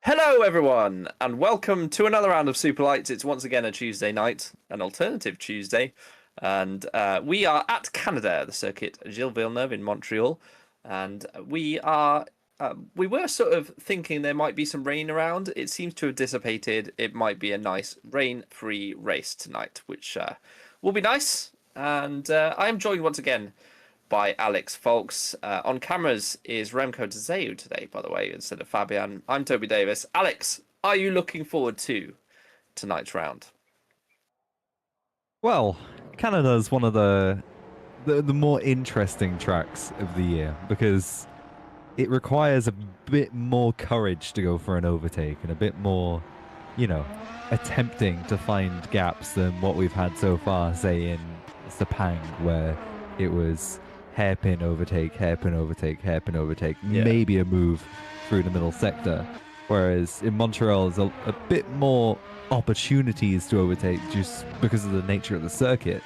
Hello, everyone, and welcome to another round of Superlights. It's once again a Tuesday night, an alternative Tuesday, and we are at Canada, the circuit Gilles Villeneuve in Montreal, and we were sort of thinking there might be some rain around. It seems to have dissipated. It might be a nice rain-free race tonight, which will be nice. And I am joined once again by Alex Foulkes. On cameras is Remco to Zeeuw today, by the way, instead of Fabian. I'm Toby Davis. Alex, are you looking forward to tonight's round? Well, Canada is one of the more interesting tracks of the year because it requires a bit more courage to go for an overtake and a bit more, attempting to find gaps than what we've had so far, say in Sepang, where it was hairpin overtake, hairpin overtake, hairpin overtake, maybe a move through the middle sector. Whereas in Montreal, there's a bit more opportunities to overtake just because of the nature of the circuit.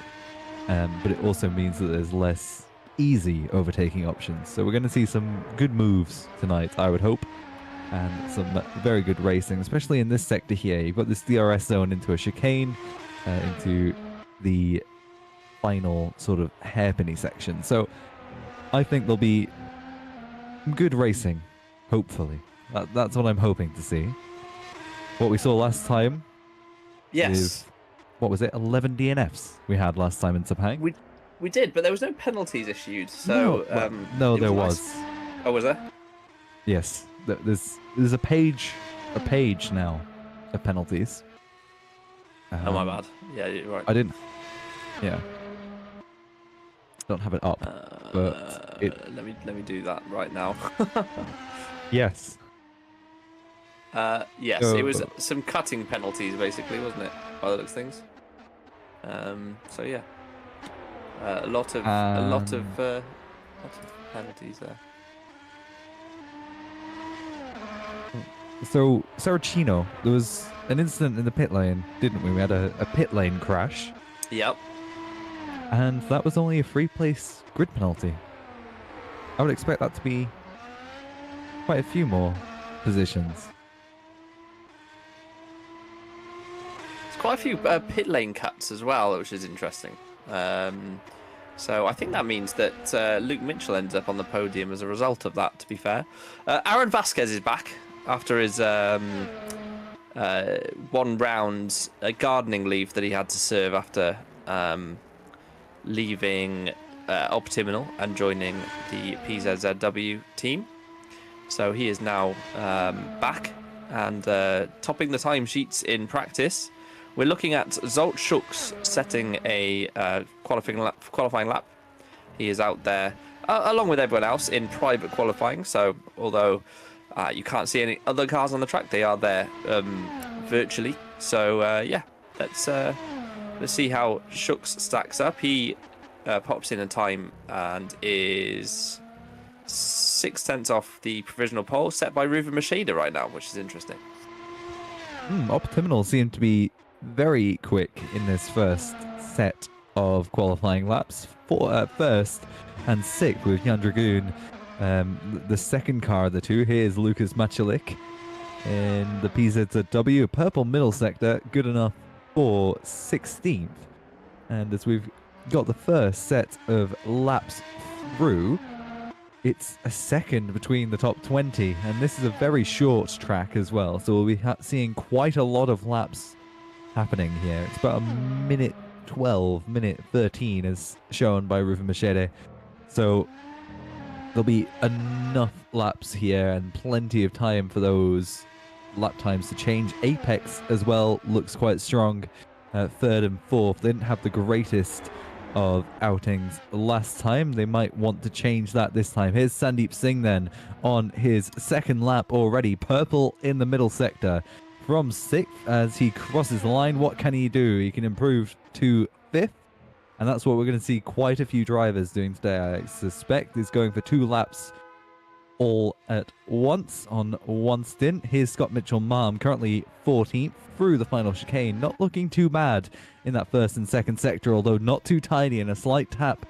But it also means that there's less easy overtaking options. So we're going to see some good moves tonight, I would hope, and some very good racing, especially in this sector here. You've got this DRS zone into a chicane, into the final sort of hairpinny section. So I think there'll be good racing, hopefully. That's what I'm hoping to see. What we saw last time, yes, what was it, 11 DNFs we had last time in Sepang? We did, but there was no penalties issued. So no, there was. Nice. Oh, was there? Yes, there's a page now of penalties. Oh my bad. Yeah, you're right. I didn't. Yeah. Don't have it up, but let me do that right now. Yes. Yes, it was some cutting penalties, basically, wasn't it? By the looks of things. So yeah, a lot of penalties there. So, Saracino, there was an incident in the pit lane, didn't we? We had a pit lane crash, Yep. and that was only a 3-place grid penalty. I would expect that to be quite a few more positions. There's quite a few pit lane cuts as well, which is interesting. So I think that means that Luke Mitchell ends up on the podium as a result of that, to be fair. Aaron Vasquez is back after his 1 round gardening leave that he had to serve after leaving Optiminal and joining the PZZW team. So he is now back and topping the timesheets in practice. We're looking at Fuulkes setting a qualifying lap. He is out there along with everyone else in private qualifying. So although you can't see any other cars on the track, they are there virtually. So yeah, let's see how Fuulkes stacks up. He pops in a time and is 0.6 off the provisional pole set by Ruven Machida right now, which is interesting. Optiminal seemed to be very quick in this first set of qualifying laps. First and 6th with Jan Dragoon, the second car of the two. Here's Lucas Machulik in the PZZW, purple middle sector, good enough for 16th. And as we've got the first set of laps through, it's a second between the top 20, and this is a very short track as well, so we'll be seeing quite a lot of laps happening here. It's about a minute 12, minute 13 as shown by Ruven Machida. So there'll be enough laps here and plenty of time for those lap times to change. Apex as well looks quite strong, 3rd and 4th. They didn't have the greatest of outings last time. They might want to change that this time. Here's Sandeep Singh then on his 2nd lap already. Purple in the middle sector from 6th as he crosses the line. What can he do? He can improve to 5th, and that's what we're going to see quite a few drivers doing today. I suspect is going for 2 laps all at once on one stint. Here's Scott Mitchell-Marm, currently 14th through the final chicane. Not looking too bad in that 1st and 2nd sector, although not too tiny, and a slight tap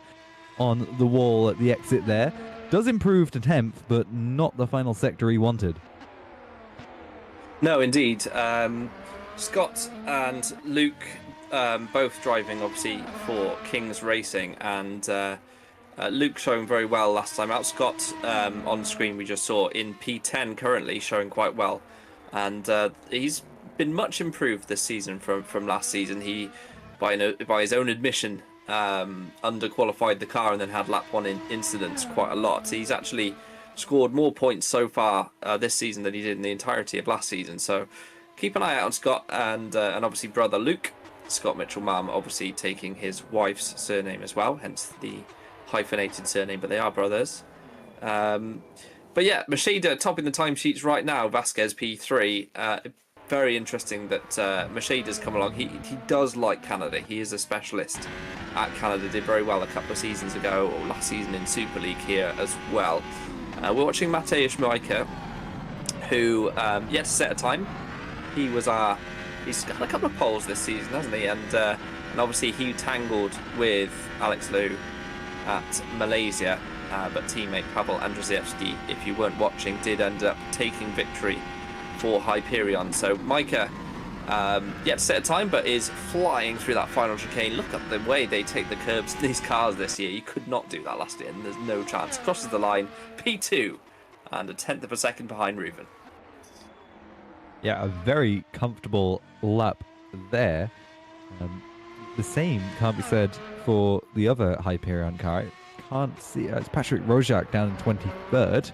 on the wall at the exit there. Does improve to 10th, but not the final sector he wanted. No, indeed. Scott and Luke both driving, obviously, for King's Racing, and Luke showing very well last time out. Scott, on screen we just saw in P10 currently, showing quite well. And he's been much improved this season from last season. He, by his own admission, underqualified the car and then had lap 1 incidents quite a lot. He's actually scored more points so far this season than he did in the entirety of last season. So keep an eye out on Scott and obviously brother Luke. Scott Mitchell-Marm obviously taking his wife's surname as well, hence the hyphenated surname, but they are brothers. But yeah, Machida topping the timesheets right now. Vasquez P3. Very interesting that Machida's come along. He does like Canada. He is a specialist at Canada. Did very well a couple of seasons ago, or last season in Super League here as well. We're watching Mateusz Majka, who yet to set a time. He's got a couple of poles this season, hasn't he? And obviously he tangled with Alex Liu at Malaysia, but teammate Pavel Andrzejewski, if you weren't watching, did end up taking victory for Hyperion. So Majka yet to set a time, but is flying through that final chicane. Look at the way they take the curbs to these cars this year. You could not do that last year, and there's no chance. Crosses the line, P2, and 1/10 of a second behind Ruven. Yeah, a very comfortable lap there. The same can't be said for the other Hyperion car. Can't see it's Patrick Rojak down in 23rd,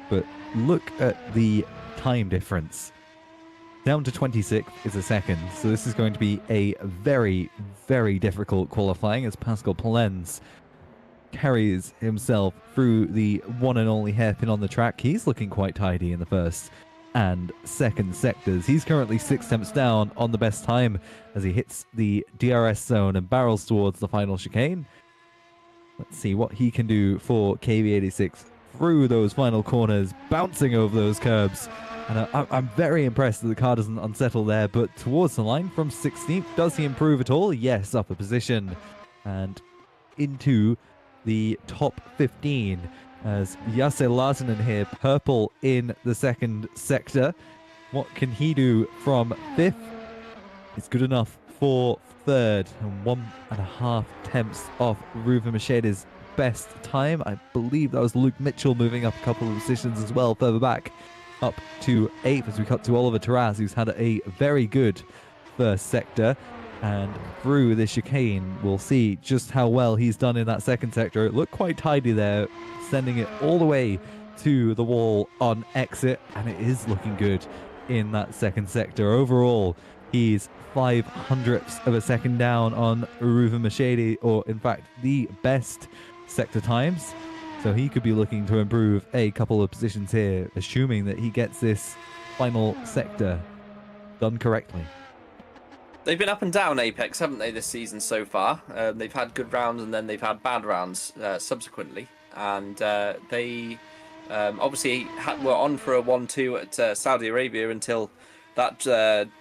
but look at the time difference. Down to 26th is a second, so this is going to be a very, very difficult qualifying as Pascal Polens carries himself through the one and only hairpin on the track. He's looking quite tidy in the first and second sectors. He's currently 6 tenths down on the best time as he hits the DRS zone and barrels towards the final chicane. Let's see what he can do for KV86 through those final corners, bouncing over those curbs. And I'm very impressed that the car doesn't unsettle there, but towards the line from 16th, does he improve at all? Yes, up a position and into the top 15 as Jasse Laatunen here, purple in the second sector. What can he do from 5th? It's good enough for 3rd and 1.5 tenths off Ruven Machede's best time. I believe that was Luke Mitchell moving up a couple of positions as well further back up to 8th as we cut to Oliver Taraz, who's had a very good first sector. And through the chicane, we'll see just how well he's done in that second sector. It looked quite tidy there, sending it all the way to the wall on exit, and it is looking good in that second sector. Overall, he's 0.05 of a second down on Ruven Machede, or in fact, the best sector times. So he could be looking to improve a couple of positions here, assuming that he gets this final sector done correctly. They've been up and down Apex, haven't they, this season so far? They've had good rounds and then they've had bad rounds subsequently. And they obviously were on for a 1-2 at Saudi Arabia until that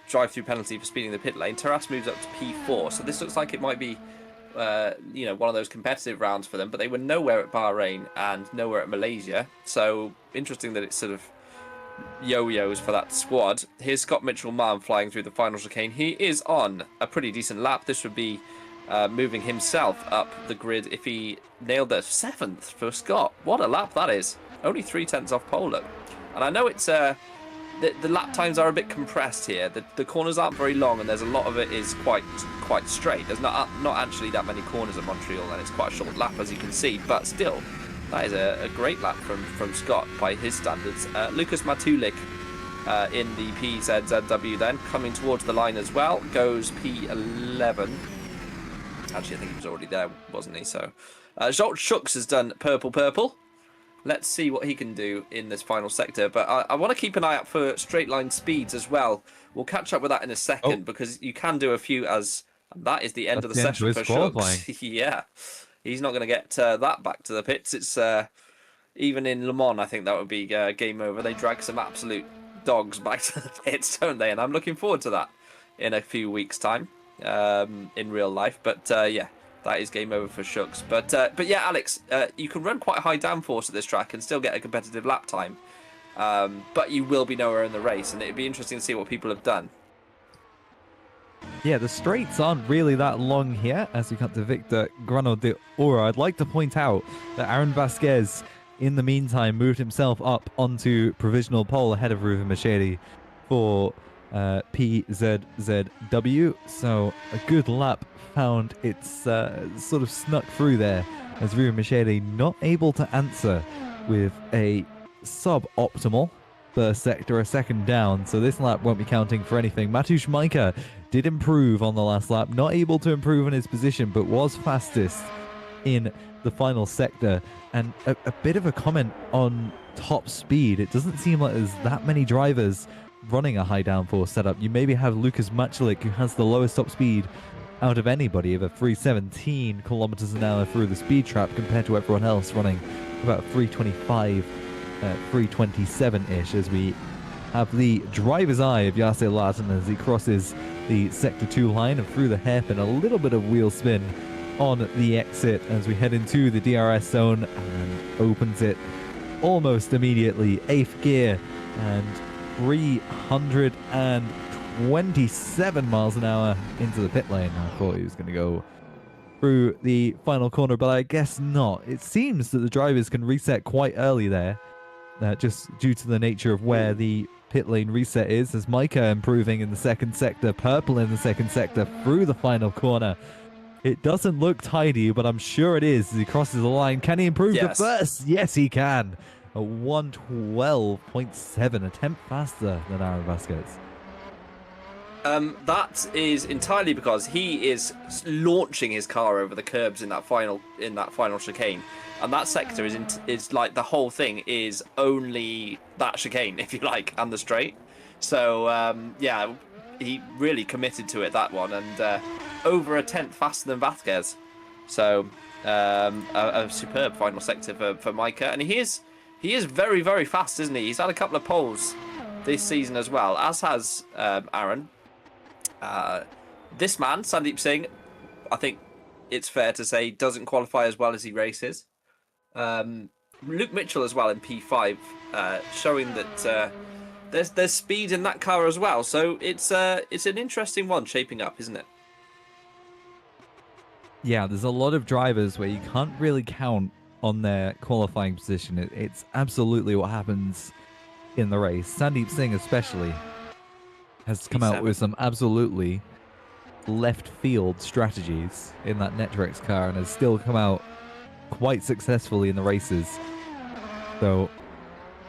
drive-through penalty for speeding the pit lane. Taras moves up to P4, so this looks like it might be one of those competitive rounds for them, but they were nowhere at Bahrain and nowhere at Malaysia. So interesting that it's sort of yo-yos for that squad. Here's Scott Mitchell-Mann flying through the final chicane. He is on a pretty decent lap. This would be moving himself up the grid if he nailed the 7th for Scott. What a lap that is. Only 0.3 off pole. And I know it's the lap times are a bit compressed here. The corners aren't very long and there's a lot of it is quite straight. There's not actually that many corners at Montreal and it's quite a short lap, as you can see, but still that is a great lap from Scott by his standards. Lucas Matulik in the PZZW then, coming towards the line as well, goes P11. Actually, I think he was already there, wasn't he? So, Zsolt Schuks has done purple. Let's see what he can do in this final sector. But I want to keep an eye out for straight line speeds as well. We'll catch up with that in a second because you can do a few as... That is the end of the session for Schuks. Yeah. He's not going to get that back to the pits. It's even in Le Mans, I think that would be game over. They drag some absolute dogs back to the pits, don't they? And I'm looking forward to that in a few weeks' time in real life. But yeah, that is game over for Schuks. But yeah, Alex, you can run quite high downforce at this track and still get a competitive lap time. But you will be nowhere in the race, and it'd be interesting to see what people have done. Yeah, the straights aren't really that long here as we come to Victor Grano de Oro. I'd like to point out that Aaron Vasquez, in the meantime, moved himself up onto provisional pole ahead of Ruven Machede for PZZW. So a good lap found its sort of snuck through there as Ruven Machede not able to answer with a suboptimal first sector, a second down, so this lap won't be counting for anything. Mateusz Majka did improve on the last lap, not able to improve in his position, but was fastest in the final sector. And a bit of a comment on top speed. It doesn't seem like there's that many drivers running a high downforce setup. You maybe have Lukas Machulik, who has the lowest top speed out of anybody, of a 317 kilometers an hour through the speed trap, compared to everyone else running about 325 327-ish, as we have the driver's eye of Jasse Laatunen as he crosses the Sector 2 line and through the hairpin. A little bit of wheel spin on the exit as we head into the DRS zone and opens it almost immediately. 8th gear and 327 miles an hour into the pit lane. I thought he was going to go through the final corner, but I guess not. It seems that the drivers can reset quite early there. Just due to the nature of where the pit lane reset is, as Majka improving in the second sector, purple in the second sector through the final corner. It doesn't look tidy, but I'm sure it is as he crosses the line. Can he improve the first? Yes, he can. A 1:12.7, a tenth faster than Aaron Vasquez. That is entirely because he is launching his car over the curbs in that final chicane, and that sector is like the whole thing is only that chicane, if you like, and the straight. So yeah, he really committed to it, that one, and over a tenth faster than Vasquez. So a superb final sector for Micah, and he is very, very fast, isn't he? He's had a couple of poles this season as well, as has Aaron. This man, Sandeep Singh, I think it's fair to say, doesn't qualify as well as he races. Luke Mitchell as well in P5, showing that there's speed in that car as well. So it's an interesting one shaping up, isn't it? Yeah, there's a lot of drivers where you can't really count on their qualifying position. It's absolutely what happens in the race. Sandeep Singh especially has come out with some absolutely left field strategies in that Netrex car and has still come out quite successfully in the races. So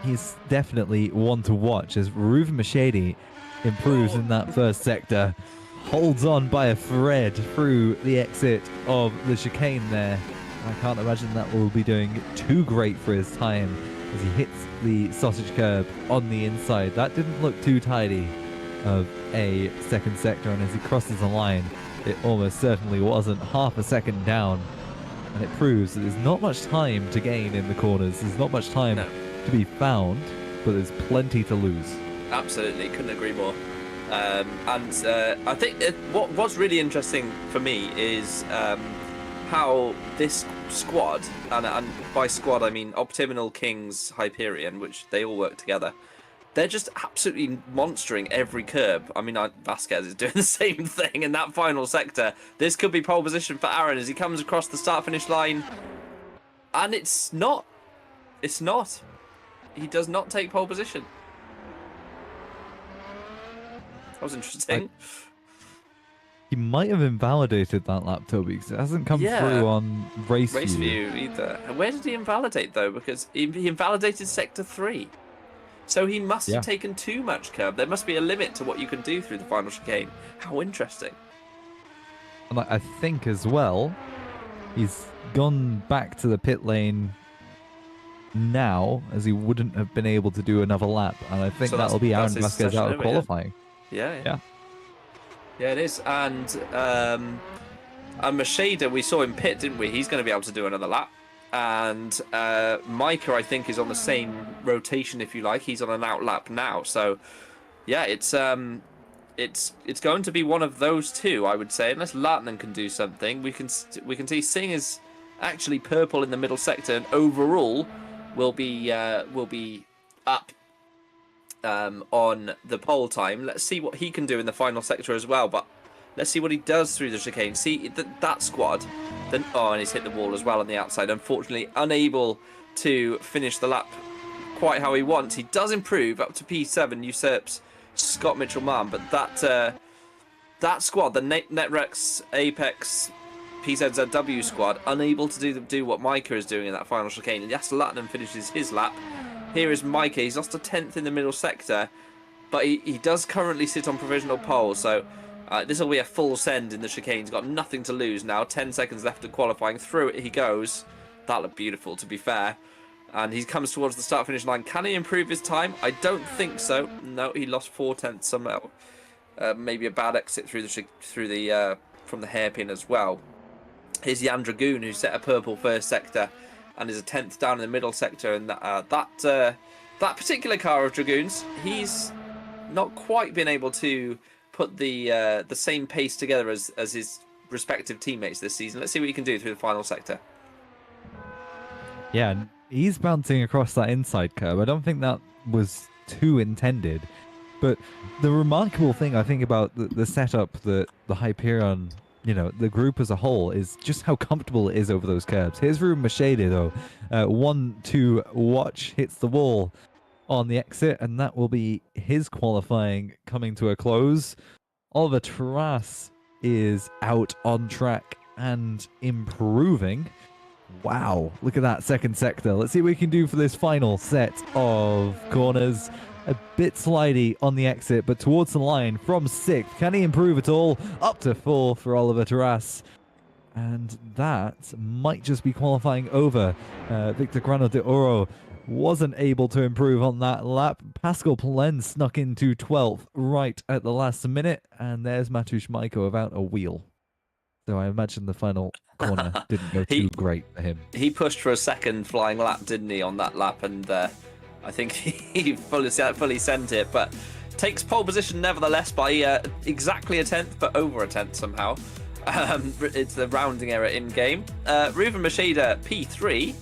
he's definitely one to watch as Reuven Machedi improves in that first sector, holds on by a thread through the exit of the chicane there. I can't imagine that will be doing too great for his time as he hits the sausage curb on the inside. That didn't look too tidy of a second sector, and as he crosses the line, it almost certainly wasn't half a second down, and it proves that there's not much time to gain in the corners. There's not much time to be found, but there's plenty to lose. Absolutely, couldn't agree more. And I think what's really interesting for me is how this squad, and by squad I mean Optiminal, Kings, Hyperion, which they all work together, they're just absolutely monstering every curb. I mean, Vasquez is doing the same thing in that final sector. This could be pole position for Aaron as he comes across the start-finish line. And it's not. It's not. He does not take pole position. That was interesting. He might have invalidated that lap, Toby, because it hasn't come through on race view either. And where did he invalidate, though? Because he invalidated sector 3. So he must have taken too much curb. There must be a limit to what you can do through the final chicane. How interesting. And I think as well, he's gone back to the pit lane now, as he wouldn't have been able to do another lap. And I think that'll be Aaron Vasquez out of qualifying. Yeah, it is. And Macheda, we saw him pit, didn't we? He's going to be able to do another lap. And Micah, I think, is on the same rotation, if you like. He's on an out lap now. So, yeah, it's going to be one of those two, I would say, unless Latnan can do something. We can see Singh is actually purple in the middle sector, and overall will be up on the pole time. Let's see what he can do in the final sector as well. But let's see what he does through the chicane. See that squad. Then and he's hit the wall as well on the outside. Unfortunately, unable to finish the lap quite how he wants. He does improve up to P7, usurps Scott Mitchell-Mann, but that squad, the Netrex, Apex, PZZW squad, unable to do what Micah is doing in that final chicane. And yes, Latnan finishes his lap. Here is Micah. He's lost a 10th in the middle sector, but he does currently sit on provisional pole, so this will be a full send in the chicane. He's got nothing to lose now. 10 seconds left of qualifying. Through it he goes. That looked beautiful, to be fair. And he comes towards the start-finish line. Can he improve his time? I don't think so. No, he lost 4/10 somehow. Maybe a bad exit through the from the hairpin as well. Here's Jan Dragoon, who set a purple first sector and is a 10th down in the middle sector. And that particular car of Dragoon's, he's not quite been able to put the same pace together as his respective teammates this season. Let's see what he can do through the final sector. Yeah, he's bouncing across that inside curve. I don't think that was too intended. But the remarkable thing I think about the setup that the Hyperion, the group as a whole, is just how comfortable it is over those curbs. Here's Reuven Machedi, though. 1-2 watch, hits the wall on the exit, and that will be his qualifying coming to a close. Oliver Taras is out on track and improving. Wow, look at that second sector. Let's see what we can do for this final set of corners. A bit slidey on the exit, but towards the line from 6th. Can he improve at all? Up to 4th for Oliver Terras. And that might just be qualifying over. Victor Grano de Oro wasn't able to improve on that lap. Pascal Plen snuck into 12th right at the last minute. And there's Matusz Majko without a wheel. So I imagine the final corner didn't go too great for him. He pushed for a second flying lap, didn't he, on that lap? And I think he fully sent it, but takes pole position nevertheless by exactly a 10th, but over a 10th somehow. It's the rounding error in game. Ruven Machida P3,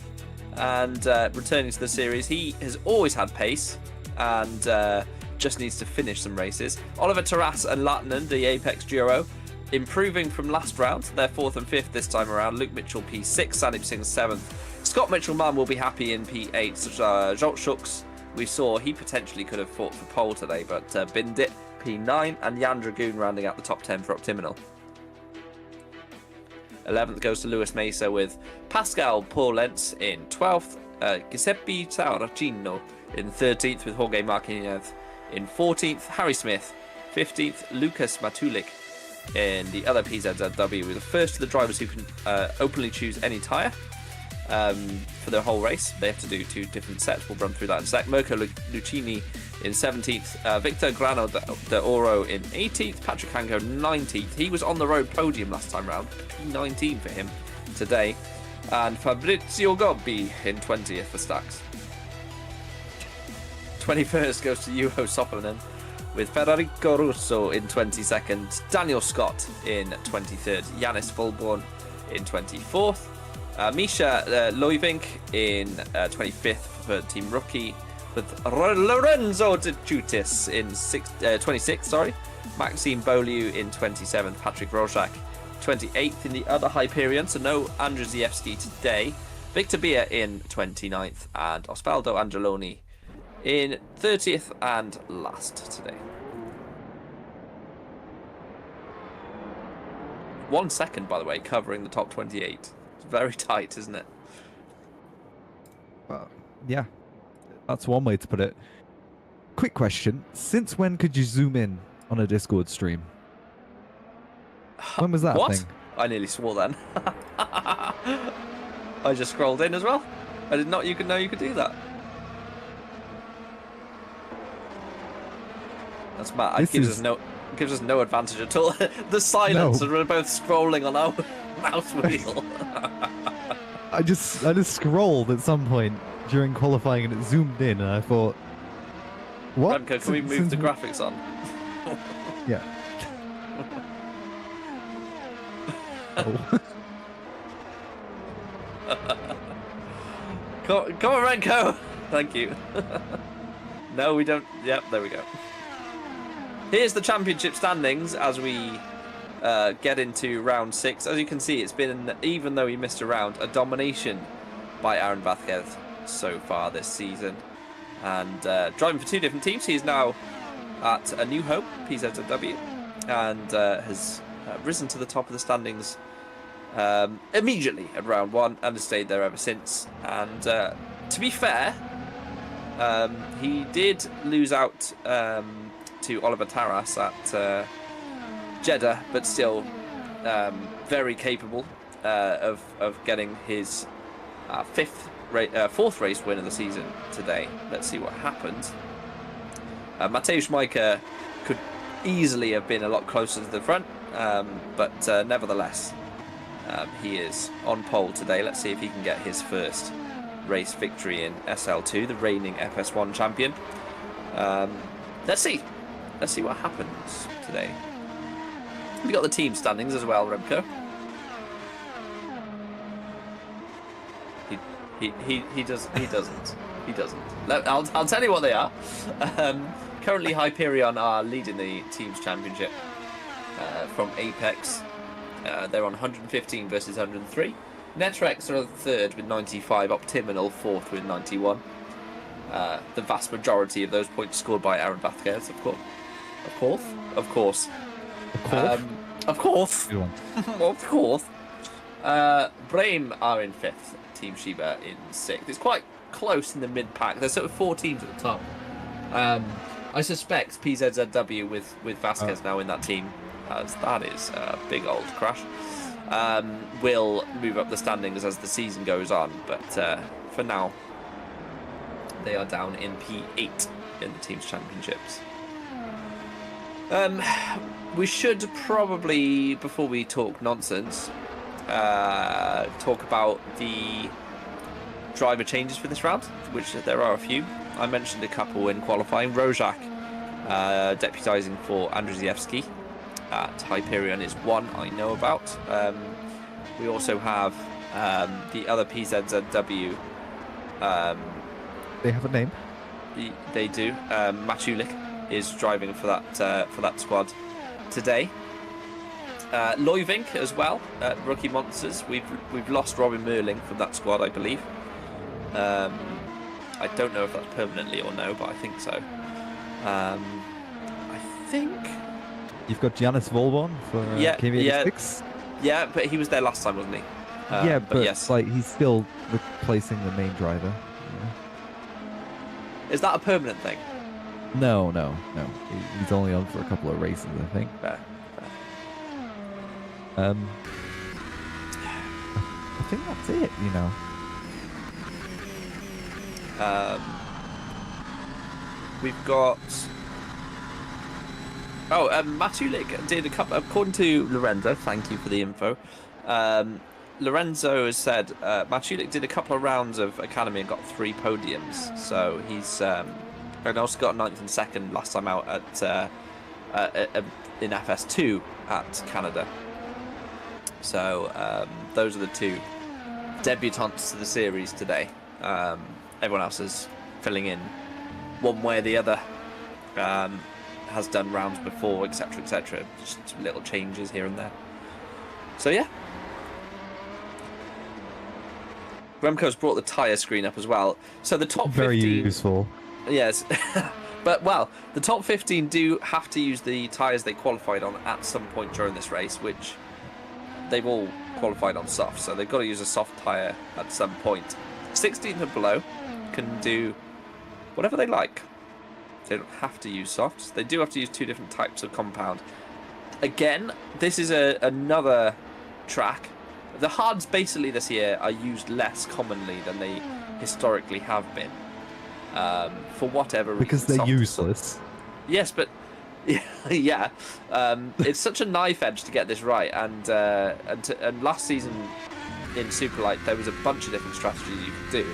and returning to the series. He has always had pace and just needs to finish some races. Oliver Terras and Lattinen, the Apex duo, improving from last round. They're 4th and 5th this time around. Luke Mitchell P6, Sandeep Singh 7th. Scott Mitchell-Mann will be happy in P8. Jolt Schucks, we saw he potentially could have fought for pole today, but binned it. P9, and Jan Dragoon rounding out the top 10 for Optiminal. 11th goes to Luis Mesa with Pascal Paulens in 12th. Giuseppe Saracino in 13th with Jorge Marquinez in 14th. Harry Smith 15th. Lucas Matulik in the other PZZW with the first of the drivers who can openly choose any tyre for the whole race. They have to do 2 different sets. We'll run through that in a sec. Mirko Lucchini in 17th. Victor Grano de Oro in 18th. Patrick Hanko 19th. He was on the road podium last time round. P19 for him today. And Fabrizio Gobbi in 20th for Stacks. 21st goes to Juho Soppanen with Federico Russo in 22nd, Daniel Scott in 23rd, Yannis Fulborn in 24th, Misha Loivink in 25th for Team Rookie, with Lorenzo De Chutis in 26th, Maxime Beaulieu in 27th, Patrick Rojak 28th in the other Hyperion, so no Andrzejewski today, Victor Beer in 29th, and Osvaldo Angeloni in 30th and last today. 1 second, by the way, covering the top 28. It's very tight, isn't it? Well, yeah, that's one way to put it. Quick question. Since when could you zoom in on a Discord stream? When was that what? thing? I nearly swore then. I just scrolled in as well. I did not know you could do that. That's mad. It gives us no advantage at all. The silence, and we're both scrolling on our mouse wheel. I just scrolled at some point during qualifying and it zoomed in, and I thought, what? Remco, can we move the graphics on? Yeah. Oh. Come on, Remco. Thank you. No, we don't. Yep, there we go. Here's the championship standings as we get into round 6. As you can see, it's been, even though he missed a round, a domination by Aaron Vázquez so far this season. And driving for 2 different teams, he is now at A New Hope, PZW, and has risen to the top of the standings immediately at round 1 and has stayed there ever since. And to be fair, he did lose out to Oliver Terras at Jeddah, but still very capable of getting his 4th race win of the season today. Let's see what happens. Mateusz Majka could easily have been a lot closer to the front, but nevertheless, he is on pole today. Let's see if he can get his first race victory in SL2, the reigning FS1 champion. Let's see what happens today. We got the team standings as well, Remco. He doesn't. I'll tell you what they are. Currently, Hyperion are leading the teams championship from Apex. They're on 115 versus 103. Netrex are 3rd with 95. Optiminal 4th with 91. The vast majority of those points scored by Aaron Vázquez, of course. Of course. Brame are in 5th. Team Shiba in 6th. It's quite close in the mid-pack. There's sort of 4 teams at the top. I suspect PZZW with Vasquez now in that team, as that is a big old crash, will move up the standings as the season goes on. But for now, they are down in P8 in the Teams Championships. We should probably, before we talk nonsense, talk about the driver changes for this round, which there are a few. I mentioned a couple in qualifying. Rojak deputising for Andrzejewski at Hyperion is one I know about. We also have the other PZZW. They have a name. They do. Matulik is driving for that squad today. Loivink as well, Rookie Monsters. We've lost Robin Merling from that squad, I believe. I don't know if that's permanently or no, but I think so. I think You've got Giannis Volbon for KV86. Yeah, but he was there last time, wasn't he? Yeah, but yes. like he's still replacing the main driver. Is that a permanent thing? No. He's only on for a couple of races, I think. Fair. I think that's it, you know. We've got. Matulik did a couple. According to Lorenzo, thank you for the info. Lorenzo has said Matulik did a couple of rounds of Academy and got 3 podiums. So he's and also got 9th and 2nd last time out at in FS2 at Canada. So those are the 2 debutants to the series today. Everyone else is filling in one way or the other. Has done rounds before, etc., etc. Just little changes here and there. So yeah. Remco's brought the tyre screen up as well. So the top 15... Very useful. Yes. But, well, the top 15 do have to use the tyres they qualified on at some point during this race, which they've all qualified on soft, so they've got to use a soft tyre at some point. 16th and below can do whatever they like. They don't have to use softs. They do have to use 2 different types of compound. Again, this is another track. The hards basically this year are used less commonly than they historically have been. For whatever reason. Because they're useless. Yes, but yeah. It's such a knife edge to get this right. And last season in Superlight, there was a bunch of different strategies you could do.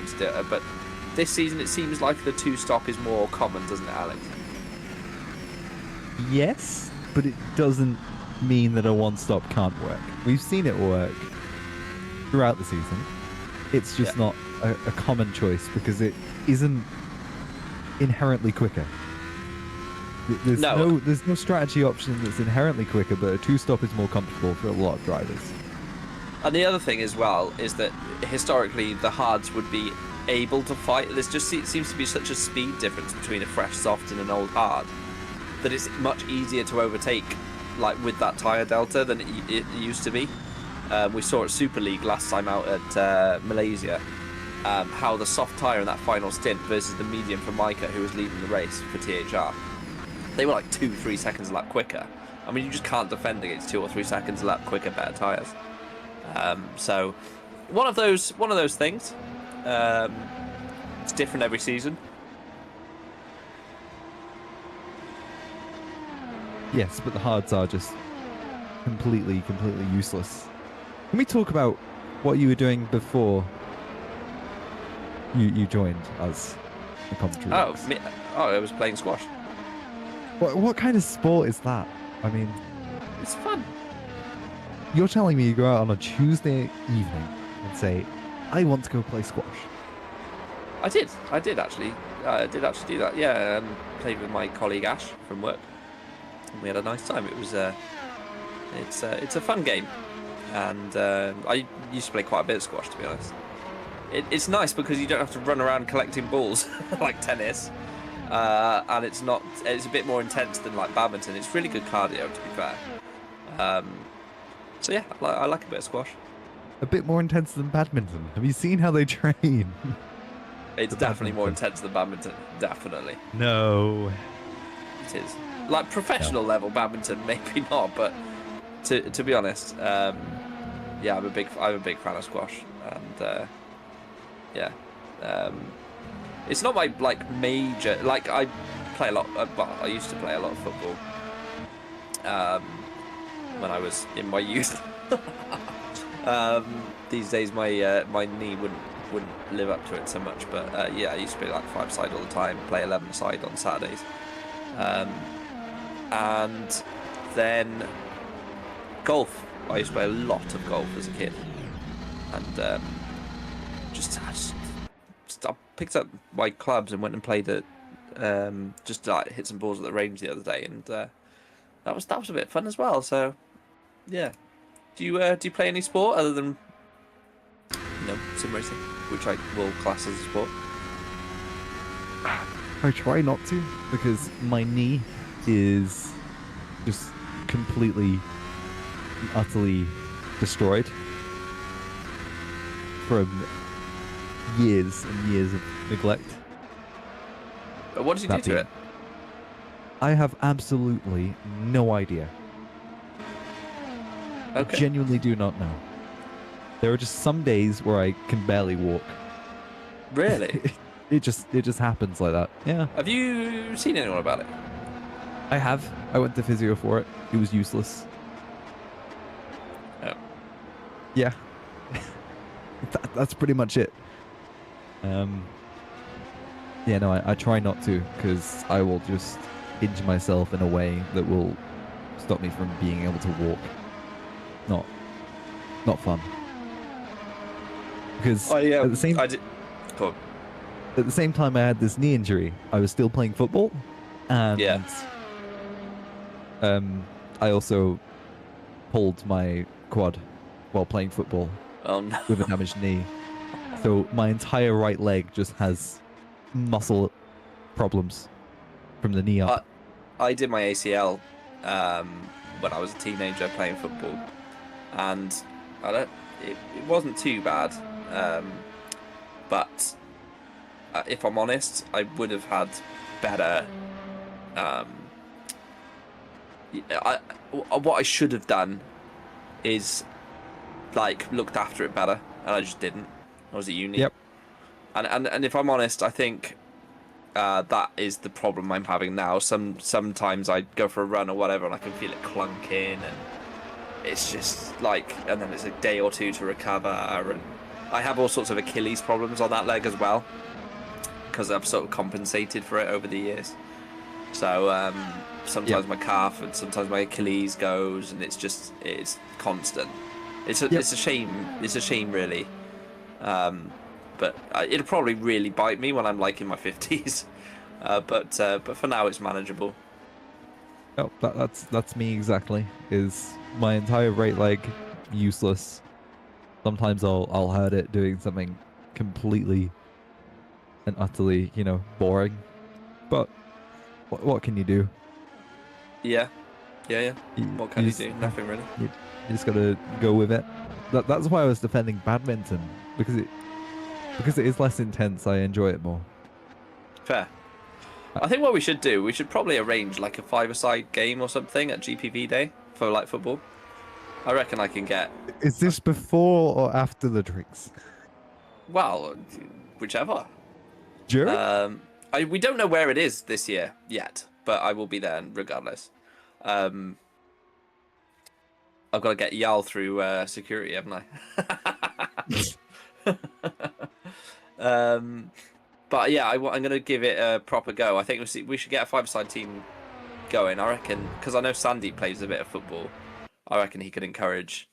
But this season, it seems like the 2-stop is more common, doesn't it, Alex? Yes, but it doesn't mean that a 1-stop can't work. We've seen it work throughout the season. It's just not a common choice because it isn't inherently quicker. There's no strategy option that's inherently quicker, but a 2-stop is more comfortable for a lot of drivers. And the other thing as well is that historically the hards would be able to fight. There's just seems to be such a speed difference between a fresh soft and an old hard that it's much easier to overtake, like with that tyre delta, than it used to be. We saw at Super League last time out at Malaysia how the soft tyre in that final stint versus the medium for Micah, who was leading the race for THR, they were like 2-3 seconds a lap quicker. I mean, you just can't defend against 2 or 3 seconds a lap quicker better tyres. So one of those things. It's different every season. Yes, but the hards are just completely useless. Can we talk about what you were doing before you joined us? The commentary. I was playing squash. What kind of sport is that? I mean, It's fun. You're telling me you go out on a Tuesday evening and say, I want to go play squash. I did actually. I did actually do that. Yeah, played with my colleague Ash from work. And we had a nice time. It was it's a fun game, and I used to play quite a bit of squash, to be honest. It's nice because you don't have to run around collecting balls like tennis, and it's a bit more intense than like badminton. It's really good cardio, to be fair. So yeah, I like a bit of squash. A bit more intense than badminton. Have you seen how they train? It's The definitely more badminton. intense than badminton. Definitely, No. it is. Like professional level badminton, maybe not, but to be honest, yeah, I'm a big fan of squash, and yeah, um, it's not my like major. Like I play a lot. Well, I used to play a lot of football when I was in my youth. These days, my knee wouldn't live up to it so much. But yeah, I used to play like 5-side all the time. Play 11-side on Saturdays, um, and then golf. I used to play a lot of golf as a kid, and I picked up my clubs and went and played at just like hit some balls at the range the other day, and that was a bit fun as well. So yeah, do you play any sport other than sim racing, which I will class as a sport? I try not to because my knee is just completely, utterly destroyed from years and years of neglect. But what did you do to it? I have absolutely no idea. Okay. I genuinely do not know. There are just some days where I can barely walk. Really? It just happens like that. Yeah. Have you seen anyone about it? I have. I went to physio for it. It was useless. Oh. Yeah. That's pretty much it. Yeah, no, I try not to because I will just injure myself in a way that will stop me from being able to walk. Not fun. Because at the same Go on. at the same time I had this knee injury, I was still playing football, and Yeah. I also pulled my quad while playing football Oh no. with a damaged knee. So my entire right leg just has muscle problems from the knee up. I did my ACL when I was a teenager playing football, and it wasn't too bad, but if I'm honest, I would have had better. What I should have done is like looked after it better, and I just didn't. I was at uni. Yep. And if I'm honest, I think that is the problem I'm having now. Sometimes I go for a run or whatever, and I can feel it clunking, and it's just like, and then it's a day or two to recover. And I have all sorts of Achilles problems on that leg as well, because I've sort of compensated for it over the years. So sometimes my calf and sometimes my Achilles goes, and it's constant. It's a shame. It's a shame, really. But it'll probably really bite me when I'm like in my 50s. But for now, it's manageable. Oh, that's me exactly. Is my entire right leg useless? Sometimes I'll hurt it doing something completely and utterly, boring. But what can you do? Yeah. What can you just, do? Nothing really. You just gotta go with it. That's why I was defending badminton, because it is less intense. I enjoy it more. Fair. I think what we should do, we should probably arrange like a 5-a-side game or something at GPV Day for like football. I reckon I can get. Is this before or after the drinks? Well, whichever. During? We don't know where it is this year yet, but I will be there regardless. I've got to get Yal through security, haven't I? But yeah, I'm going to give it a proper go. I think we should get a 5-a-side team going. I reckon, because I know Sandeep plays a bit of football. I reckon he could encourage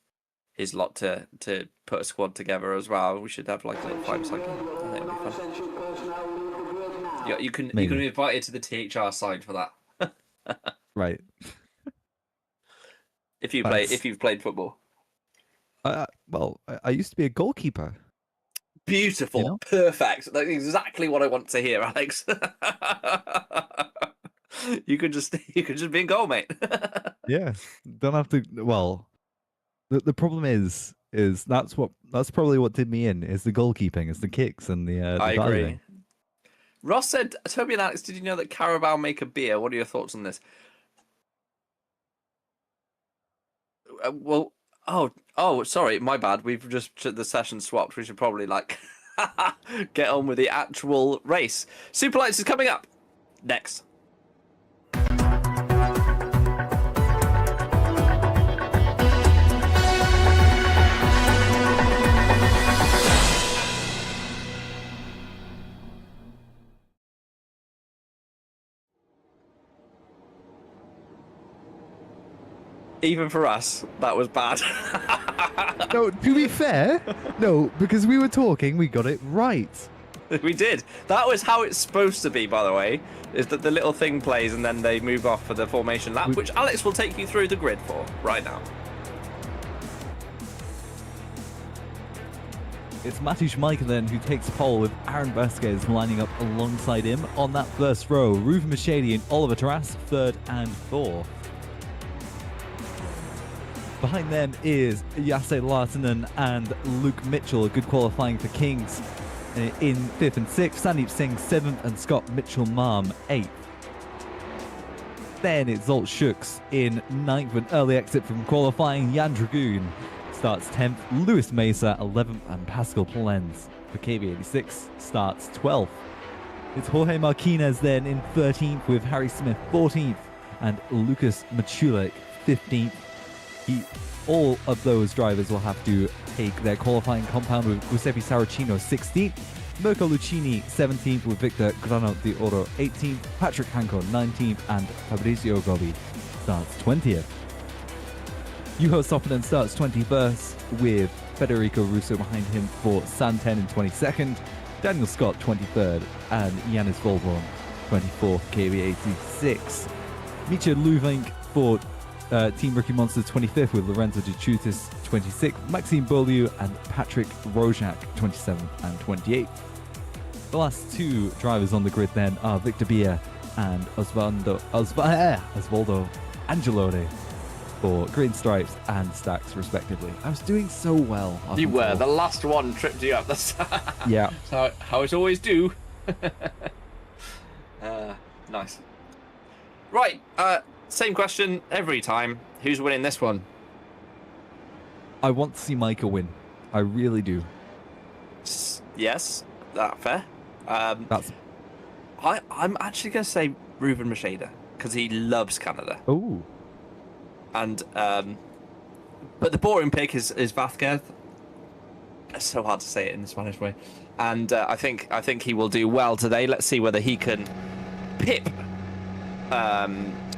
his lot to put a squad together as well. We should have like a little 5-a-side game. I think it'll be fun. Yeah, you can be invited to the THR side for that. Right. If you've played football. Well, I used to be a goalkeeper. Beautiful, perfect. That's exactly what I want to hear, Alex. You could just be in goal, mate. Yeah, don't have to. Well, the problem is that's probably what did me in, is the goalkeeping, is the kicks and the I agree. diving. Ross said, Toby and Alex, did you know that Carabao make a beer? What are your thoughts on this? Well, sorry, my bad. We've just the session swapped. We should probably like get on with the actual race. Superlights is coming up next. Even for us, that was bad. No, to be fair, no, because we were talking, we got it right. We did. That was how it's supposed to be, by the way, is that the little thing plays and then they move off for the formation lap, which Alex will take you through the grid for right now. It's Matej Micah then who takes pole with Aaron Vasquez lining up alongside him on that first row. Ruven Mercedes and Oliver Taras, third and fourth. Behind them is Jesse Larsson and Luke Mitchell, a good qualifying for Kings in 5th and 6th. Sandeep Singh 7th and Scott Mitchell-Marm 8th. Then it's Zolt Schucks in 9th, an early exit from qualifying. Jan Dragoon starts 10th, Lewis Mesa 11th, and Pascal Plens for KV86 starts 12th. It's Jorge Marquinez then in 13th with Harry Smith 14th and Lucas Machulek 15th. All of those drivers will have to take their qualifying compound with Giuseppe Saracino 16th, Mirko Lucchini 17th with Victor Grano de Oro 18th, Patrick Hanko 19th, and Fabrizio Gobi starts 20th. Juho Soppinen starts 21st with Federico Russo behind him for Santen in 22nd, Daniel Scott 23rd, and Yanis Volborn 24th KV86. Micha Luvink for Team Rookie Monsters 25th with Lorenzo De Chutis 26th, Maxime Beaulieu and Patrick Rojak 27th and 28th. The last two drivers on the grid then are Victor Bia and Osvaldo Angelone for Green Stripes and Stacks respectively. I was doing so well. You were. The last one tripped you up. That's yeah. how it always do. Nice. Right. Same question every time. Who's winning this one? I want to see Micah win. I really do. Yes, that's fair. I'm actually going to say Ruven Mercedes because he loves Canada. Oh. And but the boring pick is Vasquez. It's so hard to say it in the Spanish way. And I think he will do well today. Let's see whether he can pip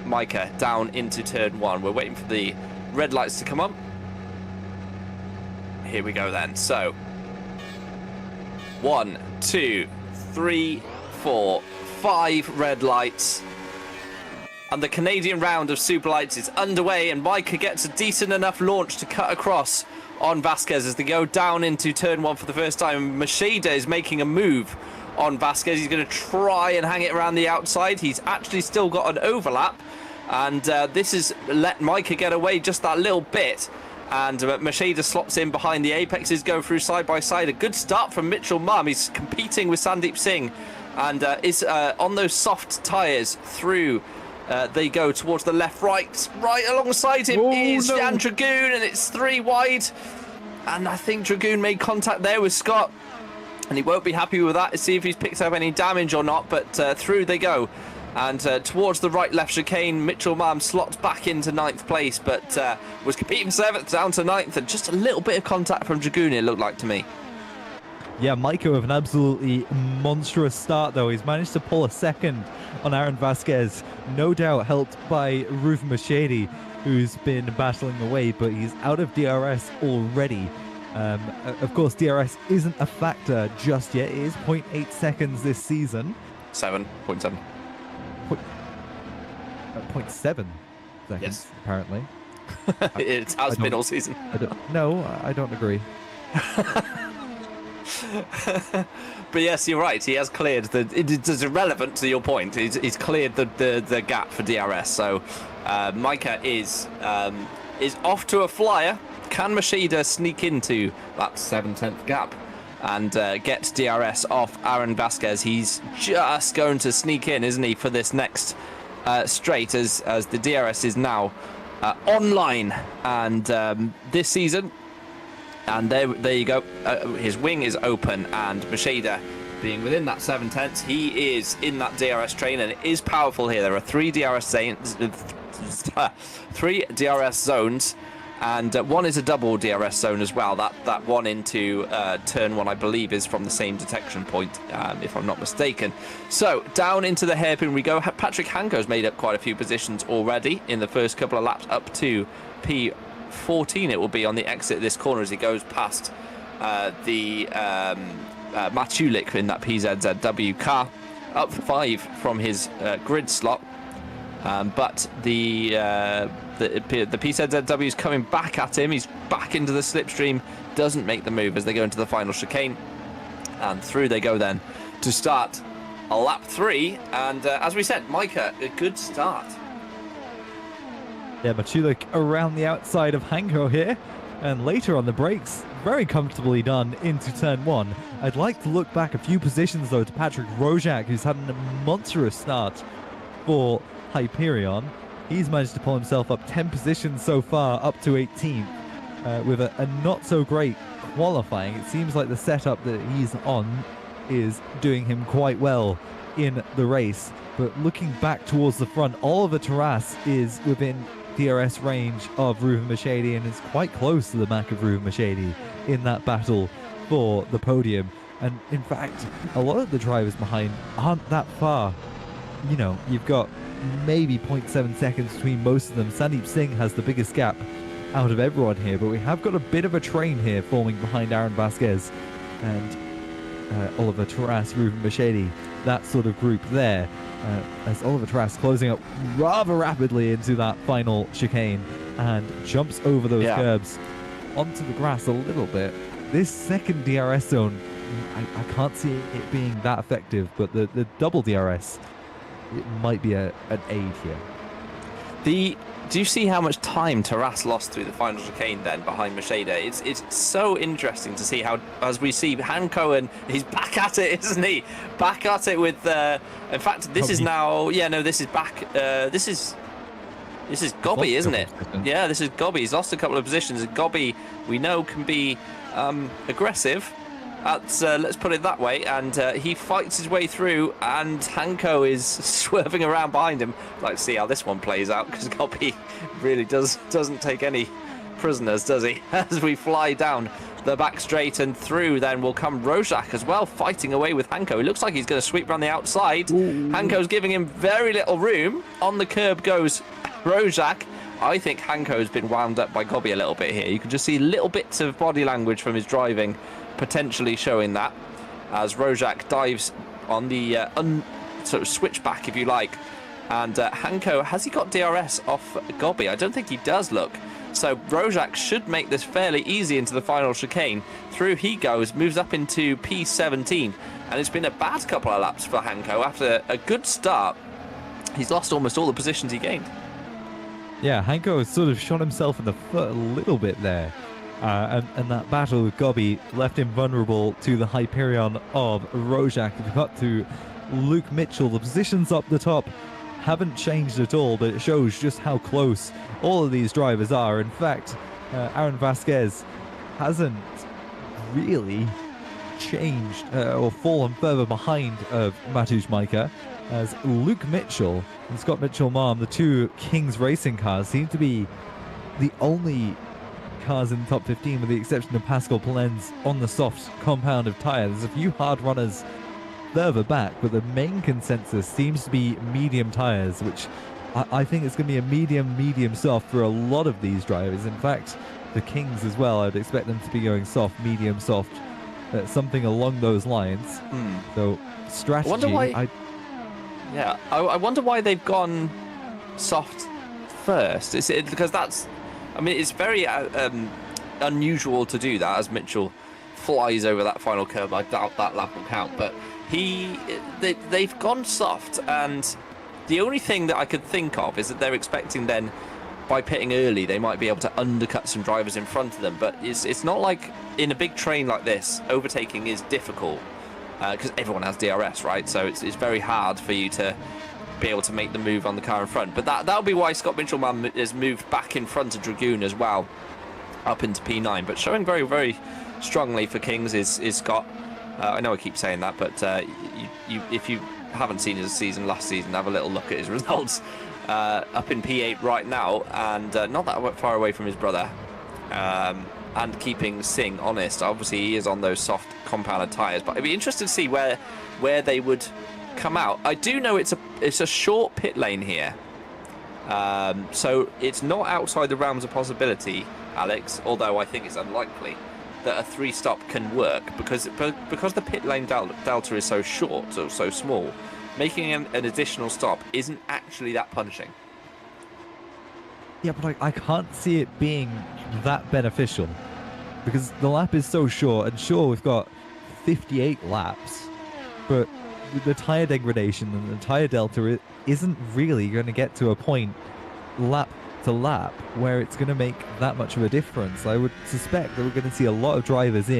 Micah down into turn 1. We're waiting for the red lights to come on. Here we go then. So 1, 2, 3, 4, 5 red lights. And the Canadian round of Superlights is underway, and Micah gets a decent enough launch to cut across on Vasquez as they go down into turn 1 for the first time. Machida is making a move on Vasquez. He's going to try and hang it around the outside. He's actually still got an overlap, and this has let Micah get away just that little bit. And Machida slots in behind. The apexes go through side by side. A good start from Mitchell-Marm. He's competing with Sandeep Singh and is on those soft tyres through. They go towards the left, right alongside him is Jan Dragoon, and it's 3 wide. And I think Dragoon made contact there with Scott, and he won't be happy with that to see if he's picked up any damage or not, but through they go. And towards the right-left chicane, Mitchell-Marm slots back into 9th place, but was competing 7th down to 9th, and just a little bit of contact from Dragoon, it looked like to me. Yeah, Micah with an absolutely monstrous start, though. He's managed to pull a second on Aaron Vasquez, no doubt helped by Ruven Mercedes, who's been battling away, but he's out of DRS already. Of course, DRS isn't a factor just yet. It is 0.8 seconds this season. 7.7. 0.7 seconds, yes. Apparently. It has been all season. I don't agree. But yes, you're right. He has cleared it is irrelevant to your point. He's cleared the gap for DRS. So Micah is off to a flyer. Can Machida sneak into that 7/10 gap? and get DRS off Aaron Vasquez. He's just going to sneak in, isn't he, for this next straight, as the DRS is now online and this season. And there you go. His wing is open, and Machida, being within that 7/10, he is in that DRS train, and it is powerful here. There are three DRS zones, and one is a double DRS zone as well. That one into turn one, I believe, is from the same detection point, if I'm not mistaken. So down into the hairpin we go. Patrick Hanko's made up quite a few positions already in the first couple of laps, up to P14 it will be on the exit of this corner as he goes past the Matulik in that PZZW car, up 5 from his grid slot. But the PZZW is coming back at him. He's back into the slipstream, doesn't make the move as they go into the final chicane, and through they go then to start a lap 3. And as we said, Micah, a good start. Yeah, Matulik around the outside of Hanko here, and later on the brakes, very comfortably done into turn 1. I'd like to look back a few positions though to Patrick Rojak, who's had a monstrous start for Hyperion. He's managed to pull himself up 10 positions so far, up to 18th, with a not so great qualifying. It seems like the setup that he's on is doing him quite well in the race. But looking back towards the front, Oliver Taras is within DRS range of Ruben Machedi and is quite close to the back of Ruben Machedi in that battle for the podium. And in fact, a lot of the drivers behind aren't that far. You know, you've got maybe 0.7 seconds between most of them. Sandeep Singh has the biggest gap out of everyone here, but we have got a bit of a train here forming behind Aaron Vasquez and Oliver Taras, Ruben Machedi, that sort of group there. As Oliver Taras closing up rather rapidly into that final chicane and jumps over those curbs onto the grass a little bit. This second DRS zone, I can't see it being that effective, but the double DRS, it might be an aid here. Do you see how much time Taras lost through the final chicane then behind Macheda? It's so interesting to see how, as we see Hanko, and he's back at it, isn't he? Back at it with, in fact, this is now, this is back, this is Gobby, isn't it? Yeah, this is Gobby. He's lost a couple of positions. Gobby, we know, can be aggressive. Let's put it that way, and he fights his way through, and Hanko is swerving around behind him. I'd like to see how this one plays out, because Gobby really doesn't take any prisoners, does he? As we fly down the back straight and through, then will come Rojak as well, fighting away with Hanko. It looks like he's going to sweep around the outside. Hanko's giving him very little room. On the curb goes Rojak. I think Hanko's been wound up by Gobby a little bit here. You can just see little bits of body language from his driving potentially showing that, as Rojak dives on the sort of switchback, if you like. And Hanko, has he got DRS off Gobby? I don't think he does, look. So Rojak should make this fairly easy into the final chicane. Through he goes, moves up into P17, and it's been a bad couple of laps for Hanko. After a good start, he's lost almost all the positions he gained. Yeah, Hanko has sort of shot himself in the foot a little bit there. And that battle with Gobby left him vulnerable to the Hyperion of Rojak. If we got to Luke Mitchell, the positions up the top haven't changed at all, but it shows just how close all of these drivers are. In fact, Aaron Vasquez hasn't really changed or fallen further behind of Matusz Majka, as Luke Mitchell and Scott Mitchell-Marm, the two Kings Racing cars, seem to be the only cars in the top 15, with the exception of Pascal Polenz on the soft compound of tyre. There's a few hard runners further back, but the main consensus seems to be medium tyres, which I think it's going to be a medium soft for a lot of these drivers. In fact, the Kings as well, I'd expect them to be going soft, medium soft, something along those lines. So strategy, I wonder why they've gone soft first. Is it because that's, I mean, it's very unusual to do that, as Mitchell flies over that final curve. I doubt that lap will count, but they've gone soft, and the only thing that I could think of is that they're expecting then by pitting early, they might be able to undercut some drivers in front of them. But it's not like in a big train like this, overtaking is difficult because everyone has DRS, right? So it's very hard for you to be able to make the move on the car in front. But that'll be why Scott Mitchellman has moved back in front of Dragoon as well, up into P9. But showing very, very strongly for Kings is Scott. I know I keep saying that, but if you haven't seen his season last season, have a little look at his results. Up in P8 right now, and not that far away from his brother, and keeping Singh honest. Obviously he is on those soft compounded tyres, but I'd be interested to see where they would come out. I do know it's a short pit lane here, so it's not outside the realms of possibility, Alex, although I think it's unlikely that a 3-stop can work because the pit lane delta is so short, so small. Making an additional stop isn't actually that punishing. Yeah, but I can't see it being that beneficial because the lap is so short, and sure, we've got 58 laps, but the tyre degradation and the tyre delta isn't really going to get to a point lap to lap where it's going to make that much of a difference. I would suspect that we're going to see a lot of drivers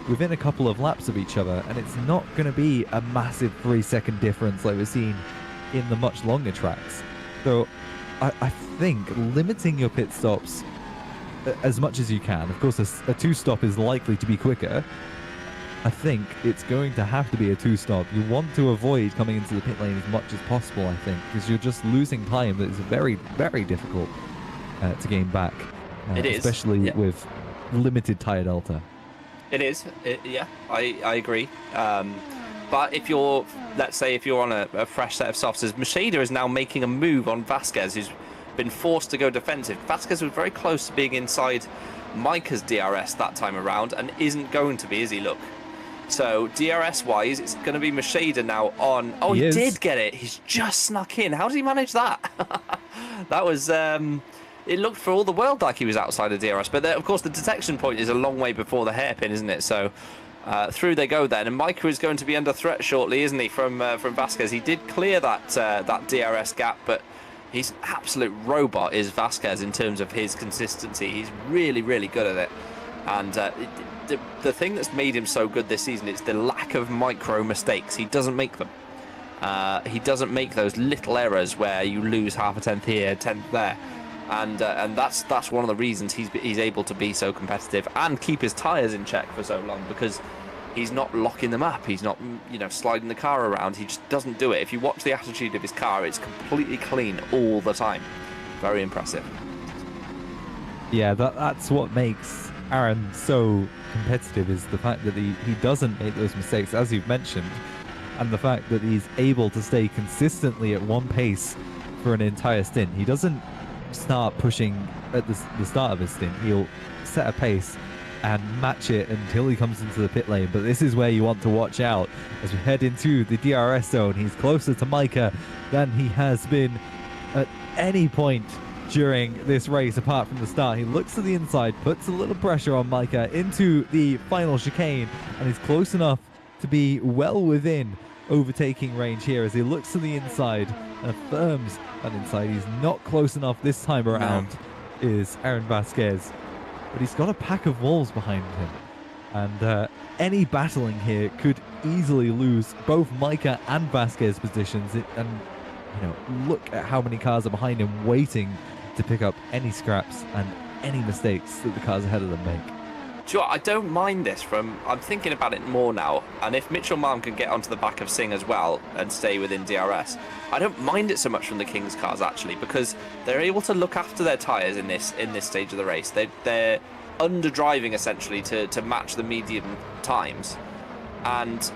within a couple of laps of each other, and it's not going to be a massive 3-second difference like we're seeing in the much longer tracks. So I think limiting your pit stops as much as you can, of course a 2-stop is likely to be quicker. I think it's going to have to be a 2-stop. You want to avoid coming into the pit lane as much as possible, I think, because you're just losing time that is very, very difficult to gain back. It is, especially with limited tyre delta. It is, yeah, I agree. But let's say if you're on a fresh set of softs, as Macheda is now making a move on Vasquez, who's been forced to go defensive. Vasquez was very close to being inside Micah's DRS that time around and isn't going to be, is he? Look. So DRS-wise, it's going to be Macheda now on... Oh, he did get it. He's just snuck in. How did he manage that? That was... It looked for all the world like he was outside of DRS, but of course the detection point is a long way before the hairpin, isn't it? So through they go then, and Micah is going to be under threat shortly, isn't he, from Vasquez? He did clear that DRS gap, but he's an absolute robot, is Vasquez, in terms of his consistency. He's really, really good at it, and the thing that's made him so good this season is the lack of micro mistakes. He doesn't make them. He doesn't make those little errors where you lose half a tenth here, a tenth there. And that's one of the reasons he's able to be so competitive and keep his tyres in check for so long, because he's not locking them up. He's not, sliding the car around. He just doesn't do it. If you watch the attitude of his car, it's completely clean all the time. Very impressive. Yeah, that's what makes Aaron so competitive, is the fact that he doesn't make those mistakes, as you've mentioned, and the fact that he's able to stay consistently at one pace for an entire stint. He doesn't start pushing at the start of his stint. He'll set a pace and match it until he comes into the pit lane. But this is where you want to watch out as we head into the DRS zone. He's closer to Micah than he has been at any point during this race apart from the start. He looks to the inside, puts a little pressure on Micah into the final chicane, and is close enough to be well within overtaking range here as he looks to the inside and affirms that inside. He's not close enough this time around, is Aaron Vasquez, but he's got a pack of wolves behind him, and any battling here could easily lose both Micah and Vasquez positions. And look at how many cars are behind him waiting to pick up any scraps and any mistakes that the cars ahead of them make. Sure, I don't mind this. I'm thinking about it more now, and if Mitchell Malm can get onto the back of Singh as well and stay within DRS, I don't mind it so much from the Kings cars, actually, because they're able to look after their tyres in this stage of the race. They're under driving essentially to match the medium times, and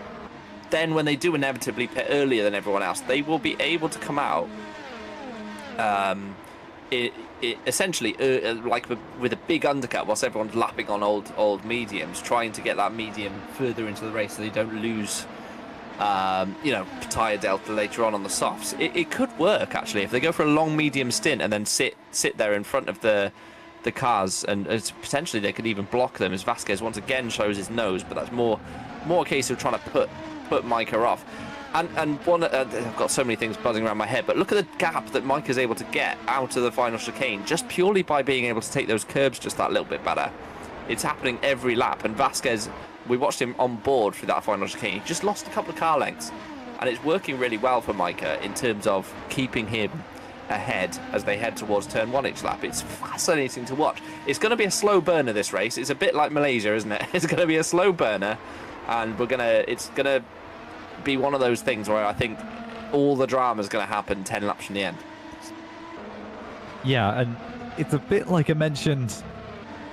then when they do inevitably pit earlier than everyone else, they will be able to come out essentially like with a big undercut whilst everyone's lapping on old mediums, trying to get that medium further into the race so they don't lose tyre delta later on the softs. It could work, actually, if they go for a long medium stint and then sit there in front of the cars, and potentially they could even block them, as Vasquez once again shows his nose, but that's more a case of trying to put Micah off. And one, I've got so many things buzzing around my head, but look at the gap that Mike is able to get out of the final chicane just purely by being able to take those curbs just that little bit better. It's happening every lap, and Vasquez, we watched him on board through that final chicane. He just lost a couple of car lengths, and it's working really well for Micah in terms of keeping him ahead as they head towards turn 1 each lap. It's fascinating to watch. It's going to be a slow burner, this race. It's a bit like Malaysia, isn't it? It's going to be a slow burner, and it's going to be one of those things where I think all the drama is going to happen 10 laps from the end. Yeah, and it's a bit like I mentioned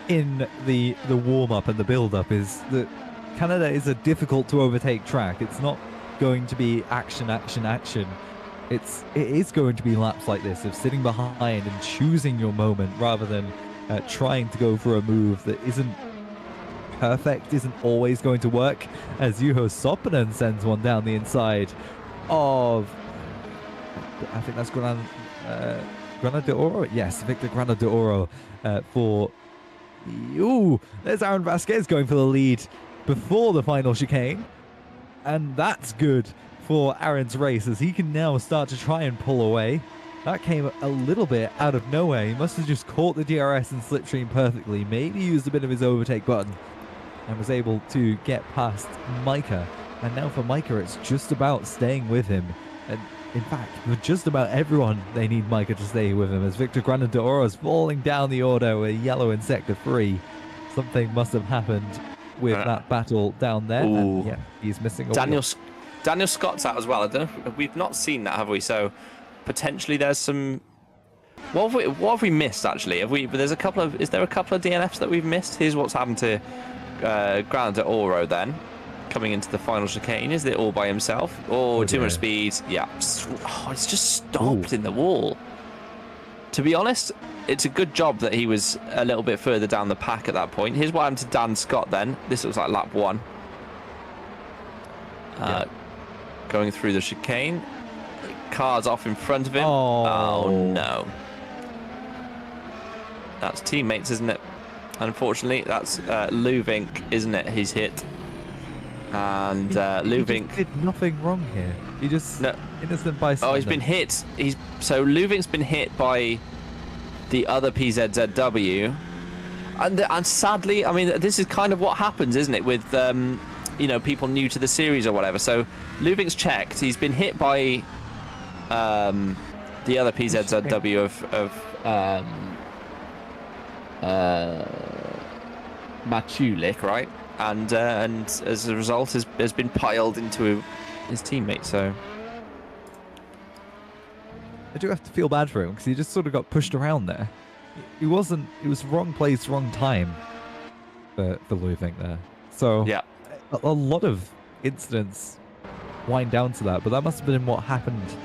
in the warm-up and the build-up, is that Canada is a difficult to overtake track. It's not going to be action, action, action. It is going to be laps like this of sitting behind and choosing your moment rather than trying to go for a move that isn't perfect, isn't always going to work, as Juho Soppanen sends one down the inside of, I think that's Grana de Oro. Yes, Victor Grana de Oro for, ooh, there's Aaron Vasquez going for the lead before the final chicane, and that's good for Aaron's race as he can now start to try and pull away. That came a little bit out of nowhere. He must have just caught the DRS and slipstream perfectly, maybe used a bit of his overtake button, and was able to get past Micah. And now for Micah, it's just about staying with him. And in fact, for just about everyone, they need Micah to stay with him, as Victor Grana de Oro is falling down the order with yellow in sector 3. Something must have happened with that battle down there. And yeah, he's missing a Daniel Scott's out as well. I don't know. We've not seen that, have we? So potentially there's some. What have we missed actually? Is there a couple of DNFs that we've missed? Here's what's happened to Grana de Oro then, coming into the final chicane. Is it all by himself? Oh, too much speed. Yeah. Oh, it's just stopped in the wall. To be honest, it's a good job that he was a little bit further down the pack at that point. Here's what happened to Dan Scott then. This looks like lap 1. Going through the chicane. Car's off in front of him. Oh no. That's teammates, isn't it? Unfortunately, that's Luvink, isn't it? He's hit. And Luvink did nothing wrong here. He just innocent bystander. Oh, he's been hit. So Luvink's been hit by the other PZZW, and sadly, I mean, this is kind of what happens, isn't it, with people new to the series or whatever. So Luvink's checked. He's been hit by the other PZZW of Machulik, right? And as a result, has been piled into his teammate. So I do have to feel bad for him because he just sort of got pushed around there. It was wrong place, wrong time for Luvink there. So yeah, a lot of incidents wind down to that, but that must have been what happened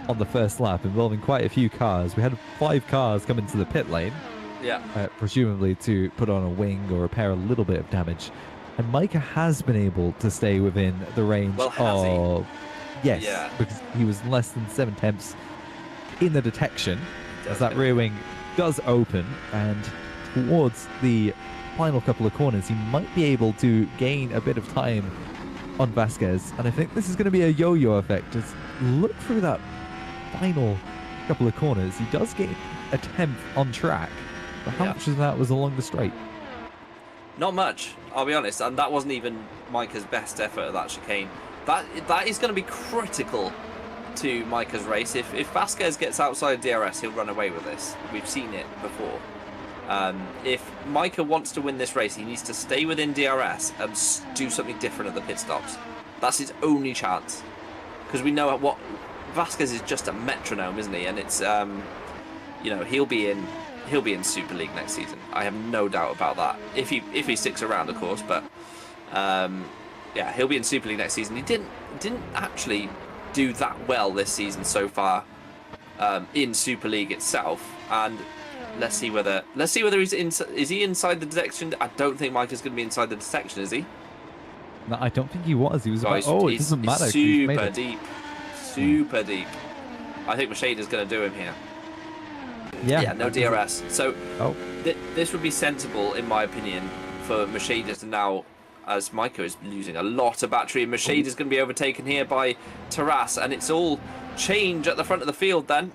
on the first lap, involving quite a few cars. We had 5 cars come into the pit lane. Yeah. Presumably to put on a wing or repair a little bit of damage. And Micah has been able to stay within the range of... Yes, yeah, because he was less than 7 tenths in the detection as that rear wing does open, and towards the final couple of corners he might be able to gain a bit of time on Vasquez. And I think this is going to be a yo-yo effect. Just look through that final couple of corners. He does gain a 10th on track. But how much of that was along the straight? Not much, I'll be honest. And that wasn't even Micah's best effort at that chicane. That is going to be critical to Micah's race. If Vasquez gets outside DRS, he'll run away with this. We've seen it before. If Micah wants to win this race, he needs to stay within DRS and do something different at the pit stops. That's his only chance. Because we know what Vasquez is, just a metronome, isn't he? And it's he'll be in Super League next season. I have no doubt about that. If he sticks around, of course. But yeah, he'll be in Super League next season. He didn't actually do that well this season so far in Super League itself. And let's see whether he's in. Is he inside the detection? I don't think Micah's going to be inside the detection, is he? No, I don't think he was. He was. It doesn't matter. Super deep. Super deep. I think Mercedes going to do him here. Yeah, no DRS. So this would be sensible, in my opinion, for Mercedes to now as Micah is losing a lot of battery. Mercedes is going to be overtaken here by Taras, and it's all change at the front of the field then.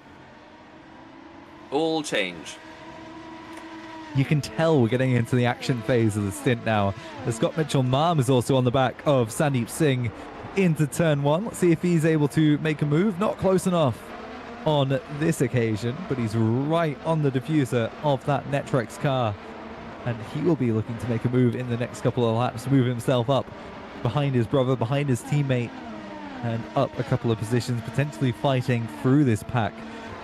All change. You can tell we're getting into the action phase of the stint now. The Scott Mitchell Marm is also on the back of Sandeep Singh into turn 1. Let's see if he's able to make a move. Not close enough on this occasion, but he's right on the diffuser of that Netrex car. And he will be looking to make a move in the next couple of laps, move himself up behind his brother, behind his teammate, and up a couple of positions, potentially fighting through this pack.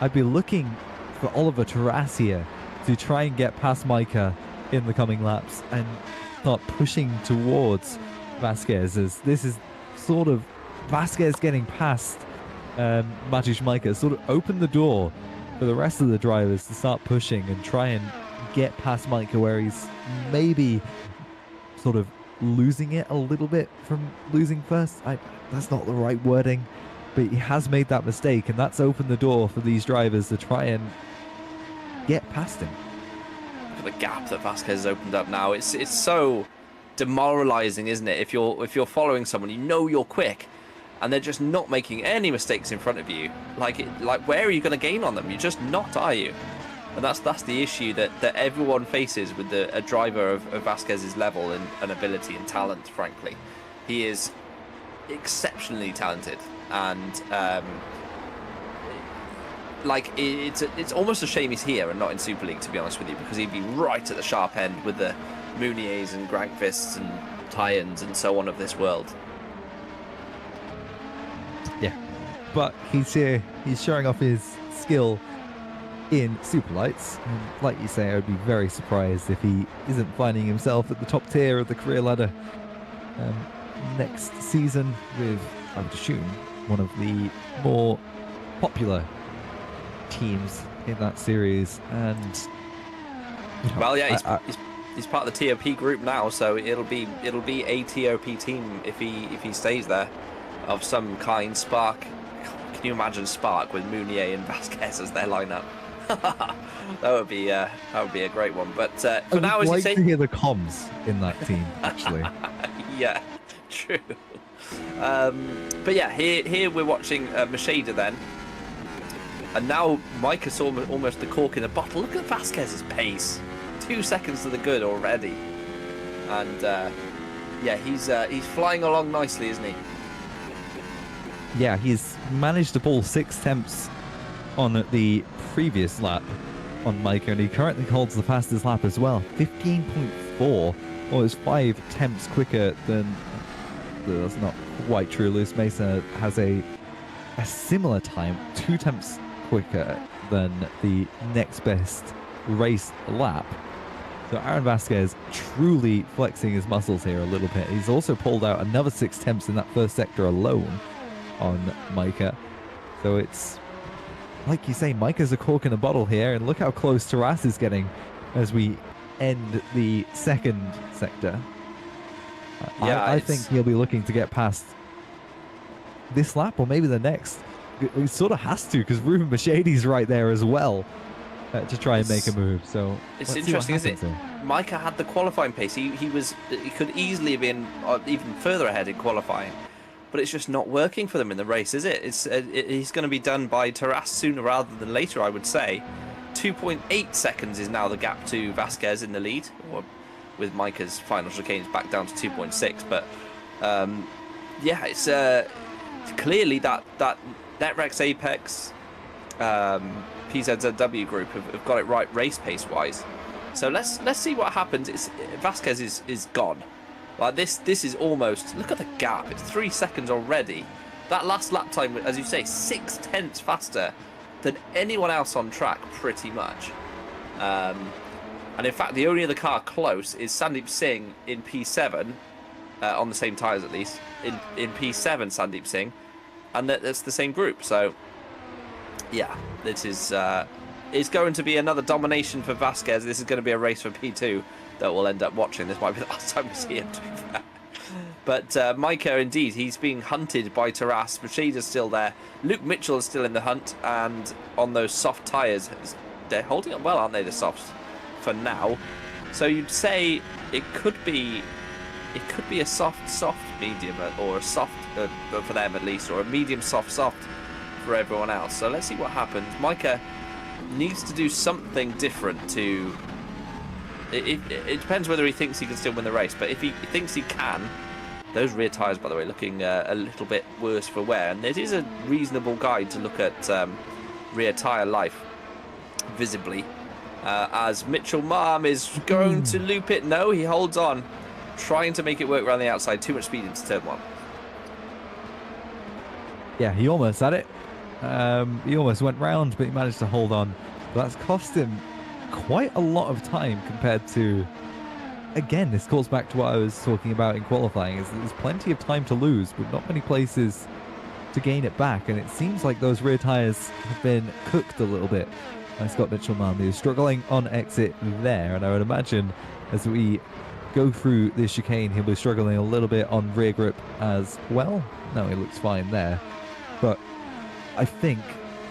I'd be looking for Oliver Taras here to try and get past Micah in the coming laps and start pushing towards Vasquez, as this is sort of Vasquez getting past Matusz Micah, sort of open the door for the rest of the drivers to start pushing and try and get past Micah, where he's maybe sort of losing it a little bit from losing first. That's not the right wording, but he has made that mistake, and that's opened the door for these drivers to try and get past him. The gap that Vasquez has opened up now, it's so demoralizing, isn't it? If you're following someone, you know you're quick, and they're just not making any mistakes in front of you. Like where are you going to gain on them? You're just not, are you? And that's the issue that everyone faces with a driver of Vasquez's level and ability and talent. Frankly, he is exceptionally talented, and it's almost a shame he's here and not in Super League, to be honest with you, because he'd be right at the sharp end with the Muniers and Grankvists and Tyans and so on of this world. Yeah, but he's here. He's showing off his skill in Superlights, and like you say, I would be very surprised if he isn't finding himself at the top tier of the career ladder next season with, I would assume, one of the more popular teams in that series. And well, yeah, he's part of the TOP group now, so it'll be a TOP team if he stays there of some kind. Spark, can you imagine Spark with Munier and Vasquez as their lineup? that would be a great one. But for now, as you say, to hear the comms in that team, actually. Yeah, true. But yeah, here we're watching Machida then. And now Micah saw almost the cork in the bottle. Look at Vasquez's pace. 2 seconds to the good already. And yeah, he's flying along nicely, isn't he? Yeah, he's managed to pull 6 temps on the previous lap on Micah, and he currently holds the fastest lap as well. 15.4, or is 5 temps quicker than... That's not quite true. Lewis Mesa has a similar time, 2 temps quicker than the next best race lap. So Aaron Vasquez truly flexing his muscles here a little bit. He's also pulled out another 6 temps in that first sector alone on Micah. So it's, like you say, Micah's a cork in a bottle here, and look how close Taras is getting as we end the second sector. Yeah, I think he'll be looking to get past this lap or maybe the next. He sort of has to, because Ruben Mercedes right there as well to try and make a move. So it's interesting, isn't it? Micah had the qualifying pace. He could easily have been even further ahead in qualifying, but it's just not working for them in the race, is it? He's going to be done by Taras sooner rather than later, I would say. 2.8 seconds is now the gap to Vasquez in the lead, or with Micah's final chicanes back down to 2.6. But yeah, it's clearly that Netrex Apex PZZW group have got it right race pace wise. So let's see what happens. Vasquez is gone. Like this is almost, look at the gap. It's 3 seconds already. That last lap time, as you say, 6/10 faster than anyone else on track, pretty much. And in fact, the only other car close is Sandeep Singh in P7, on the same tyres at least. In P7, Sandeep Singh, and that's the same group. So, yeah, this is it's going to be another domination for Vasquez. This is going to be a race for P2 that we'll end up watching. This might be the last time we see him do that. But Micah, indeed, he's being hunted by Taras. Machida's still there. Luke Mitchell is still in the hunt, and on those soft tyres, they're holding up well, aren't they, the softs, for now? So you'd say it could be it could be a soft medium, or a soft for them at least, or a medium soft for everyone else. So let's see what happens. Micah needs to do something different to. It depends whether he thinks he can still win the race, but if he thinks he can, those rear tyres, by the way, looking a little bit worse for wear, and it is a reasonable guide to look at rear tyre life visibly. As Mitchell Marm is going to loop it. No, he holds on, trying to make it work around the outside. Too much speed into turn 1. Yeah, he almost had it. He almost went round, but he managed to hold on. But that's cost him quite a lot of time compared to... Again, this calls back to what I was talking about in qualifying, is that there's plenty of time to lose, but not many places to gain it back. And it seems like those rear tyres have been cooked a little bit by Scott Mitchell-Mann, who's struggling on exit there. And I would imagine as we go through this chicane, he'll be struggling a little bit on rear grip as well. No, he looks fine there. But I think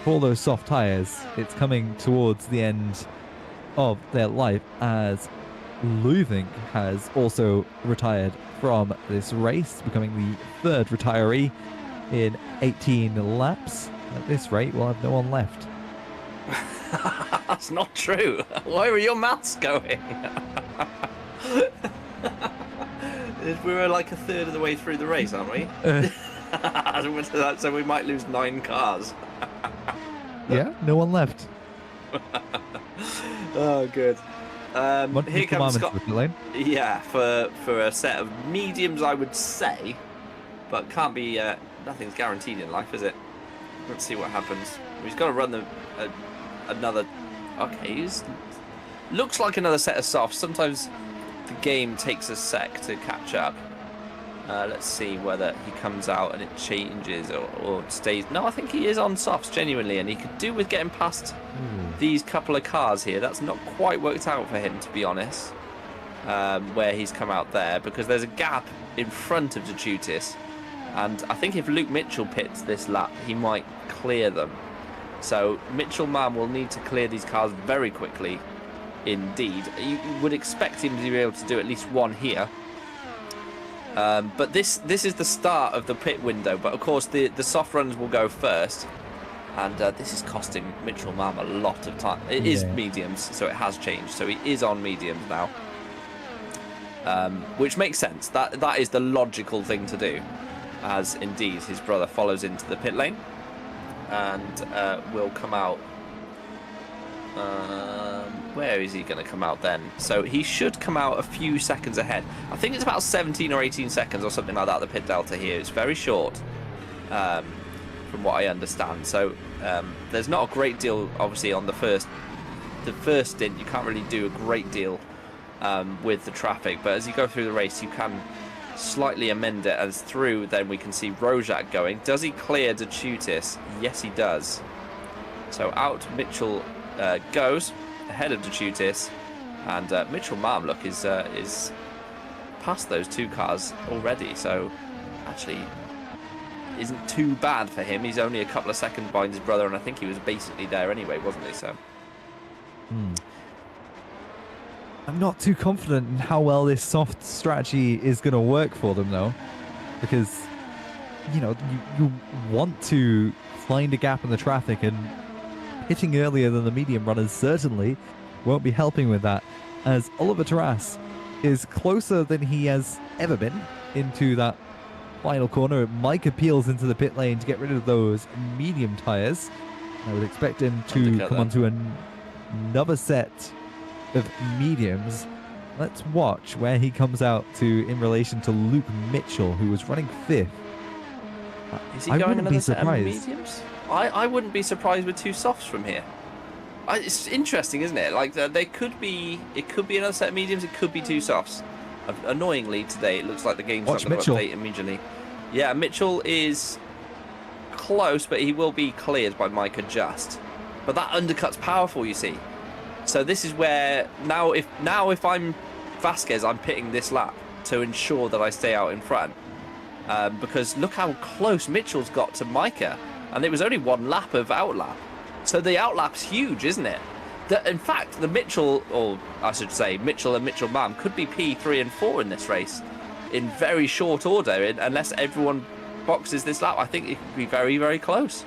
for those soft tyres, it's coming towards the end of their life, as Luvink has also retired from this race, becoming the third retiree in 18 laps. At this rate, we'll have no one left. That's not true. Why were your maths going? We were like a third of the way through the race, aren't we? So we might lose 9 cars. Yeah, no one left. Oh, good. Here comes Scott. Lane. Yeah, for a set of mediums, I would say, but can't be. Nothing's guaranteed in life, is it? Let's see what happens. He's got to run another. Okay, looks like another set of softs. Sometimes the game takes a sec to catch up. Let's see whether he comes out and it changes or stays. No, I think he is on softs, genuinely, and he could do with getting past these couple of cars here. That's not quite worked out for him, to be honest, where he's come out there, because there's a gap in front of Dechutis, and I think if Luke Mitchell pits this lap, he might clear them. So Mitchell Mann will need to clear these cars very quickly indeed. You would expect him to be able to do at least one here. But this is the start of the pit window. But of course the soft runs will go first, and this is costing Mitchell Mann a lot of time. It is mediums, so it has changed. So he is on mediums now, which makes sense. That is the logical thing to do, as indeed his brother follows into the pit lane and will come out. Where is he going to come out then? So he should come out a few seconds ahead. I think it's about 17 or 18 seconds or something like that, the pit delta here. It's very short, from what I understand. So there's not a great deal, obviously, on the first stint. You can't really do a great deal with the traffic. But as you go through the race, you can slightly amend it. As through, then we can see Rojak going. Does he clear Dechutis? Yes, he does. So out Mitchell goes ahead of Dechutis, and Mitchell Mann, look, is past those 2 cars already, so actually isn't too bad for him. He's only a couple of seconds behind his brother, and I think he was basically there anyway, wasn't he? So I'm not too confident in how well this soft strategy is going to work for them, though, because you want to find a gap in the traffic, and hitting earlier than the medium runners certainly won't be helping with that, as Oliver Taras is closer than he has ever been into that final corner. Mike appeals into the pit lane to get rid of those medium tyres. I would expect him to come onto another set of mediums. Let's watch where he comes out to in relation to Luke Mitchell, who was running 5th. Is he going another set of mediums? I wouldn't be surprised with 2 softs from here. It's interesting, isn't it? Like they could be. It could be another set of mediums. It could be 2 softs. Annoyingly, today it looks like the game's not going to update immediately. Yeah, Mitchell is close, but he will be cleared by Micah just. But that undercut's powerful, you see. So this is where now if I'm Vasquez, I'm pitting this lap to ensure that I stay out in front. Because look how close Mitchell's got to Micah. And it was only 1 lap of outlap. So the outlap's huge, isn't it? In fact, the Mitchell, or I should say Mitchell and Mitchell Mann, could be P3 and 4 in this race in very short order, unless everyone boxes this lap. I think it could be very, very close.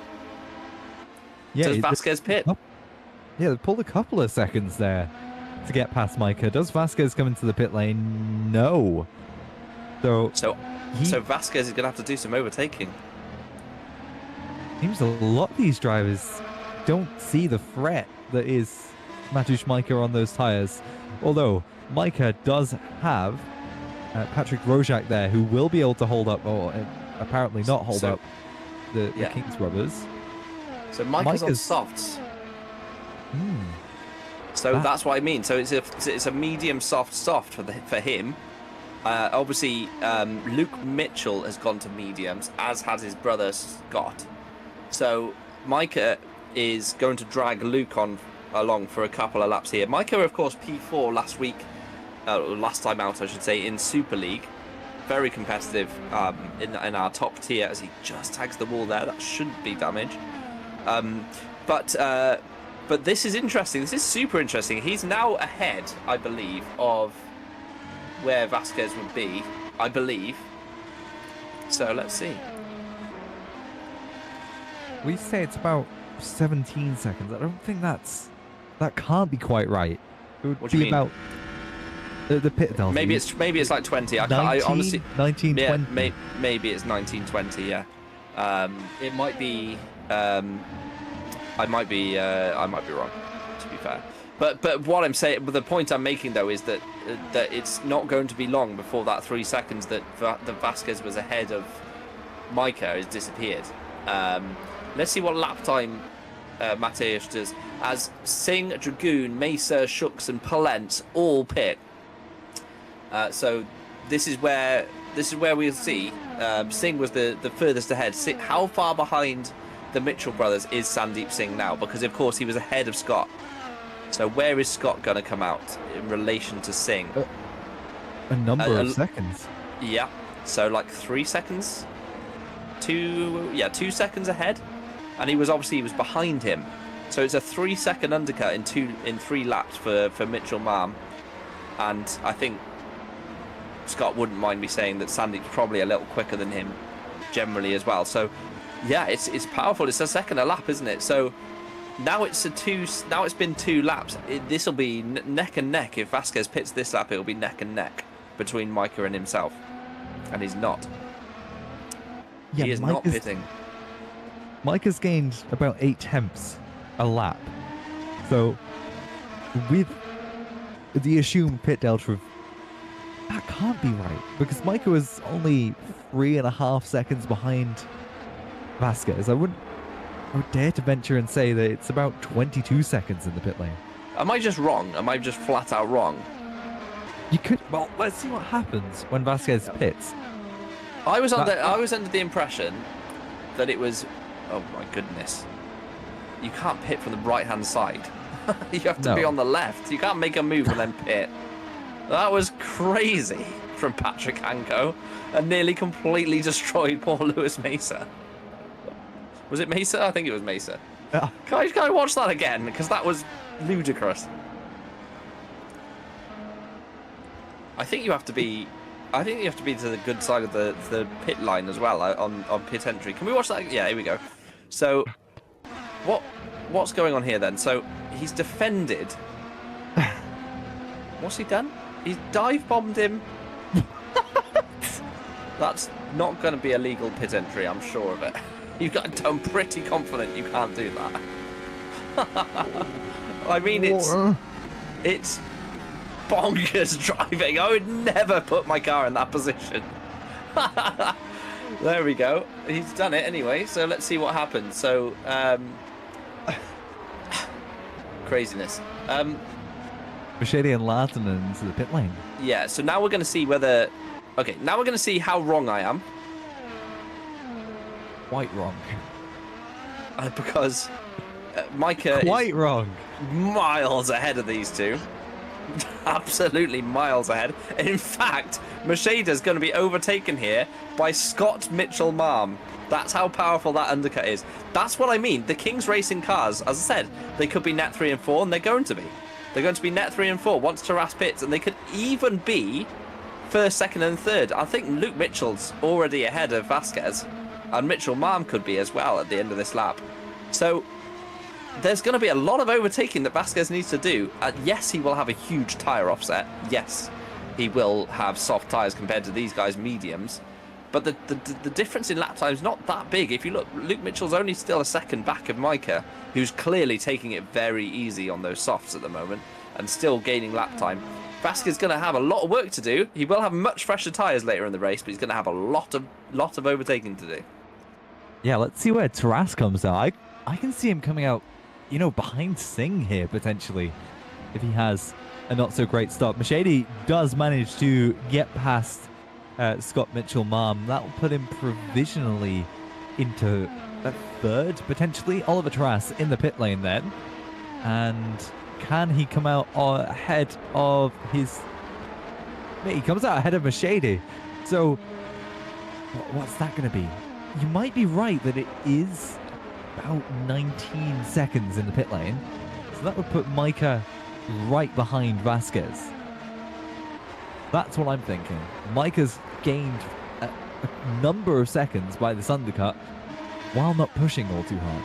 Yeah, Does Vasquez pit? Yeah, they pulled a couple of seconds there to get past Micah. Does Vasquez come into the pit lane? No. So Vasquez is going to have to do some overtaking. Seems a lot of these drivers don't see the threat that is Mateusz Micah on those tyres. Although Micah does have Patrick Rojak there, who will be able to hold up, or apparently not hold up, the Kings brothers. So Micah's on softs. So that's what I mean. So it's a medium soft for him. Obviously, Luke Mitchell has gone to mediums, as has his brother Scott. So Micah is going to drag Luke along for a couple of laps here. Micah, of course, P4 last time out, I should say, in Super League. Very competitive in our top tier, as he just tags the wall there. That shouldn't be damage. But this is interesting. This is super interesting. He's now ahead, I believe, of where Vasquez would be, I believe. So let's see. We say it's about 17 seconds. I don't think that can't be quite right. It would be about the pit delta. Maybe it's like 20. I honestly 19, yeah, 20. maybe it's 19, 20. Yeah. It might be. I might be wrong, to be fair. But what I'm saying, the point I'm making though, is that it's not going to be long before that 3 seconds that Vasquez was ahead of Micah has disappeared. Let's see what lap time Mateusz does, as Singh, Dragoon, Mesa, Shooks, and Palent all pit. So this is where we'll see. Singh was the furthest ahead. How far behind the Mitchell brothers is Sandeep Singh now? Because of course he was ahead of Scott. So where is Scott going to come out in relation to Singh? A number of seconds. Yeah. So like 3 seconds. 2 seconds ahead, and he was behind him. So it's a 3 second undercut in 3 laps for Mitchell Marm, and I think Scott wouldn't mind me saying that Sandeep's probably a little quicker than him generally as well. So yeah, it's powerful. It's a second a lap, isn't it? So now it's been 2 laps. This will be neck and neck. If Vasquez pits this lap, it'll be neck and neck between Micah and himself, and he's not. Yeah, he is not pitting. Micah's gained about 8 tenths a lap. So with the assumed pit delta of that can't be right, because Micah was only 3.5 seconds behind Vasquez. I would dare to venture and say that it's about 22 seconds in the pit lane. Am I just wrong? Am I just flat out wrong? You could. Well, let's see what happens when Vasquez pits. I was under the impression that it was. Oh my goodness! You can't pit from the right-hand side. You have to be on the left. You can't make a move and then pit. That was crazy from Patrick Hanko, and nearly completely destroyed poor Lewis Mesa. Was it Mesa? I think it was Mesa. Yeah. Can I watch that again? Because that was ludicrous. I think you have to be to the good side of the pit line as well on pit entry. Can we watch that? Yeah, here we go. So, what's going on here then? So he's defended. What's he done? He's dive bombed him. That's not going to be a legal pit entry, I'm sure of it. I'm pretty confident you can't do that. I mean, it's bonkers driving. I would never put my car in that position. There we go. He's done it anyway, so let's see what happens. So, craziness. Machete and Lartanen into the pit lane. Yeah, so now we're going to see whether... Okay, now we're going to see how wrong I am. Quite wrong. Because Micah Quite is wrong. Miles ahead of these two. Absolutely miles ahead. In fact, Macheda's going to be overtaken here by Scott Mitchell Marm. That's how powerful that undercut is. That's what I mean. The Kings Racing cars, as I said, they could be net 3 and 4, and they're going to be. They're going to be net 3 and 4 once Taras pits, and they could even be first, second, and third. I think Luke Mitchell's already ahead of Vasquez, and Mitchell Marm could be as well at the end of this lap. So there's going to be a lot of overtaking that Vasquez needs to do. Yes, he will have a huge tyre offset. Yes, he will have soft tyres compared to these guys' mediums. But the difference in lap time is not that big. If you look, Luke Mitchell's only still a second back of Micah, who's clearly taking it very easy on those softs at the moment and still gaining lap time. Vasquez is going to have a lot of work to do. He will have much fresher tyres later in the race, but he's going to have a lot of overtaking to do. Yeah, let's see where Taras comes out. I can see him coming out, you know, behind Singh here, potentially, if he has a not-so-great start. Machady does manage to get past Scott Mitchell-Marm. That will put him provisionally into a third, potentially. Oliver Taras in the pit lane then. And can he come out ahead of his... He comes out ahead of Machady. So, what's that going to be? You might be right that it is about 19 seconds in the pit lane. So that would put Micah right behind Vasquez. That's what I'm thinking. Micah's gained a number of seconds by this undercut while not pushing all too hard.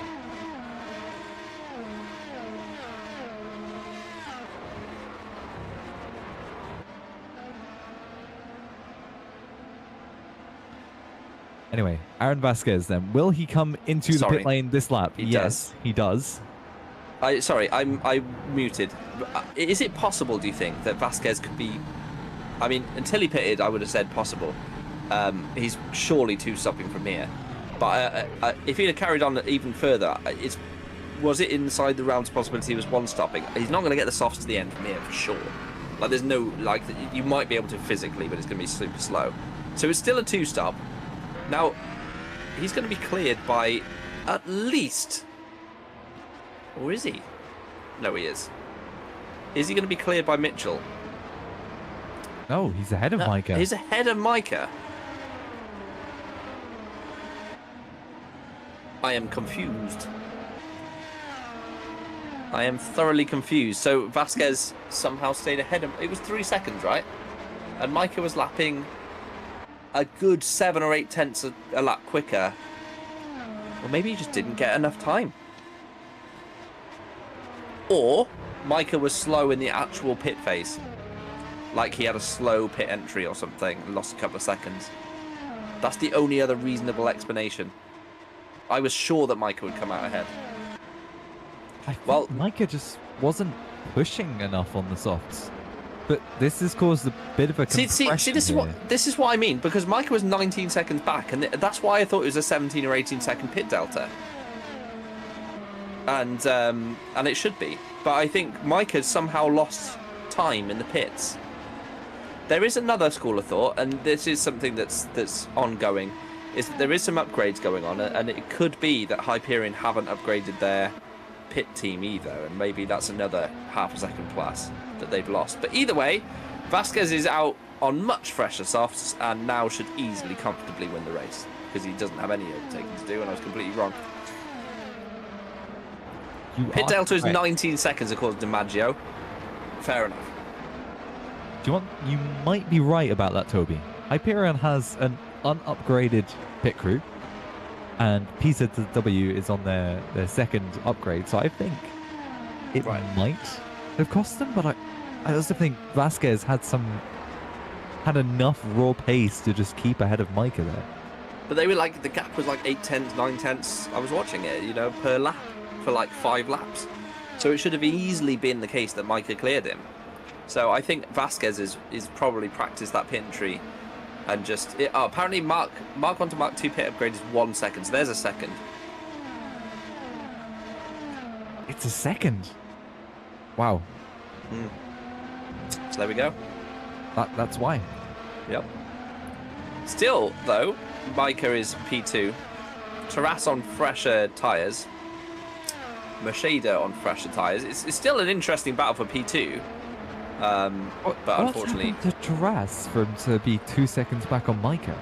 Anyway, Aaron Vasquez then. Will he come into the pit lane this lap? Yes, he does. I muted. Is it possible, do you think, that Vasquez could be... I mean, until he pitted, I would have said possible. He's surely two-stopping from here. But if he'd have carried on even further, was it inside the round's possibility he was one-stopping? He's not going to get the softs to the end from here, for sure. Like, there's no... Like, you might be able to physically, but it's going to be super slow. So it's still a two-stop. Now, he's going to be cleared by at least... Or is he? No, he is. Is he going to be cleared by Mitchell? No, he's ahead of Micah. He's ahead of Micah. I am confused. I am thoroughly confused. So Vasquez somehow stayed ahead of... It was 3 seconds, right? And Micah was lapping a good 7 or 8 tenths a lap quicker. Or maybe he just didn't get enough time. Or Micah was slow in the actual pit phase. Like he had a slow pit entry or something and lost a couple of seconds. That's the only other reasonable explanation. I was sure that Micah would come out ahead. Well, Micah just wasn't pushing enough on the softs. But this has caused a bit of a compression see, this is what I mean, because Micah was 19 seconds back, and that's why I thought it was a 17 or 18 second pit delta. And it should be. But I think Micah somehow lost time in the pits. There is another school of thought, and this is something that's ongoing, is that there is some upgrades going on, and it could be that Hyperion haven't upgraded their pit team either, and maybe that's another half a second plus that they've lost. But either way, Vasquez is out on much fresher softs and now should easily, comfortably win the race, because he doesn't have any overtaking to do, and I was completely wrong. Pit delta is 19 seconds according to Maggio. Fair enough. You might be right about that, Toby. Hyperion has an unupgraded pit crew, and PZW is on their second upgrade, so I think it might have cost them, but I also think Vasquez had enough raw pace to just keep ahead of Micah there. But they were like, the gap was like 8 tenths, 9 tenths. I was watching it, you know, per lap for like 5 laps. So it should have easily been the case that Micah cleared him. So I think Vasquez is probably practiced that pit entry and just... apparently Mark 1 to Mark 2 pit upgrade is 1 second, so there's a second. It's a second? Wow. So there we go. That's why. Yep. Still, though, Micah is P2. Taras on fresher tyres. Machada on fresher tyres. It's still an interesting battle for P2. But unfortunately... What's happened to Taras for him to be 2 seconds back on Micah?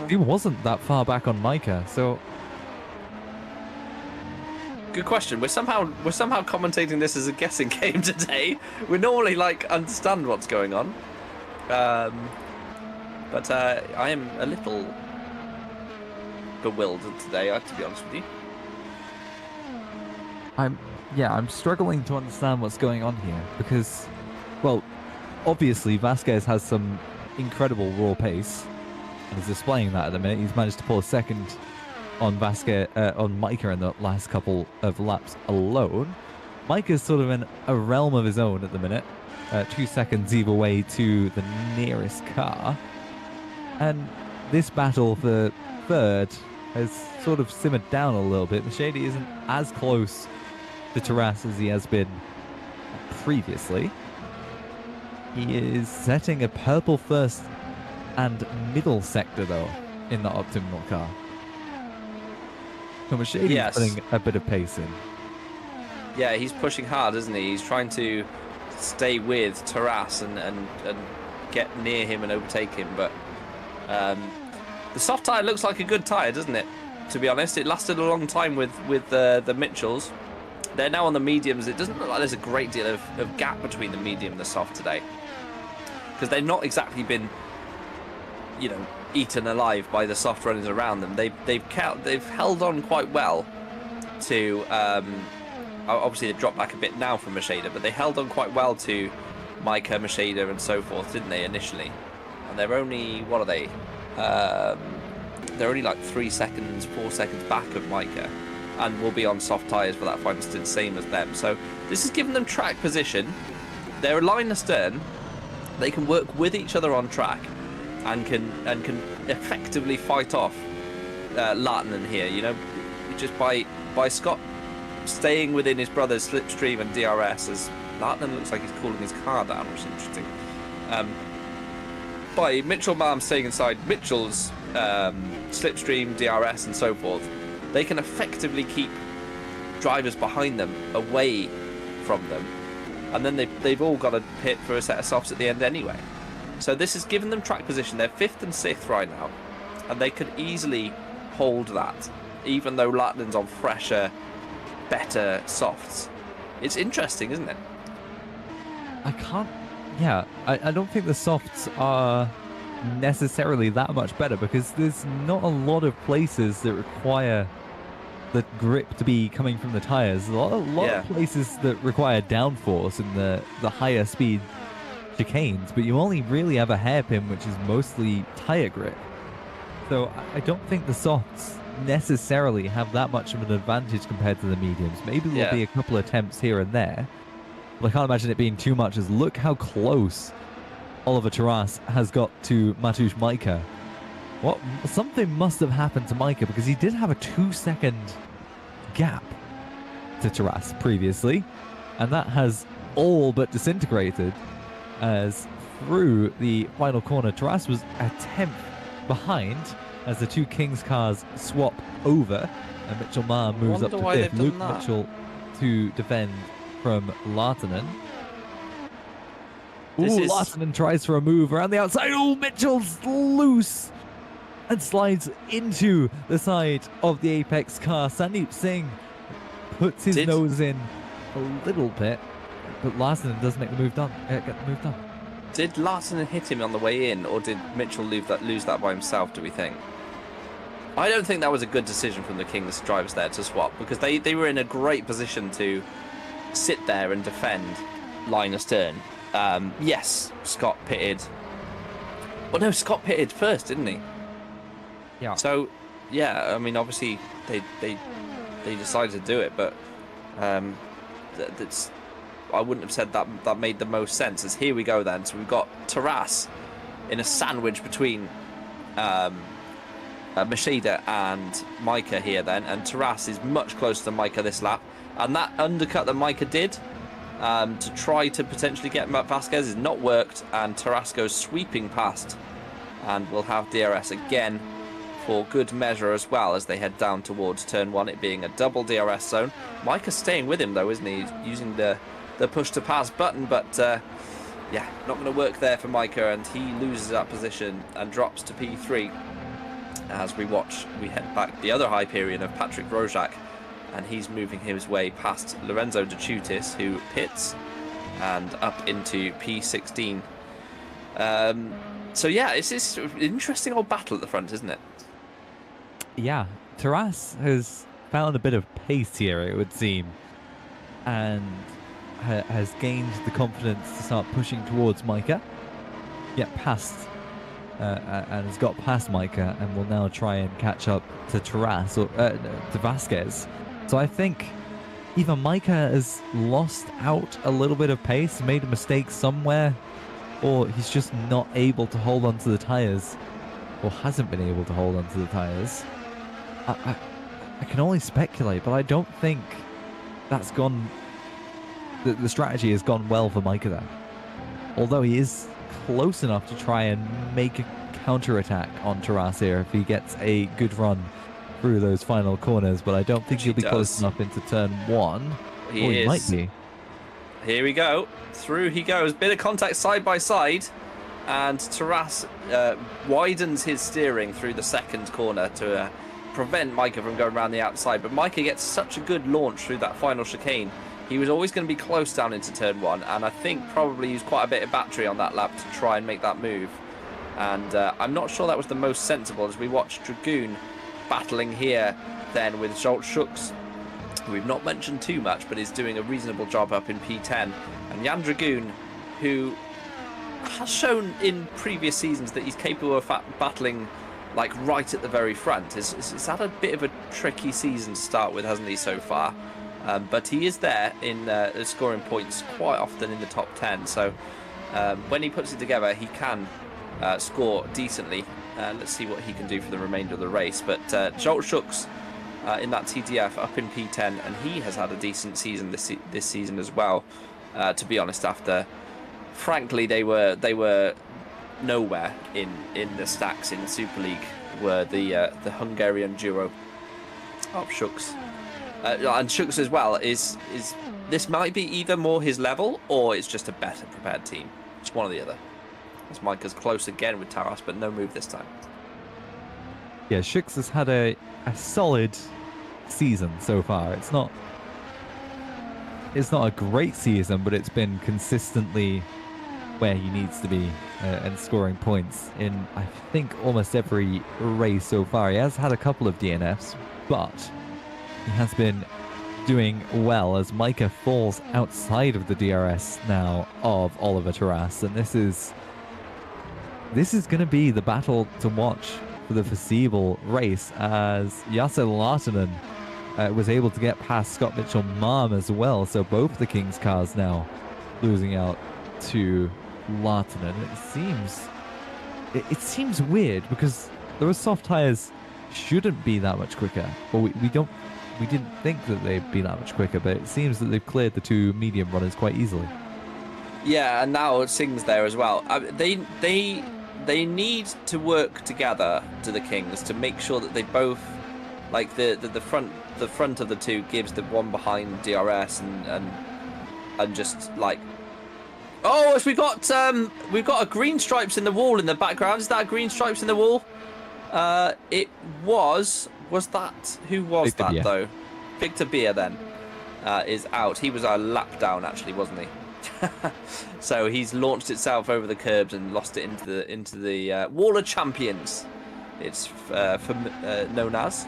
He wasn't that far back on Micah, so... Good question. We're somehow commentating this as a guessing game today. We normally like understand what's going on, but I am a little bewildered today, to be honest with you. I'm struggling to understand what's going on here because, well, obviously Vasquez has some incredible raw pace and is displaying that at the minute. He's managed to pull a second on Vasquez, on Micah in the last couple of laps alone. Micah's sort of in a realm of his own at the minute. 2 seconds either way to the nearest car. And this battle for third has sort of simmered down a little bit. Mercedes isn't as close to Taras as he has been previously. He is setting a purple first and middle sector though in the optimal car. So Mercedes is putting a bit of pace in. Yeah, he's pushing hard, isn't he? He's trying to stay with Taras and get near him and overtake him, but the soft tyre looks like a good tyre, doesn't it? To be honest, it lasted a long time with the Mitchells. They're now on the mediums. It doesn't look like there's a great deal of gap between the medium and the soft today, because they've not exactly been, you know, eaten alive by the soft runners around them. They've held on quite well to. Obviously, they've dropped back a bit now from Macheda, but they held on quite well to Micah, Macheda, and so forth, didn't they, initially? And they're only, what are they? They're only like 3 seconds, 4 seconds back of Micah, and will be on soft tyres for that final stint, same as them. So this has given them track position. They're line astern. They can work with each other on track, and can effectively fight off Lahtinen here. You know, just by Scott staying within his brother's slipstream and DRS, as Lahtinen looks like he's cooling his car down, which is interesting. By Mitchell Malm staying inside Mitchell's slipstream, DRS, and so forth, they can effectively keep drivers behind them away from them, and then they've all got to pit for a set of softs at the end anyway. So this has given them track position. They're 5th and 6th right now, and they could easily hold that, even though Lattinen's on fresher, better softs. It's interesting, isn't it? I don't think the softs are necessarily that much better, because there's not a lot of places that require the grip to be coming from the tires. A lot of places that require downforce and the higher speed chicanes, but you only really have a hairpin, which is mostly tire grip. So I don't think the softs necessarily have that much of an advantage compared to the mediums. Maybe there'll be a couple attempts here and there, but I can't imagine it being too much, as look how close Oliver Taras has got to Mateusz Micah. Something must have happened to Micah, because he did have a 2-second gap to Taras previously, and that has all but disintegrated, as through the final corner Taras was a 10th behind as the two Kings cars swap over, and Mitchell Maher moves up to 5th. Luke Mitchell to defend from Lahtinen. Lahtinen tries for a move around the outside. Mitchell's loose and slides into the side of the Apex car. Sandeep Singh puts his nose in a little bit, but Lahtinen does make the move done. Get the move done. Did Lahtinen hit him on the way in, or did Mitchell lose that by himself, do we think? I don't think that was a good decision from the Kings drivers there to swap, because they were in a great position to sit there and defend line astern. Yes, Scott pitted. Well, no, Scott pitted first, didn't he? Yeah. So, yeah, I mean, obviously they decided to do it, but that's, I wouldn't have said that made the most sense. As here we go then. So we've got Taras in a sandwich between Macheda and Micah here then, and Taras is much closer to Micah this lap, and that undercut that Micah did to try to potentially get Vasquez has not worked, and Taras goes sweeping past, and we'll have DRS again for good measure as well as they head down towards turn 1, it being a double DRS zone. Micah's staying with him though, isn't he? He's using the push to pass button, but yeah, not going to work there for Micah, and he loses that position and drops to P3 as we head back the other Hyperion of Patrick Rojak and he's moving his way past Lorenzo De Chutis, who pits, and up into P16. So yeah, it's this interesting old battle at the front, isn't it? Yeah, Taras has found a bit of pace here, it would seem, and has gained the confidence to start pushing towards Micah, get past, and has got past Micah, and will now try and catch up to Taras, or to Vasquez. So I think either Micah has lost out a little bit of pace, made a mistake somewhere, or he's just not able to hold on to the tyres, or hasn't been able to hold on to the tyres. I can only speculate, but I don't think that's gone... The strategy has gone well for Micah there. Although he is close enough to try and make a counter-attack on Taras here if he gets a good run through those final corners, but I don't think he'll be close enough into turn 1. He might be. Here we go. Through he goes. Bit of contact side by side. And Taras widens his steering through the second corner to prevent Micah from going around the outside. But Micah gets such a good launch through that final chicane. He was always going to be close down into turn 1. And I think probably used quite a bit of battery on that lap to try and make that move. And I'm not sure that was the most sensible, as we watched Dragoon battling here then with Foulkes, who we've not mentioned too much, but is doing a reasonable job up in P10. And Jan Dragoon, who has shown in previous seasons that he's capable of battling like right at the very front. He's had a bit of a tricky season to start with, hasn't he, so far? But he is there in scoring points quite often in the top 10. So when he puts it together, he can score decently. Let's see what he can do for the remainder of the race. But Foulkes in that TDF up in P10, and he has had a decent season this season as well. To be honest, after frankly they were nowhere in the stacks in Super League, were the Hungarian duo of Foulkes. And Foulkes as well is this might be either more his level or it's just a better prepared team. It's one or the other. As Micah's close again with Taras, but no move this time. Yeah, Foulkes has had a solid season so far. It's not a great season, but it's been consistently where he needs to be and scoring points in, I think, almost every race so far. He has had a couple of DNFs, but he has been doing well as Micah falls outside of the DRS now of Oliver Taras, and this is going to be the battle to watch for the foreseeable race, as Jesse Laatunen was able to get past Scott Mitchell-Marm as well. So both the King's cars now losing out to Laatunen. It seems weird because those soft tires shouldn't be that much quicker. Well, we didn't think that they'd be that much quicker, but it seems that they've cleared the two medium runners quite easily. Yeah, and now Singh's there as well. They need to work together, to the Kings, to make sure that they both, like the front of the two gives the one behind DRS and just like, oh, we've got a green stripes in the wall in the background. Is that green stripes in the wall? It was that, who was Victor that Beer. Though? Victor Beer then is out. He was a lap down actually, wasn't he? So he's launched itself over the curbs and lost it into the Wall of Champions. It's known as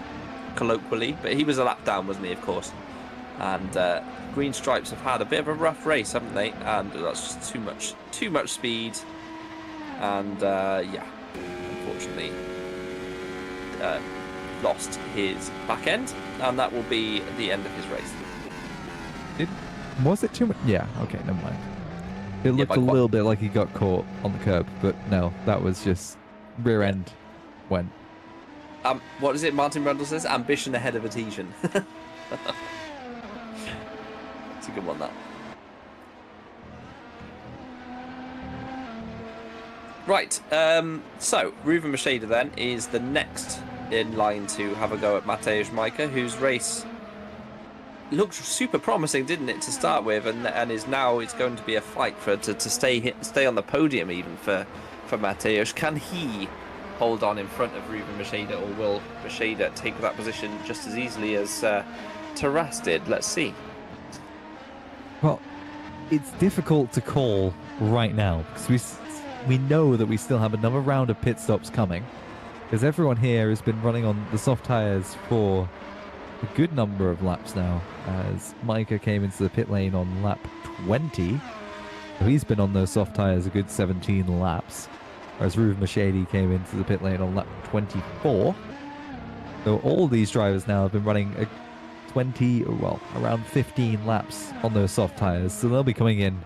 colloquially, but he was a lap down, wasn't he? Of course. And Green Stripes have had a bit of a rough race, haven't they? And that's just too much speed. And yeah, unfortunately, lost his back end, and that will be the end of his race. Was it too much? Yeah, okay, never mind. It looked a little bit like he got caught on the curb, but no, that was just rear end went. What is it Martin Brundle says? Ambition ahead of adhesion. It's a good one, that. Right, so Ruben Macheda then is the next in line to have a go at Mateusz Micah, whose race looked super promising, didn't it, to start with, and is now, it's going to be a fight to stay on the podium even for Mateusz. Can he hold on in front of Ruben Macheda, or will Macheda take that position just as easily as to rested? Let's see. Well, it's difficult to call right now because we know that we still have another round of pit stops coming, because everyone here has been running on the soft tyres for a good number of laps now, as Micah came into the pit lane on lap 20. So he's been on those soft tyres a good 17 laps, whereas Ruth Machady came into the pit lane on lap 24. So all these drivers now have been running around 15 laps on those soft tyres, so they'll be coming in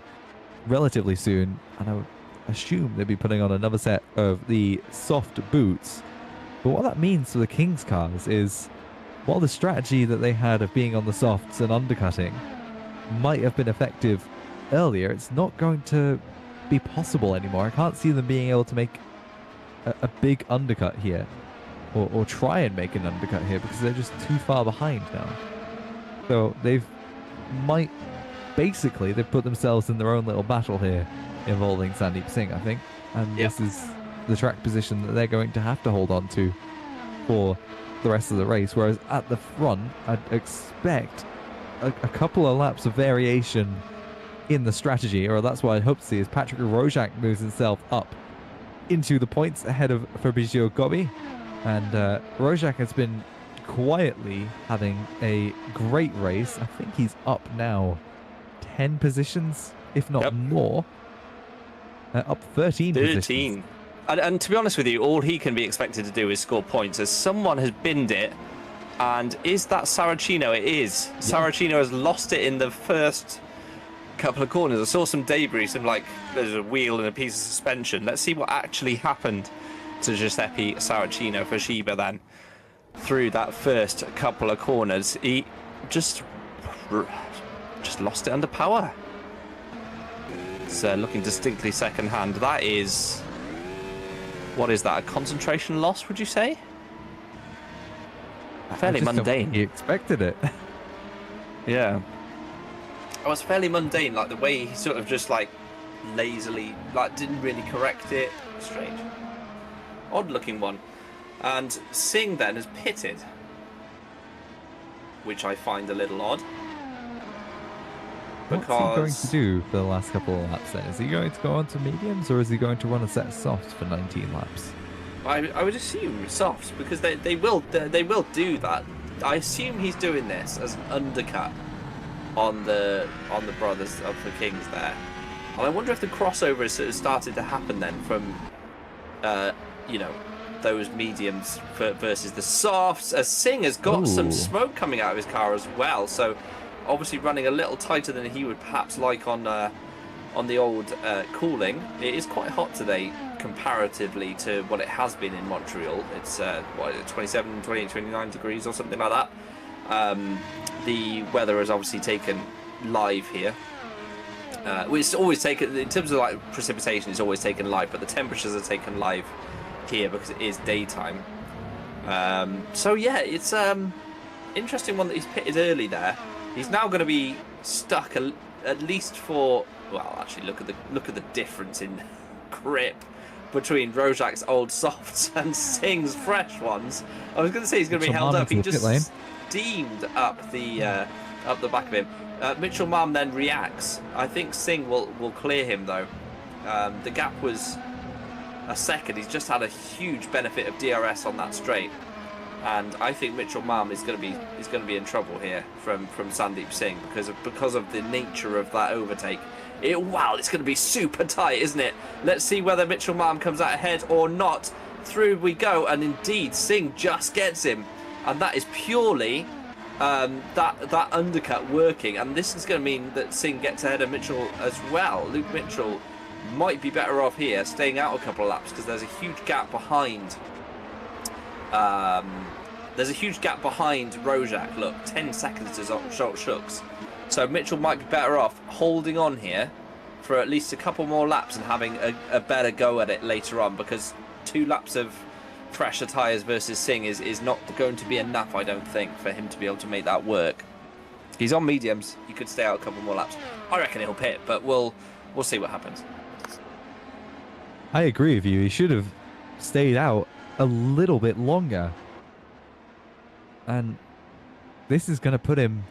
relatively soon, and I would assume they'll be putting on another set of the soft boots. But what that means for the Kings cars is, while the strategy that they had of being on the softs and undercutting might have been effective earlier, it's not going to be possible anymore. I can't see them being able to make a big undercut here, or try and make an undercut here, because they're just too far behind now. So they've put themselves in their own little battle here involving Sandeep Singh, I think. And this is the track position that they're going to have to hold on to for the rest of the race. Whereas at the front, I'd expect a couple of laps of variation in the strategy, or that's what I hope to see, as Patrick Rojak moves himself up into the points ahead of Fabrizio Gobbi. And Rojak has been quietly having a great race. I think he's up now 10 positions, if not more. Up 13 positions. And to be honest with you, all he can be expected to do is score points, as someone has binned it. And is that Saracino? It is. Yeah. Saracino has lost it in the first couple of corners. I saw some debris, there's a wheel and a piece of suspension. Let's see what actually happened to Giuseppe Saracino for Shiba then. Through that first couple of corners, he just lost it under power. It's looking distinctly second hand. That is, what is that, a concentration loss, would you say? Fairly mundane. He expected it. Yeah. It was fairly mundane, like the way he sort of just lazily, didn't really correct it. Strange. Odd looking one. And Singh then has pitted, which I find a little odd. What's he going to do for the last couple of laps then? Is he going to go on to mediums, or is he going to run a set of softs for 19 laps? I would assume softs, because they will do that. I assume he's doing this as an undercut on the brothers of the Kings there. And I wonder if the crossover has sort of started to happen then from those mediums versus the softs, as Singh has got some smoke coming out of his car as well, so obviously running a little tighter than he would perhaps like on the old cooling. It is quite hot today comparatively to what it has been in Montreal. It's 27, 28, 29 degrees or something like that. The weather is obviously taken live here. It's always taken, in terms of precipitation, it's always taken live, but the temperatures are taken live here because it is daytime. So yeah, it's interesting one that he's pitted early there. He's now going to be stuck at least for, well, actually look at the difference in grip between Rojak's old softs and Singh's fresh ones. I was going to say he's going to be held up. He just steamed up the back of him. Mitchell Malm then reacts. I think Singh will clear him though. The gap was a second. He's just had a huge benefit of DRS on that straight, and I think Mitchell Malm is going to be in trouble here from Sandeep Singh because of the nature of that overtake. Wow, it's going to be super tight, isn't it? Let's see whether Mitchell Malm comes out ahead or not. Through we go, and indeed Singh just gets him, and that is purely that undercut working, and this is going to mean that Singh gets ahead of Mitchell as well. Luke Mitchell might be better off here, staying out a couple of laps, because there's a huge gap behind. There's a huge gap behind Rojak. Look, 10 seconds to Schultz. So Mitchell might be better off holding on here for at least a couple more laps and having a better go at it later on, because 2 laps of fresher tyres versus Singh is not going to be enough, I don't think, for him to be able to make that work. He's on mediums. He could stay out a couple more laps. I reckon he'll pit, but we'll see what happens. I agree with you. He should have stayed out a little bit longer. And this is going to put him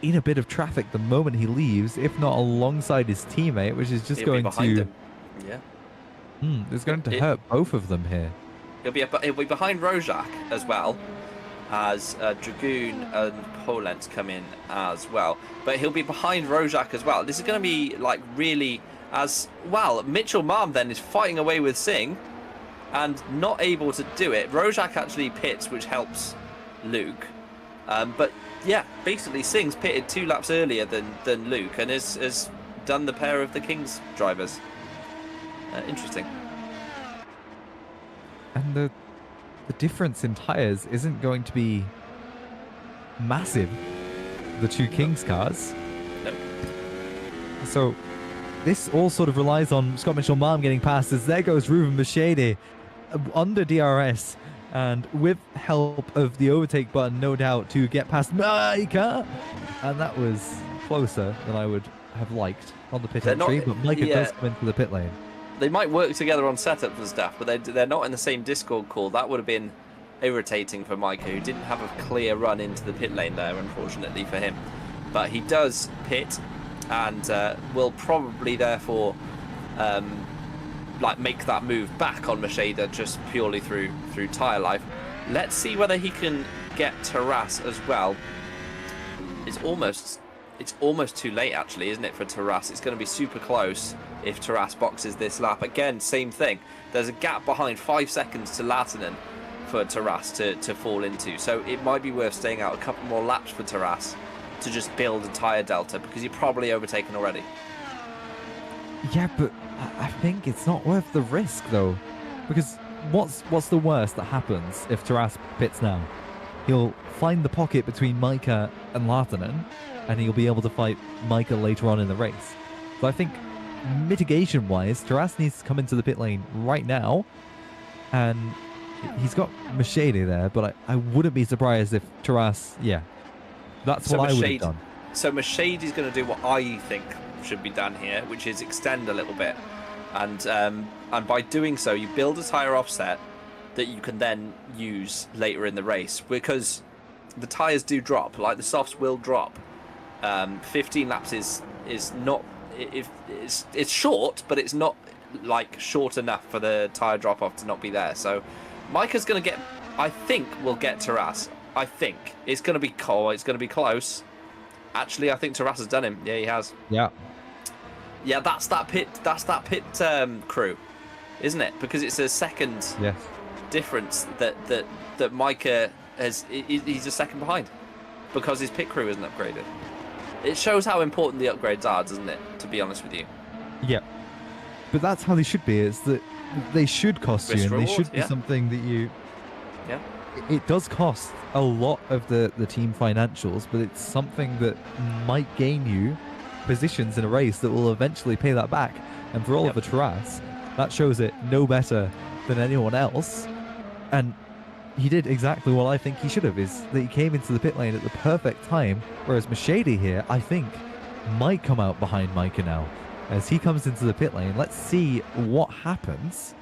in a bit of traffic the moment he leaves, if not alongside his teammate, which is just He'll going be behind to... him. Yeah. It's going to hurt both of them here. He'll be behind Rojak as well, as Dragoon and Polent come in as well. But he'll be behind Rojak as well. This is going to be like really as well. Mitchell Marm then is fighting away with Singh and not able to do it. Rojak actually pits, which helps Luke. But yeah, basically Singh's pitted 2 laps earlier than Luke and has done the pair of the King's drivers. Interesting. And the difference in tyres isn't going to be massive, the 2 Kings cars. No. So this all sort of relies on Scott Mitchell-Marm getting past, as there goes Ruben Mercedes under DRS and with help of the overtake button, no doubt, to get past Micah. And that was closer than I would have liked on the pit entry, but Micah does come into the pit lane. They might work together on setups and stuff, but they're not in the same Discord call. That would have been irritating for Micah, who didn't have a clear run into the pit lane there, unfortunately for him. But he does pit, and will probably therefore like make that move back on Mercedes just purely through tyre life. Let's see whether he can get Taras as well. It's almost too late, actually, isn't it, for Taras? It's going to be super close if Taras boxes this lap. Again, same thing. There's a gap behind 5 seconds to Lahtinen for Taras to fall into. So it might be worth staying out a couple more laps for Taras to just build a tyre delta, because you're probably overtaken already. Yeah, but I think it's not worth the risk, though. Because what's the worst that happens if Taras pits now? He'll find the pocket between Micah and Lahtinen, and he'll be able to fight Micah later on in the race. So I think mitigation-wise, Taras needs to come into the pit lane right now, and he's got Mercedes there, but I wouldn't be surprised if Taras, that's what I would have done. So Mercedes is going to do what I think should be done here, which is extend a little bit, and by doing so, you build a tyre offset that you can then use later in the race, because the tyres do drop, like the softs will drop. 15 laps is not, it's short, but it's not like short enough for the tyre drop off to not be there. So Micah's going to get, I think will get Taras. I think it's going to be it's going to be close. Actually, I think Taras has done him. Yeah, he has. Yeah, that's that pit crew, isn't it? Because it's a second difference that Micah has. He's a second behind because his pit crew isn't upgraded. It shows how important the upgrades are, doesn't it? To be honest with you. Yeah. But that's how they should be. Is that they should cost Risk you, and reward, they should be something that you. Yeah. It does cost a lot of the team financials, but it's something that might gain you positions in a race that will eventually pay that back. And for Oliver Taras, that shows it no better than anyone else. And he did exactly what I think he should have, is that he came into the pit lane at the perfect time, whereas Mercedes here, I think, might come out behind Micah now. As he comes into the pit lane, let's see what happens.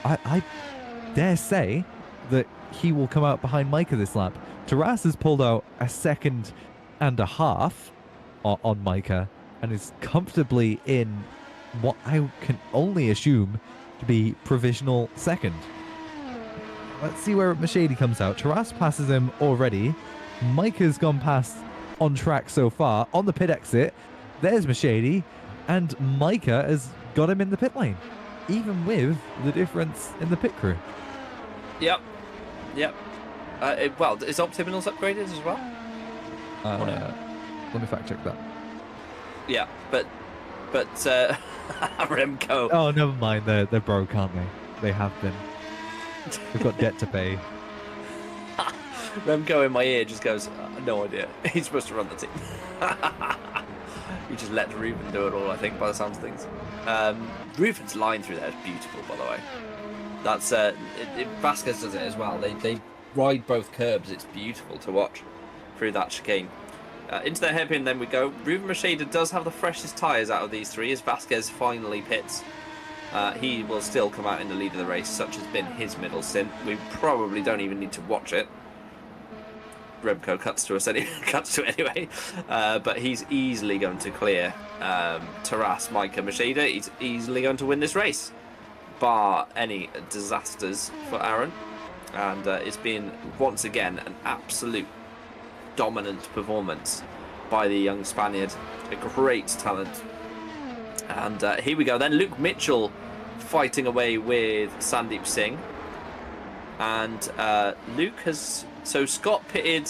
I dare say that he will come out behind Micah this lap. Taras has pulled out a second and a half on Micah and is comfortably in what I can only assume to be provisional second. Let's see where Mercedes comes out. Taras passes him already. Micah's gone past on track so far. On the pit exit, there's Mercedes, and Micah has got him in the pit lane, even with the difference in the pit crew. Yep. Well, is Optiminals upgraded as well? Let me fact check that. Yeah, but Remco. Oh, never mind. They're broke, aren't they? They have been. They've got debt to pay. Remco in my ear just goes, no idea. He's supposed to run the team. He just let Ruben do it all, I think, by the sounds of things. Ruben's line through there is beautiful, by the way. That's Vasquez does it as well. They ride both curbs. It's beautiful to watch through that chicane. Into the hairpin then we go. Ruben Mercedes does have the freshest tyres out of these three as Vasquez finally pits. He will still come out in the lead of the race, such has been his middle stint. We probably don't even need to watch it. Remco cuts to it anyway. But he's easily going to clear Taras, Micah, Machida. He's easily going to win this race, bar any disasters for Aaron. And it's been, once again, an absolute dominant performance by the young Spaniard. A great talent. And here we go then. Luke Mitchell fighting away with Sandeep Singh. And Luke has... So Scott pitted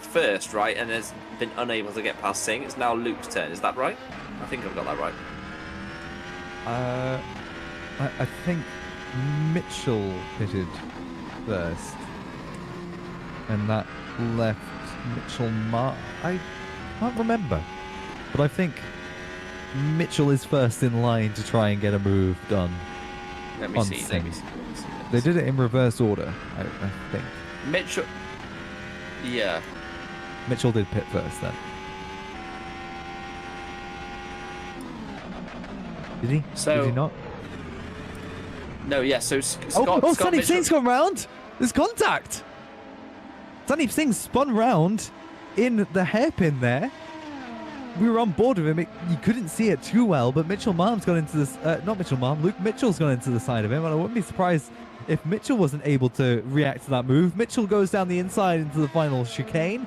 first, right? And has been unable to get past Singh. It's now Luke's turn. Is that right? I think I've got that right. I think Mitchell pitted first. And that left Mitchell I can't remember. But I think Mitchell is first in line to try and get a move done. Let me see. They did it in reverse order, I think. Mitchell. Yeah. Mitchell did pit first then. Did he? So, did he not? No, yeah. So Scott. Sandeep Mitchell... Singh's gone round. There's contact. Sandeep Singh spun round in the hairpin there. We were on board with him. You couldn't see it too well, but Mitchell Malm's gone into this. Not Mitchell Malm. Luke Mitchell's gone into the side of him, and I wouldn't be surprised if Mitchell wasn't able to react to that move. Mitchell goes down the inside into the final chicane,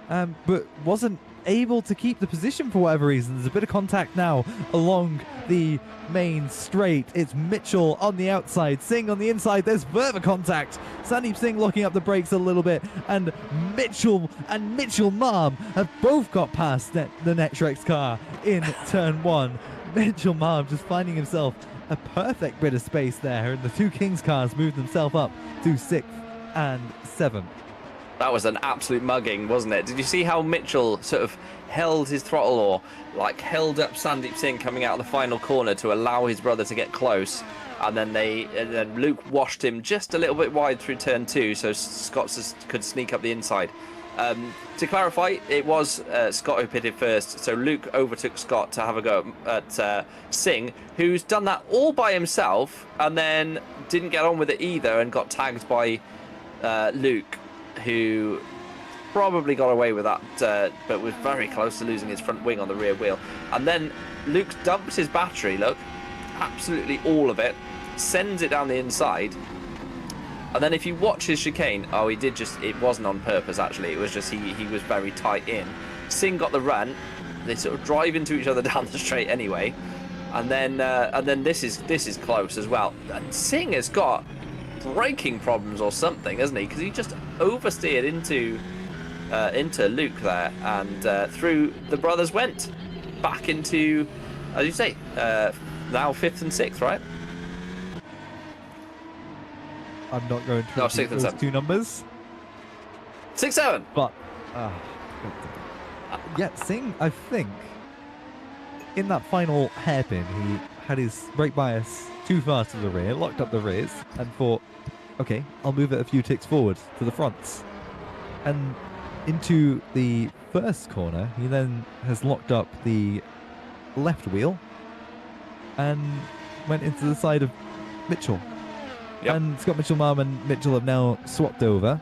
but wasn't able to keep the position for whatever reason. There's a bit of contact now along the main straight. It's Mitchell on the outside, Singh on the inside. There's further contact. Sandeep Singh locking up the brakes a little bit, and Mitchell Malm have both got past the Netrex car in turn one. Mitchell Malm just finding himself a perfect bit of space there, and the two Kings cars moved themselves up to 6th and 7th. That was an absolute mugging, wasn't it? Did you see how Mitchell sort of held his throttle, or like held up Sandeep Singh coming out of the final corner to allow his brother to get close, and then Luke washed him just a little bit wide through turn 2, so Scott could sneak up the inside. To clarify, it was Scott who pitted first, so Luke overtook Scott to have a go at Singh, who's done that all by himself and then didn't get on with it either and got tagged by Luke, who probably got away with that, but was very close to losing his front wing on the rear wheel. And then Luke dumps his battery, look, absolutely all of it, sends it down the inside. And then if you watch his chicane, it wasn't on purpose actually, it was just he was very tight in. Singh got the run, they sort of drive into each other down the straight anyway. And then this is close as well. And Singh has got braking problems or something, hasn't he? Because he just oversteered into Luke there, and through the brothers went back into, as you say, now 5th and 6th, right? I'm not going to 6th and those 7th. two numbers. 6, 7. But yeah, Singh, I think in that final hairpin, he had his brake bias too far to the rear, locked up the rears, and thought, okay, I'll move it a few ticks forward to the fronts. And into the first corner, he then has locked up the left wheel and went into the side of Mitchell. Yep. And Scott Mitchell Malm and Mitchell have now swapped over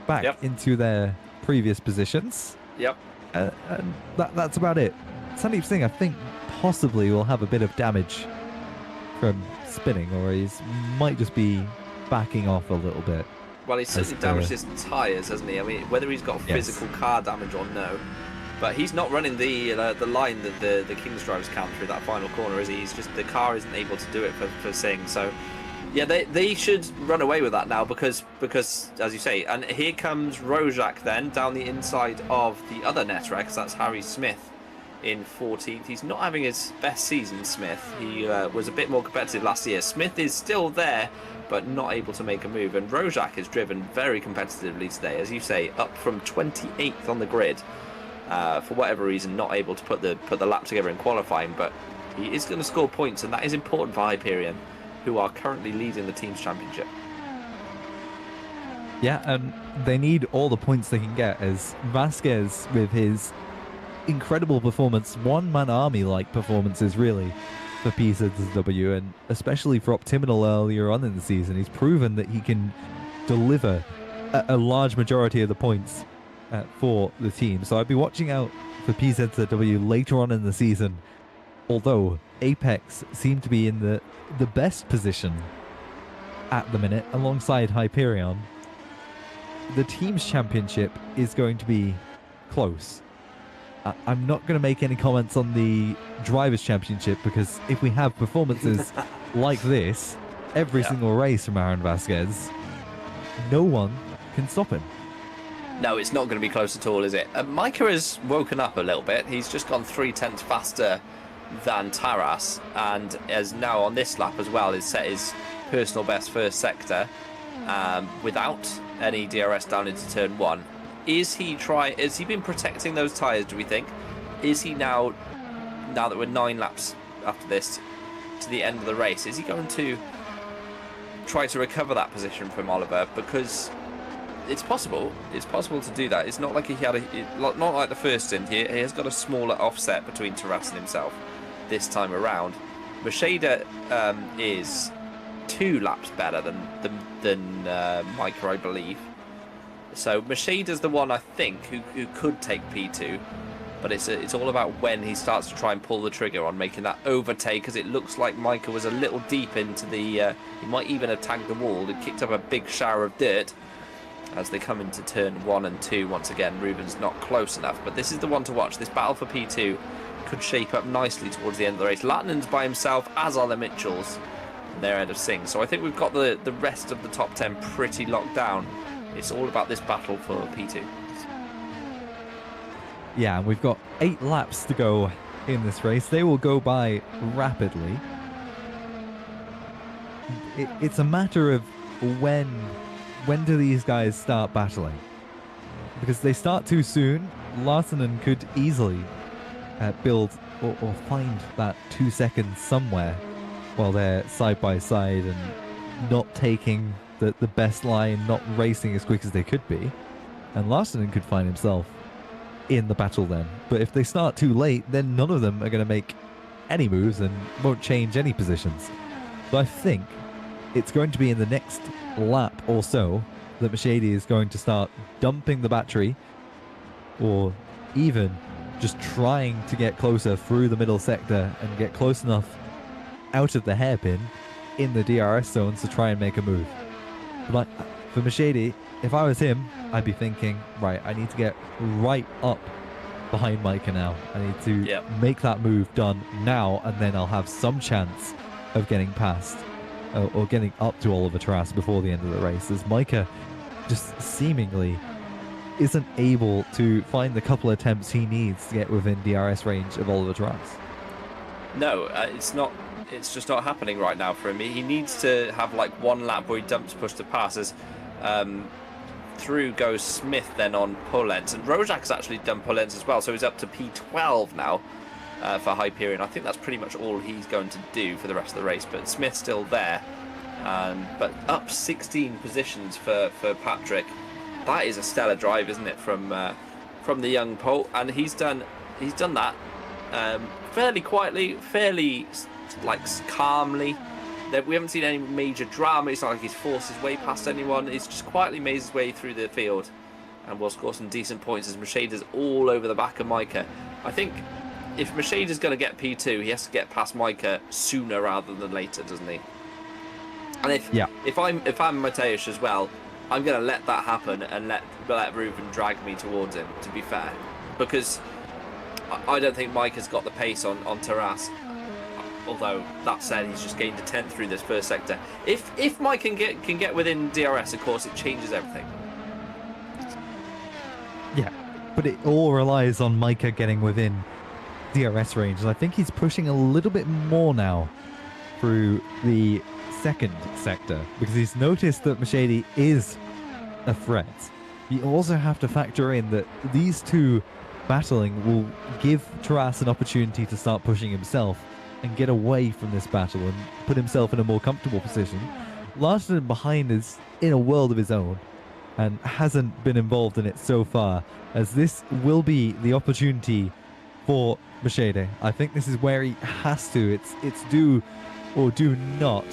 back into their previous positions. Yep. And that's about it. Sandeep Singh, I think, possibly will have a bit of damage from spinning, or he might just be backing off a little bit. Well, he's certainly damaged his tyres, hasn't he? I mean, whether he's got physical car damage or no, but he's not running the line that the Kings drivers can through that final corner, is he? He's just, the car isn't able to do it for Singh. So, yeah, they should run away with that now because as you say, and here comes Rojak then down the inside of the other Netrex. That's Harry Smith in 14th. He's not having his best season, Smith. He was a bit more competitive last year. Smith is still there, but not able to make a move. And Rojak has driven very competitively today, as you say, up from 28th on the grid. For whatever reason, not able to put the lap together in qualifying, but he is going to score points, and that is important for Hyperion, who are currently leading the team's championship. Yeah, and they need all the points they can get, as Vasquez, with his incredible performance, one-man army-like performances, really, for PZW, and especially for Optiminal earlier on in the season. He's proven that he can deliver a large majority of the points for the team. So I'd be watching out for PZZW later on in the season, although Apex seem to be in the best position at the minute alongside Hyperion. The team's championship is going to be close. I'm not going to make any comments on the drivers' championship, because if we have performances like this every single race from Aaron Vasquez, no one can stop him. No, it's not going to be close at all, is it? Micah has woken up a little bit. He's just gone 0.3 faster than Taras, and has now on this lap as well is set his personal best first sector without any DRS down into turn 1. Has he been protecting those tyres, do we think? Is he now that we're 9 laps after this to the end of the race, is he going to try to recover that position from Oliver? Because it's possible to do that. It's not like he had not like the first stint. He has got a smaller offset between Taras and himself this time around. Macheda is 2 laps better than Micah, I believe. So Macheda's the one, I think, who could take P2, but it's all about when he starts to try and pull the trigger on making that overtake, because it looks like Micah was a little deep into the he might even have tagged the wall. It kicked up a big shower of dirt as they come into turn 1 and 2 once again. Ruben's not close enough, but this is the one to watch. This battle for P2 could shape up nicely towards the end of the race. Latinen's by himself, as are the Mitchells. They're ahead of Singh. So I think we've got the rest of the top 10 pretty locked down. It's all about this battle for P2. Yeah, and we've got 8 laps to go in this race. They will go by rapidly. It's a matter of when do these guys start battling? Because they start too soon, Larsonen could easily build or find that 2 seconds somewhere while they're side by side and not taking the best line, not racing as quick as they could be. And Larsonen could find himself in the battle then. But if they start too late, then none of them are going to make any moves and won't change any positions. So I think it's going to be in the next lap or so that Machedi is going to start dumping the battery, or even just trying to get closer through the middle sector and get close enough out of the hairpin in the DRS zones to try and make a move. But for Machedi, if I was him, I'd be thinking, right, I need to get right up behind Micah now. I need to make that move done now, and then I'll have some chance of getting past or getting up to Oliver Taras before the end of the race, as Micah just seemingly isn't able to find the couple attempts he needs to get within DRS range of Oliver Taras. No, it's not. It's just not happening right now for him. He needs to have like one lap where he dumps push to passes. Through goes Smith then on Polens, and Rojak's actually done Polens as well, so he's up to P12 now for Hyperion. I think that's pretty much all he's going to do for the rest of the race, but Smith's still there. But up 16 positions for Patrick. That is a stellar drive, isn't it, from the young Pole? And he's done that fairly quietly, fairly like calmly. We haven't seen any major drama. It's not like he's forced his way past anyone. He's just quietly made his way through the field and will score some decent points as Macheda's all over the back of Micah. I think if Macheda's going to get P2, he has to get past Micah sooner rather than later, doesn't he? And if I'm Mateusz as well, I'm going to let that happen and let Ruben drag me towards him, to be fair. Because I don't think Micah's got the pace on Taras. Although that said, he's just gained a 10th through this first sector. If Mike can get within DRS, of course, it changes everything. Yeah, but it all relies on Micah getting within DRS range, and I think he's pushing a little bit more now through the second sector, because he's noticed that Machedi is a threat. You also have to factor in that these two battling will give Taras an opportunity to start pushing himself and get away from this battle and put himself in a more comfortable position. Larson behind is in a world of his own and hasn't been involved in it so far, as this will be the opportunity for Machede. I think this is where he has to. It's do or do not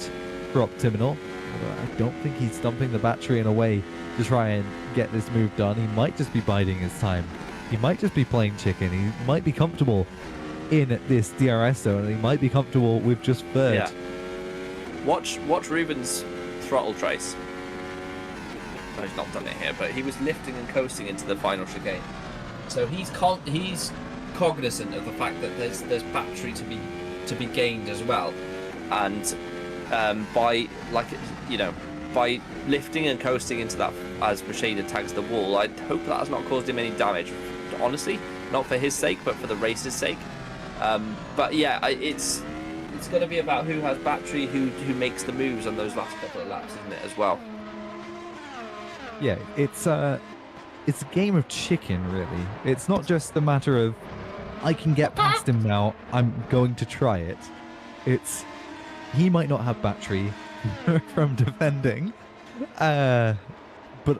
drop Terminal. I don't think he's dumping the battery in a way to try and get this move done. He might just be biding his time. He might just be playing chicken. He might be comfortable in this DRS zone, and he might be comfortable with just third. Yeah. Watch Ruben's throttle trace. No, he's not done it here, but he was lifting and coasting into the final chicane. So he's cognizant of the fact that there's battery to be gained as well, and by lifting and coasting into that as Mercedes tags the wall, I hope that has not caused him any damage. Honestly, not for his sake, but for the race's sake. But yeah, it's going to be about who has battery, who makes the moves on those last couple of laps, isn't it, as well? Yeah, it's a game of chicken, really. It's not just a matter of I can get past him now, I'm going to try it. It's he might not have battery from defending, but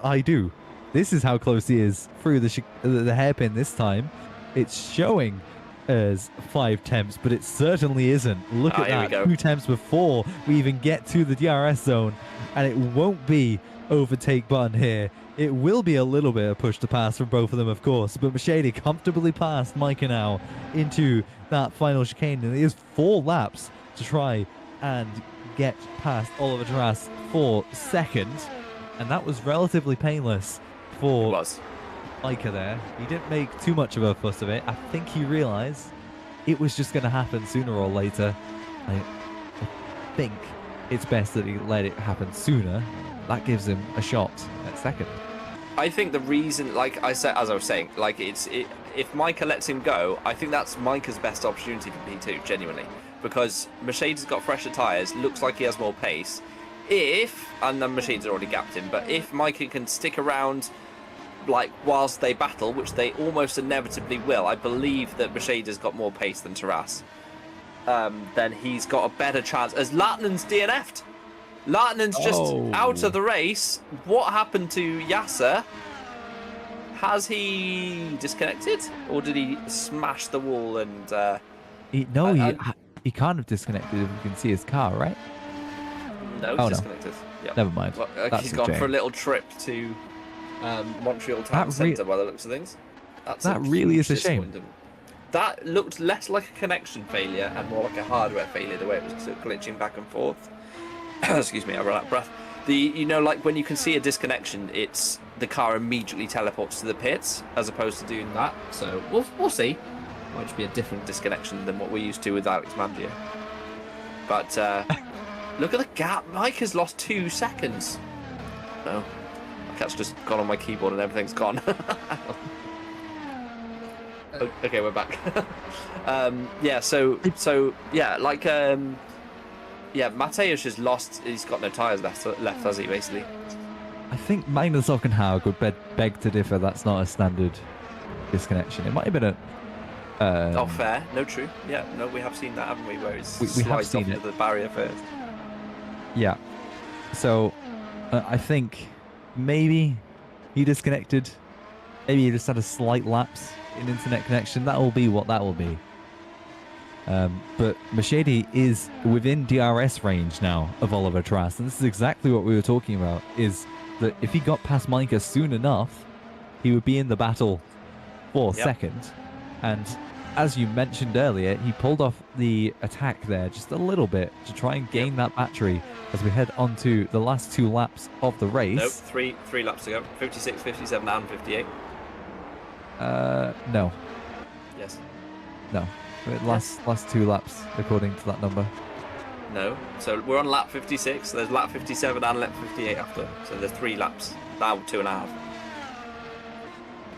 I do. This is how close he is through the hairpin this time. It's showing as 5 tenths, but it certainly isn't. Look at that, 2 tenths before we even get to the DRS zone, and it won't be overtake button here. It will be a little bit of push to pass from both of them, of course, but Mercedes comfortably past Micah now into that final chicane, and it is 4 laps to try and get past Oliver Taras for second, and that was relatively painless for Micah there. He didn't make too much of a fuss of it. I think he realised it was just going to happen sooner or later. I think it's best that he let it happen sooner. That gives him a shot at second. I think the reason, like I said, as I was saying, like if Micah lets him go, I think that's Micah's best opportunity for P2, genuinely, because Mercedes got fresher tyres, looks like he has more pace. And then Mercedes already gapped him, but if Micah can stick around, like whilst they battle, which they almost inevitably will, I believe that Mercedes has got more pace than Taras. Then he's got a better chance. As Latinen's DNF'd. Latinen's just out of the race. What happened to Yasser? Has he disconnected, or did he smash the wall and? He can't have disconnected if you can see his car, right? No, he's disconnected. Yep. Never mind. Well, he's gone for a little trip to Montreal Town Centre by the looks of things. That really is a shame. That looked less like a connection failure and more like a hardware failure, the way it was sort of glitching back and forth. Excuse me, I ran out of breath. Like when you can see a disconnection, it's the car immediately teleports to the pits as opposed to doing that. So we'll see. Might just be a different disconnection than what we're used to with Alex Mangia. But look at the gap. Mike has lost 2 seconds. No, my cat's just gone on my keyboard and everything's gone. Okay, we're back. Mateusz has lost. He's got no tyres left, has he, basically? I think Magnus Ockenhaug would beg to differ. That's not a standard disconnection. It might have been a... fair. No, true. Yeah, no, we have seen that, haven't we? Where he's we have seen off it. To the barrier first. Yeah. So, I think maybe he disconnected. Maybe he just had a slight lapse in internet connection. That will be what that will be. But Mercedes is within DRS range now of Oliver Taras, and this is exactly what we were talking about, is that if he got past Micah soon enough, he would be in the battle for second. And as you mentioned earlier, he pulled off the attack there just a little bit to try and gain that battery as we head on to the last 2 laps of the race. Nope, three laps to go. 56, 57 and 58. No. Yes. No. Last 2 laps, according to that number. No. So we're on lap 56. So there's lap 57 and lap 58 after. So there's 3 laps. Now 2.5.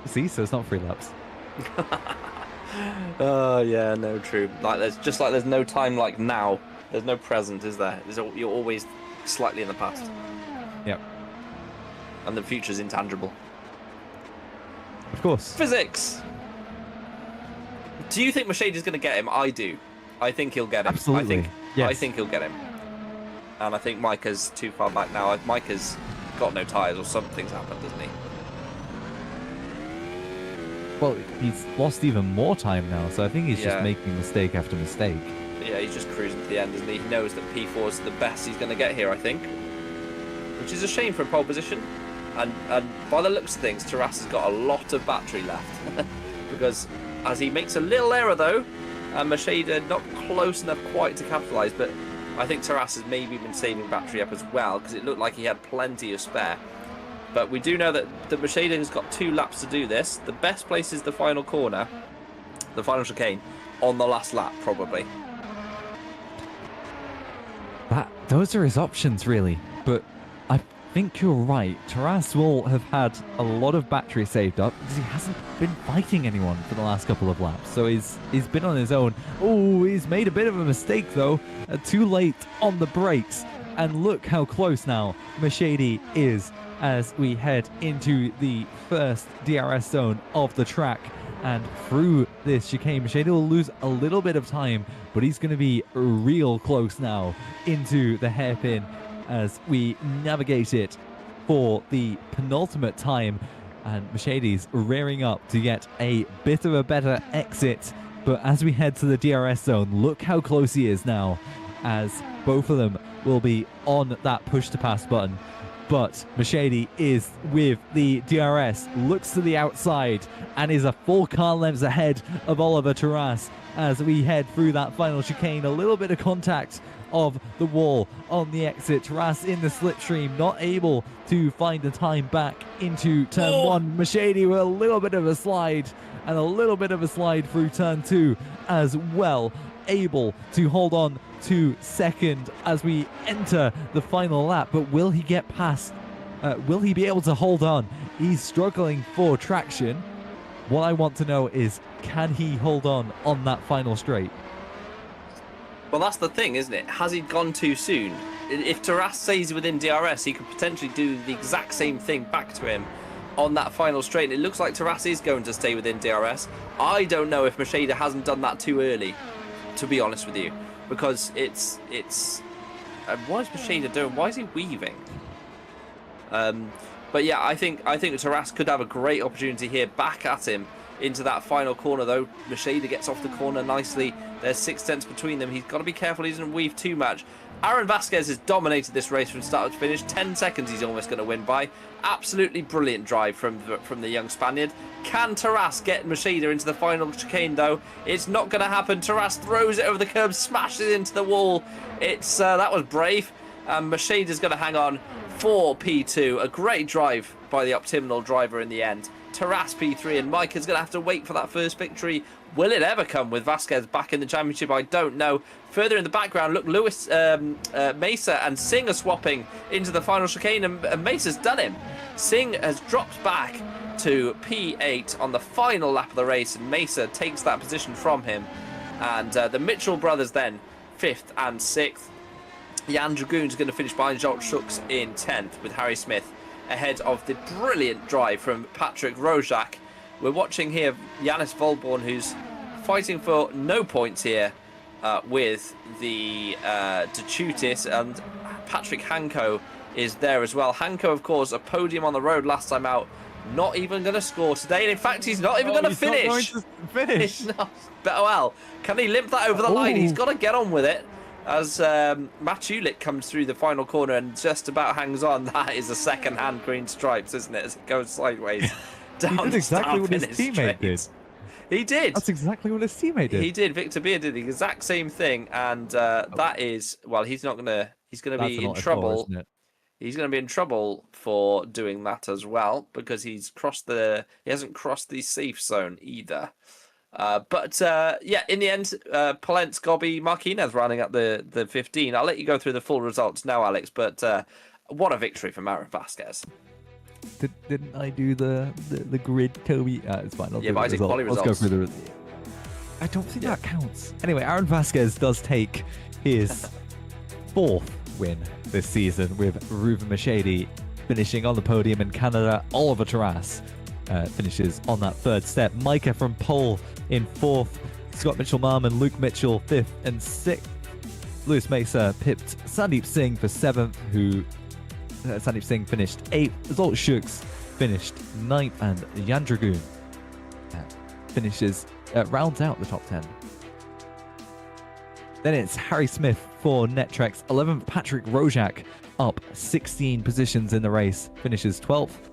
See, so it's not 3 laps. Oh yeah, no, true. There's no time like now. There's no present, is there? You're always slightly in the past. Yep. And the future's intangible. Of course. Physics. Do you think Mercedes is going to get him? I do. I think he'll get him. Absolutely. I think he'll get him. And I think Micah's too far back now. Micah's got no tyres or something's happened, doesn't he? Well, he's lost even more time now, so I think he's just making mistake after mistake. Yeah, he's just cruising to the end, isn't he? He knows that P4 is the best he's going to get here, I think. which is a shame for a pole position. And by the looks of things, Taras has got a lot of battery left. Because as he makes a little error though, and Macheda not close enough quite to capitalise, but I think Taras has maybe been saving battery up as well, because it looked like he had plenty of spare. But we do know that Macheda has got 2 laps to do this. The best place is the final corner, the final chicane, on the last lap probably. Those are his options really, but I think you're right. Taras will have had a lot of battery saved up because he hasn't been fighting anyone for the last couple of laps. So he's been on his own. Oh, he's made a bit of a mistake though. Too late on the brakes. And look how close now Macheda is as we head into the first DRS zone of the track. And through this chicane, Macheda will lose a little bit of time, but he's going to be real close now into the hairpin as we navigate it for the penultimate time. And Macheda's rearing up to get a bit of a better exit. But as we head to the DRS zone, look how close he is now, as both of them will be on that push to pass button. But Macheda is with the DRS, looks to the outside, and is a full car length ahead of Oliver Taras as we head through that final chicane. A little bit of contact of the wall on the exit. Taras in the slipstream, not able to find the time back into turn 1. Macheda with a little bit of a slide and a little bit of a slide through turn 2 as well, able to hold on to second as we enter the final lap. But will he get past? Will he be able to hold on? He's struggling for traction. What I want to know is, can he hold on that final straight? Well, that's the thing, isn't it? Has he gone too soon? If Taras stays within DRS, he could potentially do the exact same thing back to him on that final straight. And it looks like Taras is going to stay within DRS. I don't know if Macheda hasn't done that too early, to be honest with you, because it's what is Macheda doing? Why is he weaving? But yeah, I think Taras could have a great opportunity here. Back at him into that final corner though. Macheda gets off the corner nicely. There's 6 tenths between them. He's got to be careful he doesn't weave too much. Aaron Vasquez has dominated this race from start to finish. 10 seconds he's almost going to win by. Absolutely brilliant drive from the young Spaniard. Can Taras get Macheda into the final chicane though? It's not going to happen. Taras throws it over the curb, smashes it into the wall. That was brave. Macheda's going to hang on for P2. A great drive by the Optimal driver in the end. Taras P3, and Mike is going to have to wait for that first victory. Will it ever come with Vasquez back in the championship? I don't know. Further in the background, look, Lewis, Mesa and Singh are swapping into the final chicane, and Mesa's done him. Singh has dropped back to P8 on the final lap of the race, and Mesa takes that position from him. And the Mitchell brothers then 5th and 6th. Jan Dragoon's going to finish behind Jolt Schucks in 10th, with Harry Smith ahead of the brilliant drive from Patrick Rojak. We're watching here Yanis Volborn, who's fighting for no points here with the Dechutis, and Patrick Hanko is there as well. Hanko, of course, a podium on the road last time out, not even going to score today, and in fact he's not even going to finish. He's not. But well, can he limp that over the line? He's got to get on with it. As Matulik comes through the final corner and just about hangs on. That is a second-hand green stripes, isn't it? As it goes sideways down. He did exactly what his teammate did. He did. That's exactly what his teammate did. He did. Victor Beer did the exact same thing, and that is, well, he's not gonna. He's gonna be in trouble. Isn't it? He's going to be in trouble for doing that as well, because he hasn't crossed the safe zone either. Yeah, in the end, Polentz, Gobby, Marquinez running at the 15. I'll let you go through the full results now, Alex, but what a victory for Aaron Vasquez. Didn't I do the grid, Toby? It's fine. I'll do but I the did quali results. Let's go through the I don't think that counts. Anyway, Aaron Vasquez does take his 4th win this season, with Ruben Macheda finishing on the podium in Canada. Oliver Taras finishes on that 3rd step. Micah from pole in 4th. Scott Mitchell-Marman, Luke Mitchell 5th and 6th. Lewis Mesa pipped Sandeep Singh for 7th, who Sandeep Singh finished 8th. Zolt Schucks finished 9th, and Jan Dragoon rounds out the top 10. Then it's Harry Smith for Nettrex 11th, Patrick Rojak up 16 positions in the race, finishes 12th.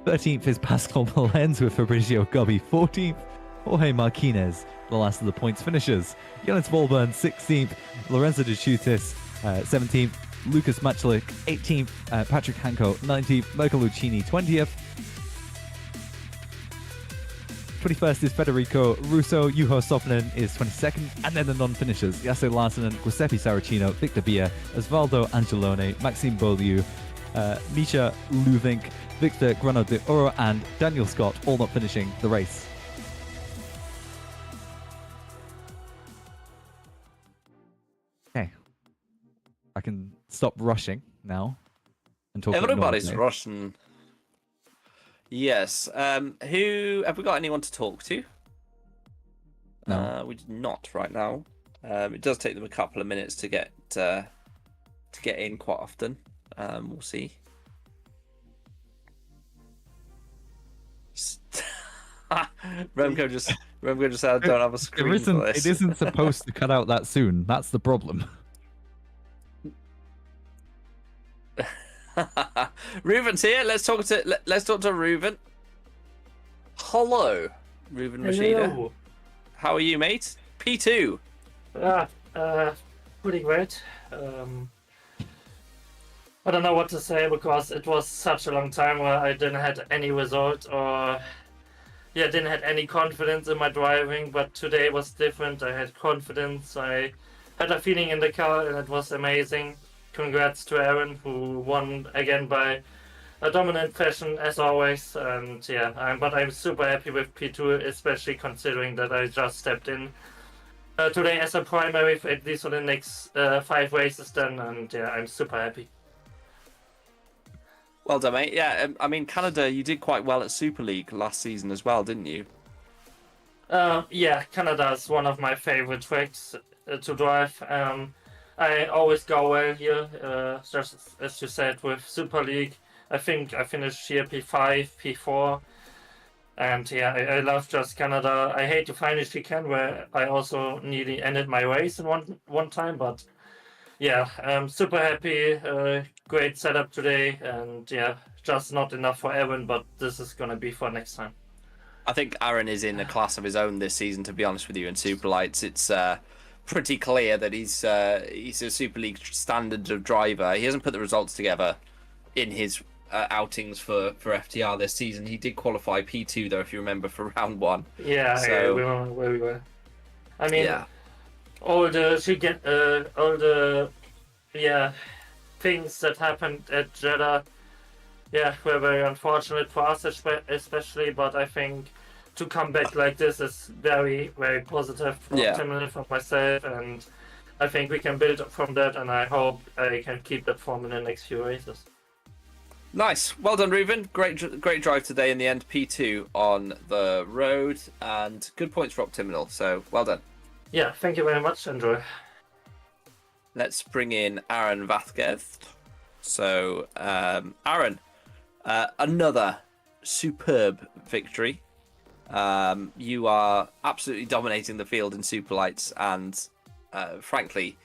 13th is Pascal Valens with Fabrizio Gobbi 14th. Jorge Marquinez, the last of the points finishers. Jonas Volburn 16th. Lorenzo De Chutis 17th. Lucas Machlik 18th. Patrick Hanko 19th. Michael Lucchini 20th. 21st is Federico Russo. Juho Sofnen is 22nd. And then the non-finishers, Jasse Larsen and Giuseppe Saracino, Victor Bia, Osvaldo Angelone, Maxime Beaulieu, Misha Luvink, Victor Grano de Oro, and Daniel Scott, all not finishing the race. Okay. I can stop rushing now and talk. Everybody's rushing. Yes. Who have we got? Anyone to talk to? No. We do not right now. It does take them a couple of minutes to get in quite often. We'll see. Remco just said I don't have a screen for this. It isn't supposed to cut out that soon. That's the problem. Reuven's here. Let's talk to Reuven. Hello, Reuven Rashida. Hello. How are you, mate? P2. Pretty great. I don't know what to say because it was such a long time where I didn't have any result or didn't have any confidence in my driving, but today was different. I had confidence. I had a feeling in the car and it was amazing. Congrats to Aaron, who won again by a dominant fashion as always. And but I'm super happy with P2, especially considering that I just stepped in today as a primary, at least for the next 5 races then. And I'm super happy. Well done, mate. Yeah, I mean, Canada, you did quite well at Super League last season as well, didn't you? Canada is one of my favorite tracks to drive. I always go well here, just as you said, with Super League. I think I finished here P5, P4. And I love just Canada. I hate to finish chicane where I also nearly ended my race in one time, but I'm super happy. Great setup today, and just not enough for Aaron, but this is gonna be for next time. I think Aaron is in a class of his own this season, to be honest with you, in Superlights. It's pretty clear that he's a Super League standard of driver. He hasn't put the results together in his outings for FTR this season. He did qualify P2 though, if you remember, for round 1. Yeah, so, I remember where we were. I mean, all the things that happened at Jeddah, were very unfortunate for us especially, but I think to come back like this is very, very positive for Tim and for myself, and I think we can build from that, and I hope I can keep that form in the next few races. Nice. Well done, Reuven. Great drive today in the end. P2 on the road, and good points for Optiminal, so well done. Yeah, thank you very much. Enjoy. Let's bring in Aaron Vathgeth. So, Aaron, another superb victory. You are absolutely dominating the field in Superlights, and frankly,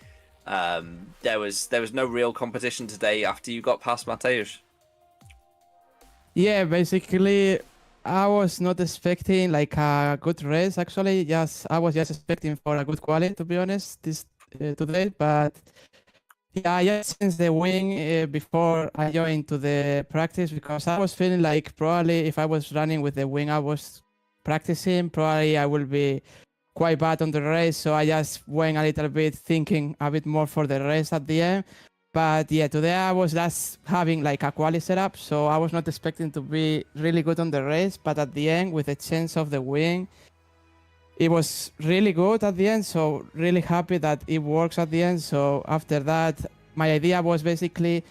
there was no real competition today after you got past Mateusz. Yeah, basically, I was not expecting like a good race. Actually, I was just expecting for a good quality, to be honest, today. But since the wing before I joined to the practice, because I was feeling like probably if I was running with the wing I was practicing, probably I will be quite bad on the race. So I just went a little bit thinking a bit more for the race at the end. But today I was just having like a quali setup, so I was not expecting to be really good on the race. But at the end, with the change of the wing, it was really good at the end. So really happy that it works at the end. So after that, my idea was basically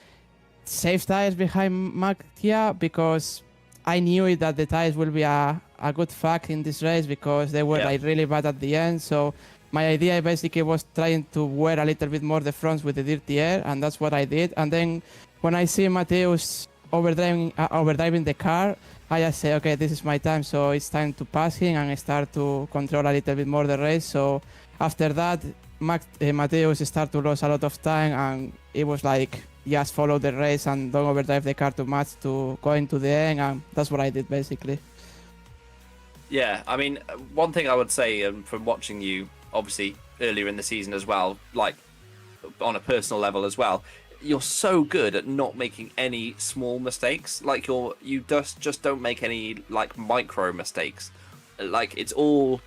save tires behind Matia, because I knew that the tires will be a good fact in this race because they were like really bad at the end. So my idea basically was trying to wear a little bit more the fronts with the dirty air, and that's what I did. And then when I see Mateusz overdriving the car, I just say, okay, this is my time, so it's time to pass him and start to control a little bit more the race. So after that, Mateusz started to lose a lot of time, and it was like just follow the race and don't overdrive the car too much to go into the end, and that's what I did basically. Yeah, I mean, one thing I would say from watching you, obviously earlier in the season as well, like on a personal level as well, you're so good at not making any small mistakes. Like you just don't make any like micro mistakes. Like it's all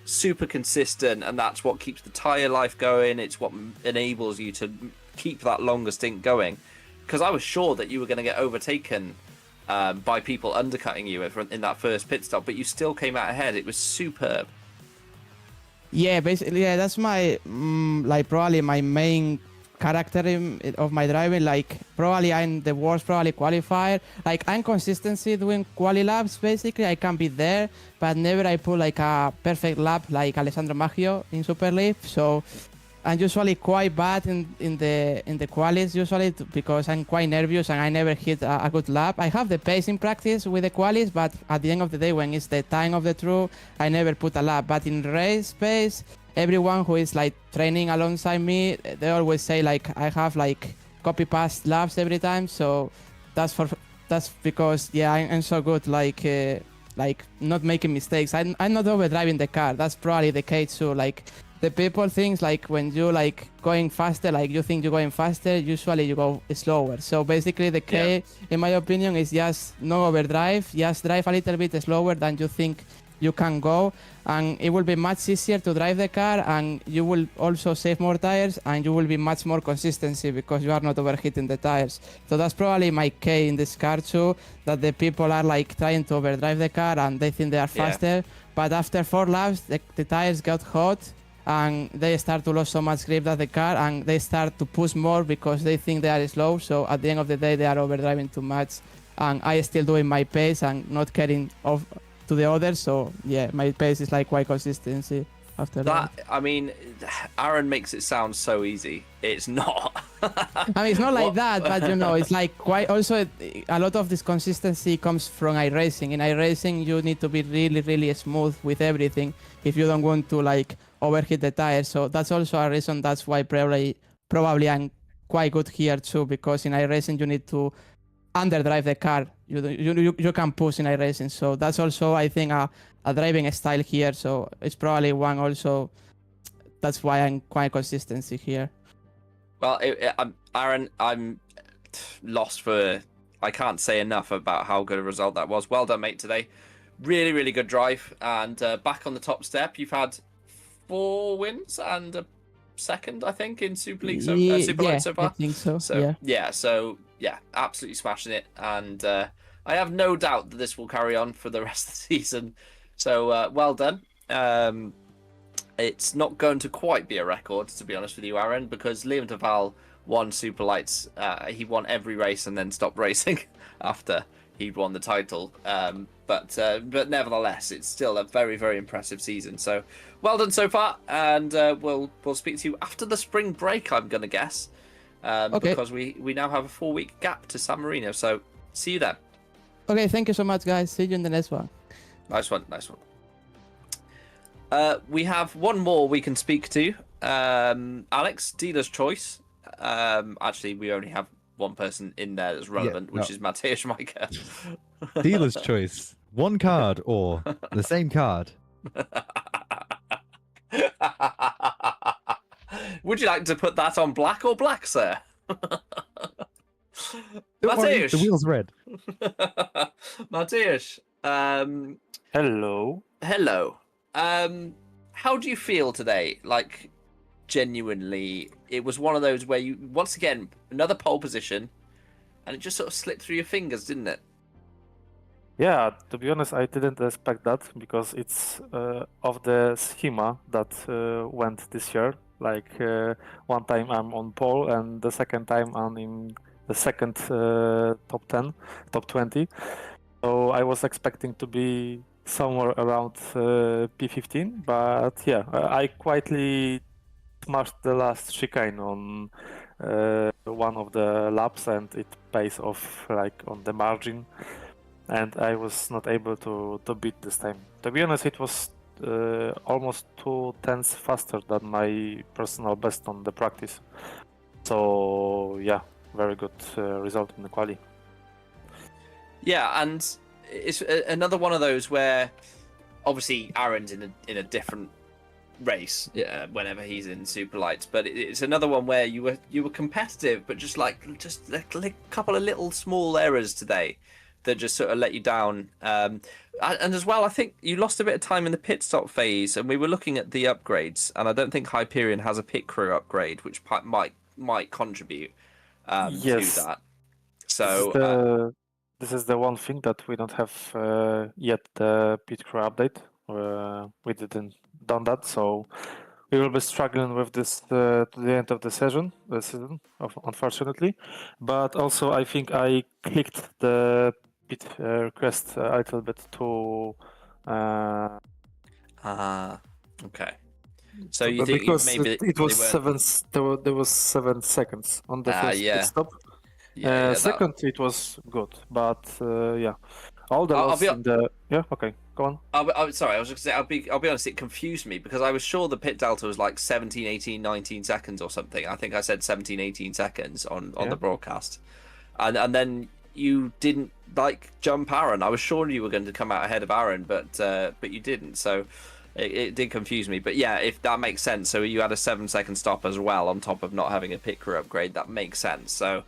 super consistent, and that's what keeps the tire life going. It's what enables you to keep that longer stint going. Because I was sure that you were going to get overtaken by people undercutting you in that first pit stop, but you still came out ahead. It was superb. Yeah, basically, yeah, that's my like probably my main character of my driving. Like probably I'm the worst probably qualifier. Like I'm consistency doing quali laps basically. I can be there, but never I put like a perfect lap like Alessandro Maggio in Superlight. So I'm usually quite bad in the qualis usually because I'm quite nervous and I never hit a good lap. I have the pace in practice with the qualis, but at the end of the day when it's the time of the true, I never put a lap. But in race pace, everyone who is like training alongside me, they always say like I have like copy paste laps every time. So that's because yeah, I'm so good like not making mistakes. I'm not overdriving the car. That's probably the case too. Like the people think like when you like going faster, like you think you're going faster, usually you go slower. So basically the key, in my opinion, is just no overdrive, just drive a little bit slower than you think you can go, and it will be much easier to drive the car, and you will also save more tires, and you will be much more consistency because you are not overheating the tires. So that's probably my key in this car too, that the people are like trying to overdrive the car and they think they are faster, but after 4 laps the tires got hot and they start to lose so much grip at the car, and they start to push more because they think they are slow. So at the end of the day, they are overdriving too much, and I still doing my pace and not getting off to the others. So yeah, my pace is like quite consistency after that. I mean, Aaron makes it sound so easy. It's not. I mean, it's not like that, but you know, it's like quite also a lot of this consistency comes from iRacing. In iRacing, you need to be really, really smooth with everything if you don't want to like overheat the tires. So that's also a reason. That's why probably I'm quite good here too, because in iRacing you need to underdrive the car. You can push in iRacing. So that's also I think a driving style here. So it's probably one also. That's why I'm quite consistency here. Well, Aaron, I'm lost for. I can't say enough about how good a result that was. Well done, mate, today. Really, really good drive. And back on the top step, you've had 4 wins and a second, I think, in Super League Superlights so far. I think so. So absolutely smashing it. And I have no doubt that this will carry on for the rest of the season. So well done. It's not going to quite be a record, to be honest with you, Aaron, because Liam Duval won Superlights. He won every race and then stopped racing after he'd won the title. But nevertheless, it's still a very, very impressive season. So well done so far, and we'll speak to you after the spring break, I'm going to guess, because we now have a 4-week gap to San Marino. So see you then. Okay, thank you so much, guys. See you in the next one. Nice one. We have one more we can speak to. Alex, dealer's choice. Actually, we only have one person in there that's relevant, which is Mateusz Majka. Dealer's choice. One card or the same card. Would you like to put that on black or black, sir? Mateusz. The wheel's red. Mateusz. Hello. Hello. How do you feel today? Like, genuinely, it was one of those where you, once again, another pole position, and it just sort of slipped through your fingers, didn't it? Yeah, to be honest, I didn't expect that because it's of the schema that went this year. Like one time I'm on pole, and the second time I'm in the second top 10, top 20. So I was expecting to be somewhere around P15, but yeah, I quietly smashed the last chicane on one of the laps, and it pays off like on the margin, and I was not able to beat this time. To be honest, it was almost 2 tenths faster than my personal best on the practice. So yeah, very good result in the quali. Yeah, and it's another one of those where obviously Aaron's in a different race whenever he's in Superlights, but it's another one where you were competitive, but just a couple of little small errors today that just sort of let you down. And as well, I think you lost a bit of time in the pit stop phase, and we were looking at the upgrades, and I don't think Hyperion has a pit crew upgrade, which might contribute to that. So this is the one thing that we don't have yet, the pit crew update. We didn't done that, so we will be struggling with this to the end of the season, unfortunately. But also, I think I clicked the pit request a little bit too. Okay. So you think because maybe it was they weren't- 7. There was 7 seconds on the first yeah. pit stop. Yeah, Second, it was good, but yeah, all the I'll loss be- in the okay, go on. I'm sorry, I was just gonna say, I'll be honest, it confused me because I was sure the pit delta was like 17, 18, 19 seconds or something. I think I said 17, 18 seconds on the broadcast. And then you didn't like jump Aaron. I was sure you were going to come out ahead of Aaron, but you didn't. So it did confuse me. But yeah, if that makes sense. So you had a 7-second stop as well on top of not having a pit crew upgrade. That makes sense. So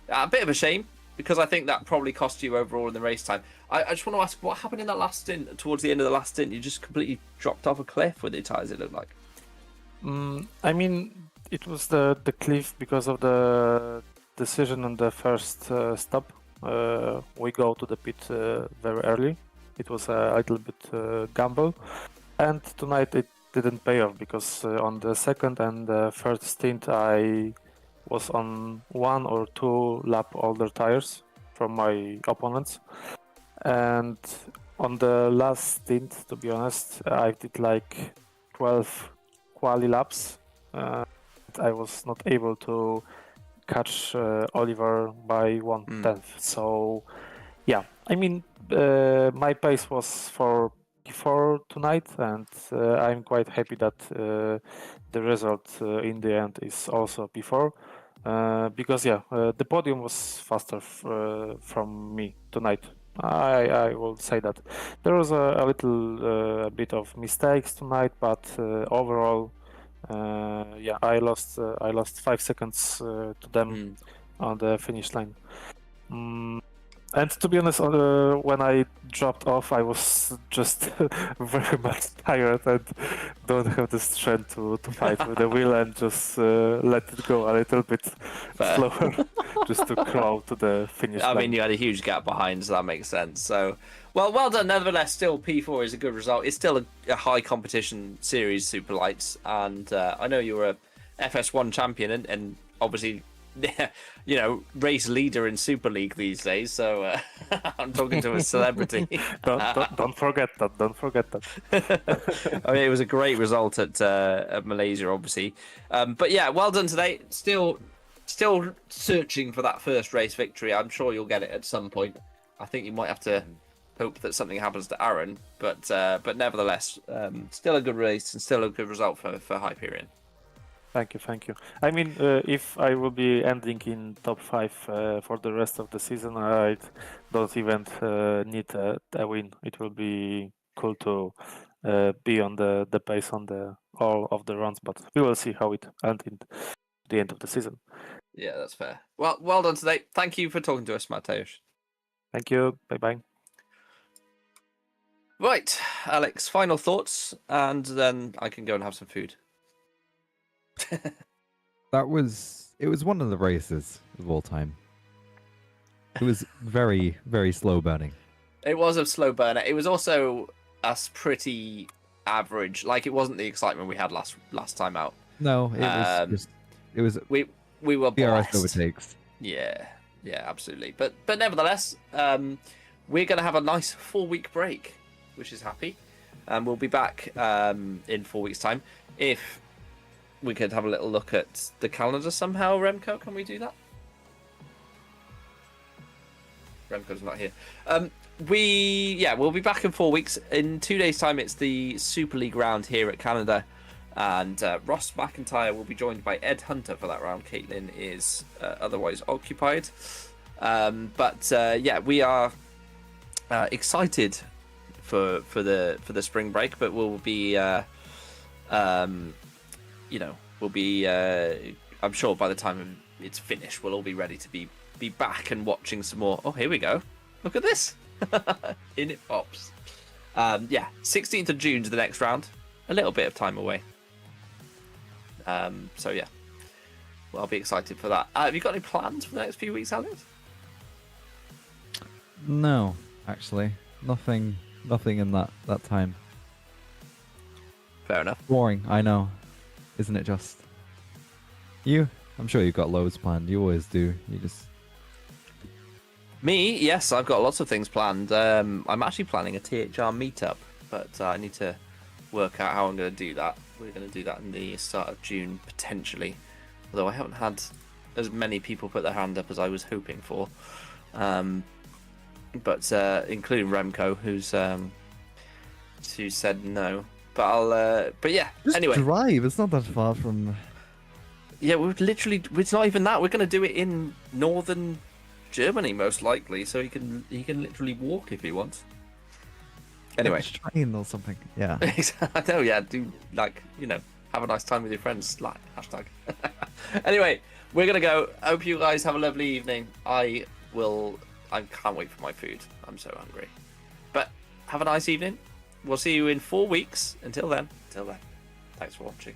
a bit of a shame, because I think that probably cost you overall in the race time. I just want to ask, what happened in that last stint? Towards the end of the last stint, you just completely dropped off a cliff with your tyres, it looked like. I mean, it was the cliff because of the decision on the first stop. We go to the pit very early. It was a little bit gamble. And tonight it didn't pay off because on the second and the third stint I was on 1 or 2 lap older tires from my opponents, and on the last stint, to be honest, I did like 12 quali laps. I was not able to catch Oliver by 1/10. So yeah, I mean, my pace was for P4 tonight, and I'm quite happy that the result in the end is also P4. Because the podium was faster from me tonight. I will say that there was a little bit of mistakes tonight, but overall, I lost 5 seconds to them on the finish line. And to be honest, when I dropped off, I was just very much tired and don't have the strength to fight with the wheel, and just let it go a little bit slower, just to crawl to the finish line. I mean, you had a huge gap behind, so that makes sense. So, well done. Nevertheless, still P4 is a good result. It's still a high competition series, Superlights, and I know you were a FS1 champion, and obviously, you know, race leader in Super League these days. So I'm talking to a celebrity. Don't forget that. Don't forget that. I mean, it was a great result at Malaysia, obviously. But yeah, well done today. Still searching for that first race victory. I'm sure you'll get it at some point. I think you might have to hope that something happens to Aaron, but nevertheless, still a good race and still a good result for Hyperion. Thank you. I mean, if I will be ending in top 5 for the rest of the season, I don't even need a win. It will be cool to be on the pace on all of the runs, but we will see how it ends in the end of the season. Yeah, that's fair. Well done today. Thank you for talking to us, Mateusz. Thank you. Bye. Right, Alex, final thoughts, and then I can go and have some food. It was one of the races of all time. It was very, very slow burning. It was a slow burner. It was also us pretty average. Like, it wasn't the excitement we had last time out. No, it was we were BRS blessed. overtakes. Yeah, absolutely. But nevertheless, we're going to have a nice 4-week break, which is happy. And we'll be back in 4 weeks' time. If we could have a little look at the calendar somehow, Remco, can we do that? Remco's not here. We'll be back in 4 weeks. In 2 days' time, it's the Super League round here at Canada. And Ross McIntyre will be joined by Ed Hunter for that round. Caitlin is otherwise occupied. Yeah, we are excited for the spring break, but we'll be we'll be I'm sure by the time it's finished, we'll all be ready to be back and watching some more. Oh, here we go. Look at this. In it pops. 16th of June to the next round. A little bit of time away. So yeah, well, I'll be excited for that. Have you got any plans for the next few weeks, Alex? No, actually, nothing in that time. Fair enough. Boring, I know, isn't it? Just you. I'm sure you've got loads planned. You always do. You just. Me, yes, I've got lots of things planned. I'm actually planning a THR meetup, but I need to work out how I'm going to do that. We're going to do that in the start of June, potentially. Although I haven't had as many people put their hand up as I was hoping for. But including Remco, who said no. But yeah, Just anyway. drive. It's not that far from. Yeah, it's not even that. We're going to do it in northern Germany, most likely, so he can literally walk if he wants. Anyway, Train or something. Yeah. I know. Yeah, do have a nice time with your friends. Like hashtag. Anyway, we're gonna go. Hope you guys have a lovely evening. I can't wait for my food. I'm so hungry. But have a nice evening. We'll see you in 4 weeks. Until then, thanks for watching.